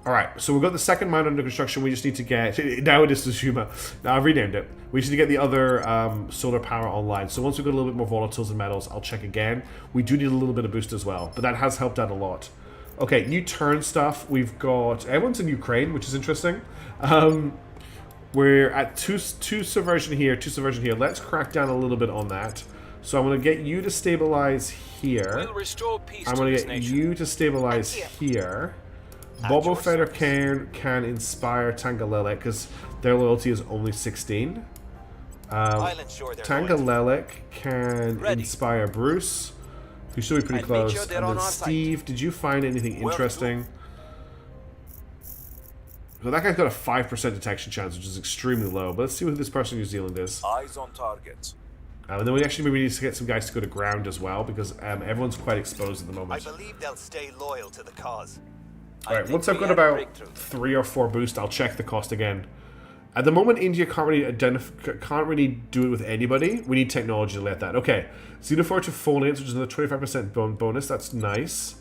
Alright, so we've got the second mine under construction. We just need to get... now it is Tsushima. Now I've renamed it. We just need to get the other solar power online. So once we've got a little bit more volatiles and metals, I'll check again. We do need a little bit of boost as well. But that has helped out a lot. Okay, new turn stuff. We've got... everyone's in Ukraine, which is interesting. We're at two subversion here, 2 subversion here. Let's crack down a little bit on that. So I'm going to get you to stabilize here. We'll restore peace I'm going to to this get nation. you to stabilize here. Bobo Fetter can inspire Tangalelic because their loyalty is only 16. I'll ensure their Tangalelic can inspire Bruce, who should be pretty And make close. sure they're And on then our side. Steve, did you find anything interesting? So that guy's got a 5% detection chance, which is extremely low. But let's see what this person in New Zealand is. Eyes on target. And then we actually maybe need to get some guys to go to ground as well because everyone's quite exposed at the I moment. believe they'll stay loyal to the cause. Alright, once I've got about 3 or 4 boost, I'll check the cost again. At the moment, India can't really do it with anybody. We need technology to let that. Okay, Xenophore to Foliants, which is another 25% bonus. That's nice.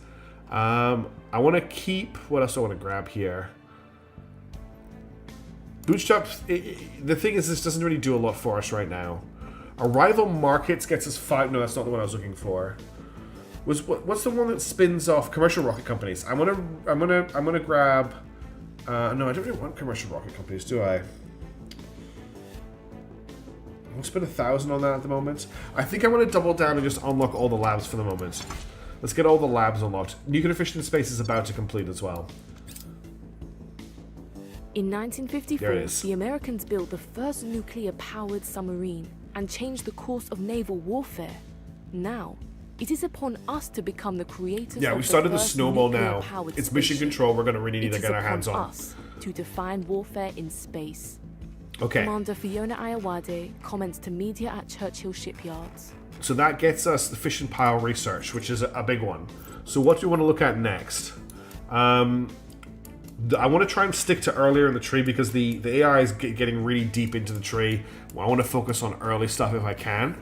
I want to keep... what else do I want to grab here? Bootstraps... the thing is, this doesn't really do a lot for us right now. Arrival Markets gets us 5... no, that's not the one I was looking for. What's the one that spins off commercial rocket companies? I'm gonna grab. No, I don't really want commercial rocket companies, do I? We'll spend 1,000 on that at the moment. I think I want to double down and just unlock all the labs for the moment. Let's get all the labs unlocked. Nuclear fission space is about to complete as well. In There 1954, it is. the Americans built the first nuclear-powered submarine and changed the course of naval warfare. Now, it is upon us to become the creators Yeah, of we the started the first snowball now. nuclear-powered It's mission spaceship. control. We're going to really need It to is get our upon hands on. us to define warfare in space. Okay, Commander Fiona Ayawade comments to media at Churchill shipyards. so that gets us the fission pile research, which is a big one. So what do we want to look at next? I want to try and stick to earlier in the tree because the AI is getting really deep into the tree. I want to focus on early stuff if I can.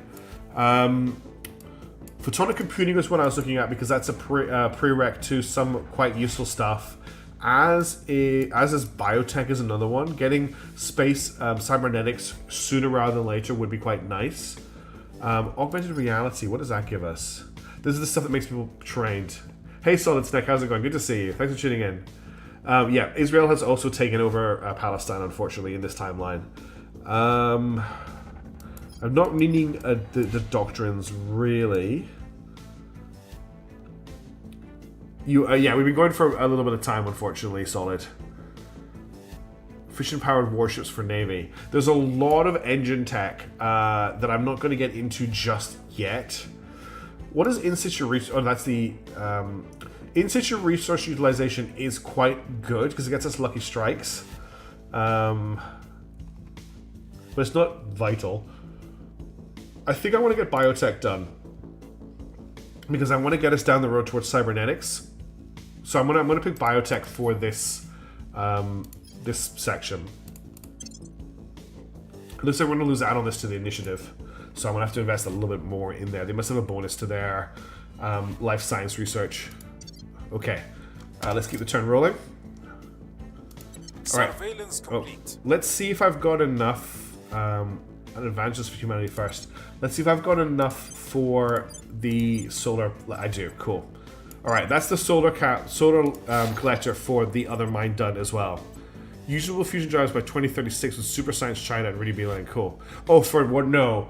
Photonic computing is what I was looking at because that's a prereq to some quite useful stuff. As is biotech is another one. Getting space cybernetics sooner rather than later would be quite nice. Augmented reality, what does that give us? This is the stuff that makes people trained. Hey Solid Snake, how's it going? Good to see you. Thanks for tuning in. Yeah, Israel has also taken over Palestine, unfortunately, in this timeline. I'm not needing the doctrines, really. Yeah, we've been going for a little bit of time, unfortunately, Solid. Fission-powered warships for Navy. There's a lot of engine tech that I'm not going to get into just yet. What is in-situ resource? Oh, that's the... in-situ resource utilization is quite good because it gets us lucky strikes. But it's not vital. I think I want to get biotech done. Because I want to get us down the road towards cybernetics. So I'm gonna pick biotech for this this section. It looks like we're gonna lose out on this to the initiative, so I'm gonna have to invest a little bit more in there. They must have a bonus to their life science research. Okay, let's keep the turn rolling. All right. Surveillance complete. Let's see if I've got enough. Advantages for humanity first. Let's see if I've got enough for the solar. I do. Cool. All right, that's the solar collector for the other mine done as well. Usable fusion drives by 2036 with super science China and really being cool. Oh, for what? No,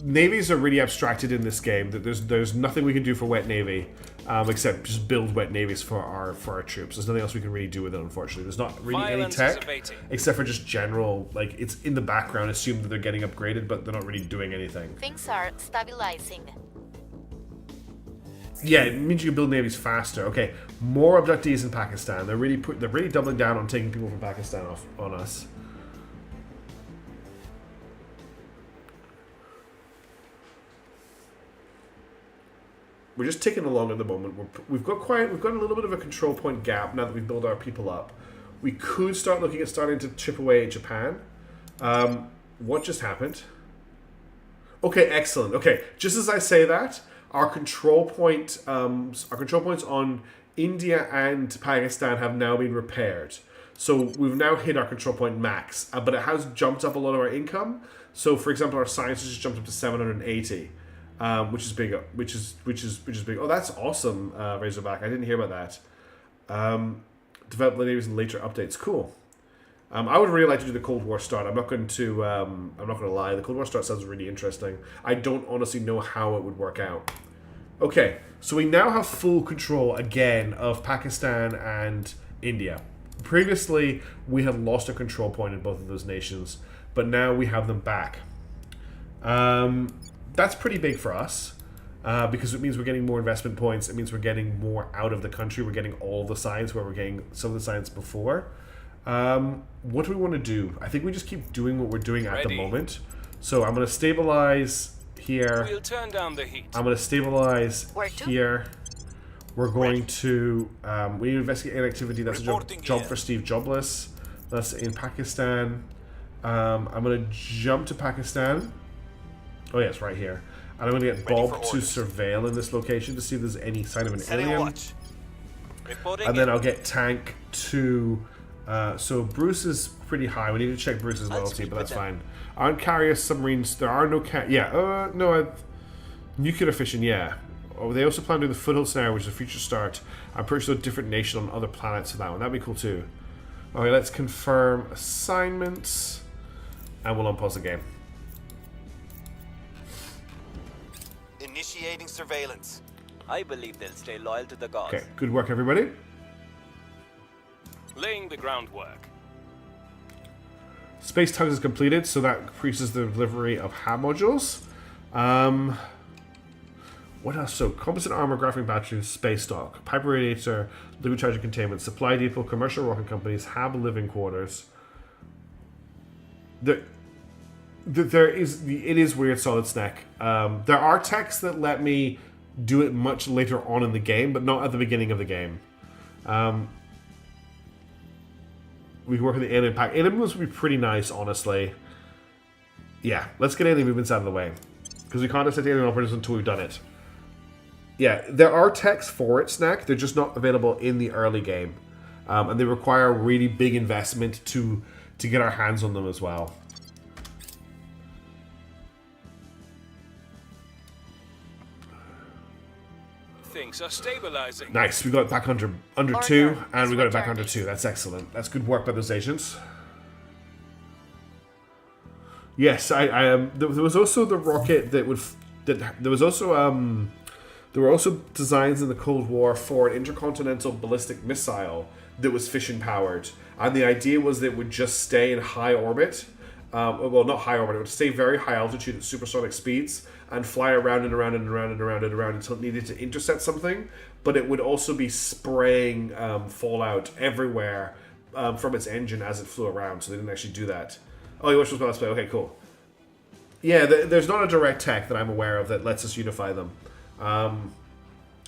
navies are really abstracted in this game. There's nothing we can do for wet navy, except just build wet navies for our troops. There's nothing else we can really do with it. Unfortunately, there's not really any tech except for just general. Like it's in the background. Assume that they're getting upgraded, but they're not really doing anything. Things are stabilizing. Yeah, it means you can build navies faster. Okay, more abductees in Pakistan. They're really doubling down on taking people from Pakistan off on us. We're just ticking along at the moment. We've got a little bit of a control point gap now that we've built our people up. We could start looking at starting to chip away at Japan. What just happened? Okay, excellent. Okay, just as I say that. Our control points on India and Pakistan have now been repaired. So we've now hit our control point max, but it has jumped up a lot of our income. So, for example, our science has just jumped up to 780, which is big. Which is big. Oh, that's awesome, Razorback. I didn't hear about that. Develop the navies in later updates. Cool. I would really like to do the Cold War start. I'm not going to lie. The Cold War start sounds really interesting. I don't honestly know how it would work out. Okay, so we now have full control again of Pakistan and India. Previously, we had lost a control point in both of those nations, but now we have them back. That's pretty big for us because it means we're getting more investment points. It means we're getting more out of the country. We're getting all the science where we're getting some of the science before. What do we want to do? I think we just keep doing what we're doing at the moment. So I'm going to stabilize here. We'll turn down the heat. I'm going to stabilize here. We're going to we need to investigate an activity. That's a job for Steve Jobless. That's in Pakistan. I'm going to jump to Pakistan. Oh yes, right here. And I'm going to get Bob to surveil in this location to see if there's any sign of an alien. And then I'll get Tank to... so Bruce is pretty high. We need to check Bruce's loyalty, but that's fine. Aren't carrier submarines? There are no nuclear fission. Yeah. Oh, they also plan to do the foothill scenario, which is a future start. I'm pretty sure a different nation on other planets for that one. That'd be cool too. Okay, let's confirm assignments, and we'll unpause the game. Initiating surveillance. I believe they'll stay loyal to the gods. Okay, good work, everybody. Laying the groundwork. Space tugs is completed, so that increases the delivery of HAB modules. What else? So, composite armor, graphene batteries, space stock, pipe radiator, liquid charger containment, supply depot, commercial rocket companies, HAB living quarters. It is weird, Solid Snack. There are techs that let me do it much later on in the game, but not at the beginning of the game. We can work with the alien pack. Alien movements would be pretty nice, honestly. Yeah, let's get alien movements out of the way. Because we can't set alien operators until we've done it. Yeah, there are techs for it, Snack. They're just not available in the early game. And they require a really big investment to get our hands on them as well. Things are stabilizing. Nice. We got it back under 2, and we got it back under 2. That's excellent. That's good work by those agents. Yes, I there was also the rocket that would there was also There were also designs in the Cold War for an intercontinental ballistic missile that was fission powered, and the idea was that it would just stay in high orbit. Well, not high orbit. It would stay very high altitude at supersonic speeds and fly around and around and around and around and around until it needed to intercept something. But it would also be spraying fallout everywhere from its engine as it flew around. So they didn't actually do that. Oh, you watched this Let's Play. Okay, cool. Yeah, there's not a direct tech that I'm aware of that lets us unify them,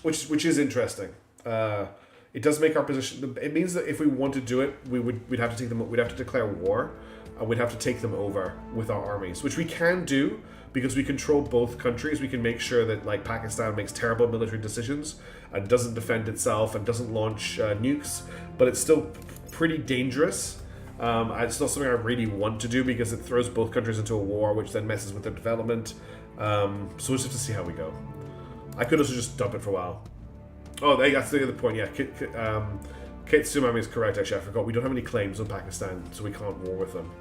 which is interesting. It does make our position. It means that if we want to do it, we'd have to take them. We'd have to declare war. We'd have to take them over with our armies, which we can do because we control both countries. We can make sure that like Pakistan makes terrible military decisions and doesn't defend itself and doesn't launch nukes, but it's still pretty dangerous. It's not something I really want to do because it throws both countries into a war, which then messes with their development. So we'll just have to see how we go. I could also just dump it for a while. Oh, that's the other point. Yeah, Kate Sumami is correct. Actually, I forgot. We don't have any claims on Pakistan, so we can't war with them.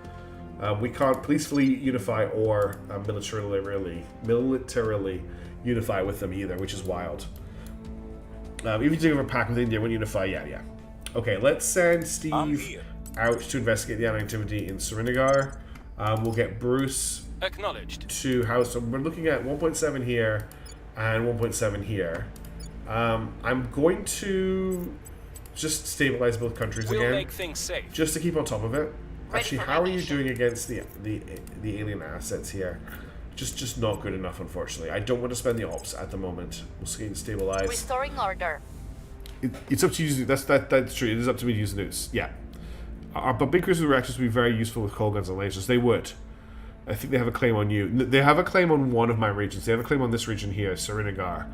We can't peacefully unify or militarily unify with them either, which is wild. If you take over a pact with India, when you unify, yeah. Okay, let's send Steve out to investigate the activity in Srinagar. We'll get Bruce Acknowledged. to house. So we're looking at 1.7 here and 1.7 here. I'm going to just stabilize both countries We'll again, make things safe. just to keep on top of it. Ready Actually, for how my are you mission. doing against the alien assets here? Just not good enough, unfortunately. I don't want to spend the ops at the moment. We'll see it stabilize. Restoring order. It's up to you. That's true. It is up to me to use nukes. Yeah. But big cruiser reactors would be very useful with coal guns and lasers. They would. I think they have a claim on you. They have a claim on one of my regions. They have a claim on this region here, Srinagar.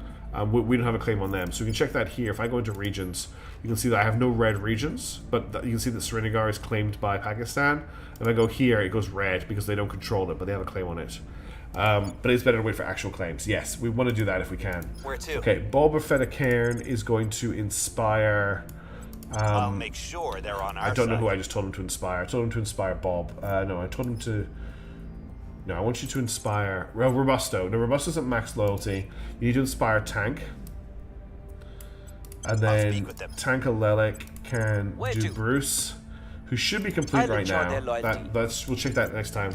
We don't have a claim on them. So we can check that here. If I go into regions, you can see that I have no red regions, but you can see that Srinagar is claimed by Pakistan. If I go here, it goes red because they don't control it, but they have a claim on it. But it's better to wait for actual claims. Yes, we want to do that if we can. Where to? Okay, Boba Fett Cairn is going to inspire... I'll make sure they're on our I don't know side. who I just told him to inspire. I told him to inspire Bob. No, I told him to... No, I want you to inspire... Well, Robusto. No, Robusto's at max loyalty. You need to inspire Tank. And then speak with them. Tank Alelic can Where do to? Bruce, who should be complete I'll right ensure now. their loyalty. We'll check that next time.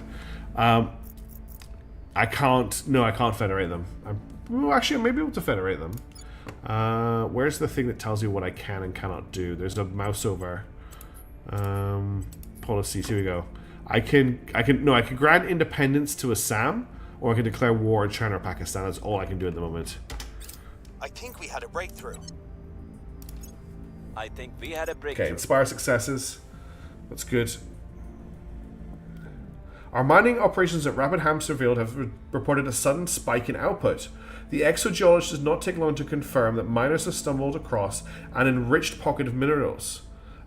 I can't... No, I can't federate them. Well, actually, I may be able to federate them. Where's the thing that tells you what I can and cannot do? There's a mouse over. Policies. Here we go. I can grant independence to Assam, or I can declare war on China or Pakistan. That's all I can do at the moment. I think we had a breakthrough. I think we had a breakthrough. Okay, inspire successes. That's good. Our mining operations at Rapid Hamsterfield have reported a sudden spike in output. The exogeologist does not take long to confirm that miners have stumbled across an enriched pocket of minerals.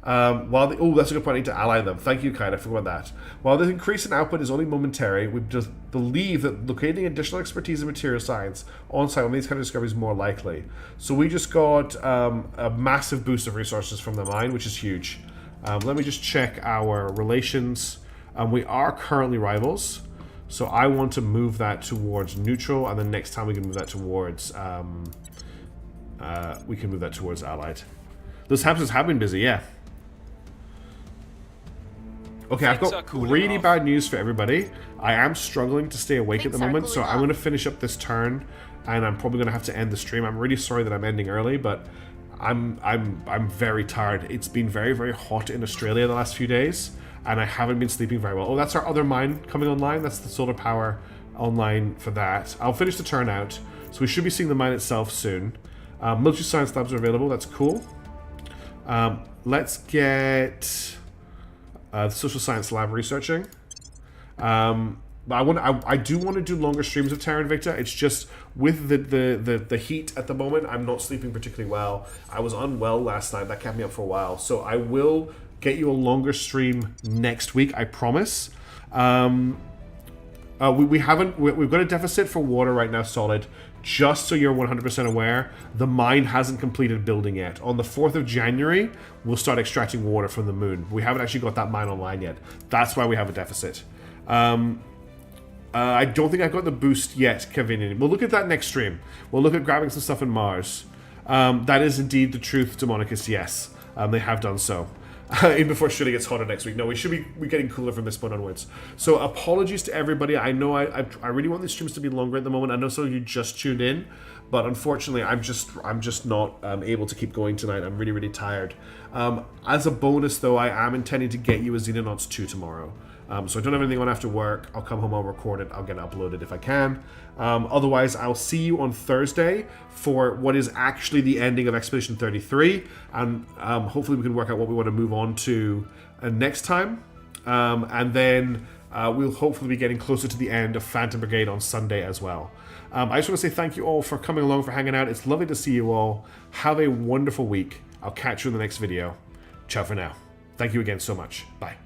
That's a good point. I need to ally them. Thank you, Kyle. I forgot that. While the increase in output is only momentary, we just believe that locating additional expertise in material science on site on these kind of discoveries is more likely. So we just got a massive boost of resources from the mine, which is huge. Let me just check our relations. We are currently rivals, so I want to move that towards neutral, and then next time we can move that towards allied. Those hamsters have been busy, yeah. Okay, I've Things are got cooling really off. bad news for everybody. I am struggling to stay awake at the Things are moment, so cooling I'm off. going to finish up this turn, and I'm probably going to have to end the stream. I'm really sorry that I'm ending early, but I'm very tired. It's been very, very hot in Australia the last few days, and I haven't been sleeping very well. Oh, that's our other mine coming online. That's the solar power online for that. I'll finish the turn out, so we should be seeing the mine itself soon. Military science labs are available. That's cool. Let's get the social science lab researching. I do want to do longer streams of Terra Invicta. It's just with the heat at the moment, I'm not sleeping particularly well. I was unwell last night. That kept me up for a while. So I will get you a longer stream next week. I promise. We've got a deficit for water right now, solid. Just so you're 100% aware, the mine hasn't completed building yet. On the 4th of January, we'll start extracting water from the moon. We haven't actually got that mine online yet. That's why we have a deficit. I don't think I've got the boost yet, Kevin. We'll look at that next stream. We'll look at grabbing some stuff in Mars. That is indeed the truth, Demonicus, yes. They have done so. Even before Australia gets hotter next week. No, we should be getting cooler from this point onwards. So apologies to everybody. I know I really want these streams to be longer at the moment. I know some of you just tuned in, but unfortunately I'm just not able to keep going tonight. I'm really, really tired. As a bonus though, I am intending to get you a Xenonauts 2 tomorrow. So I don't have anything on after work. I'll come home, I'll record it, I'll get it uploaded if I can. Otherwise, I'll see you on Thursday for what is actually the ending of Expedition 33. And hopefully we can work out what we want to move on to next time. And then we'll hopefully be getting closer to the end of Phantom Brigade on Sunday as well. I just want to say thank you all for coming along, for hanging out. It's lovely to see you all. Have a wonderful week. I'll catch you in the next video. Ciao for now. Thank you again so much. Bye.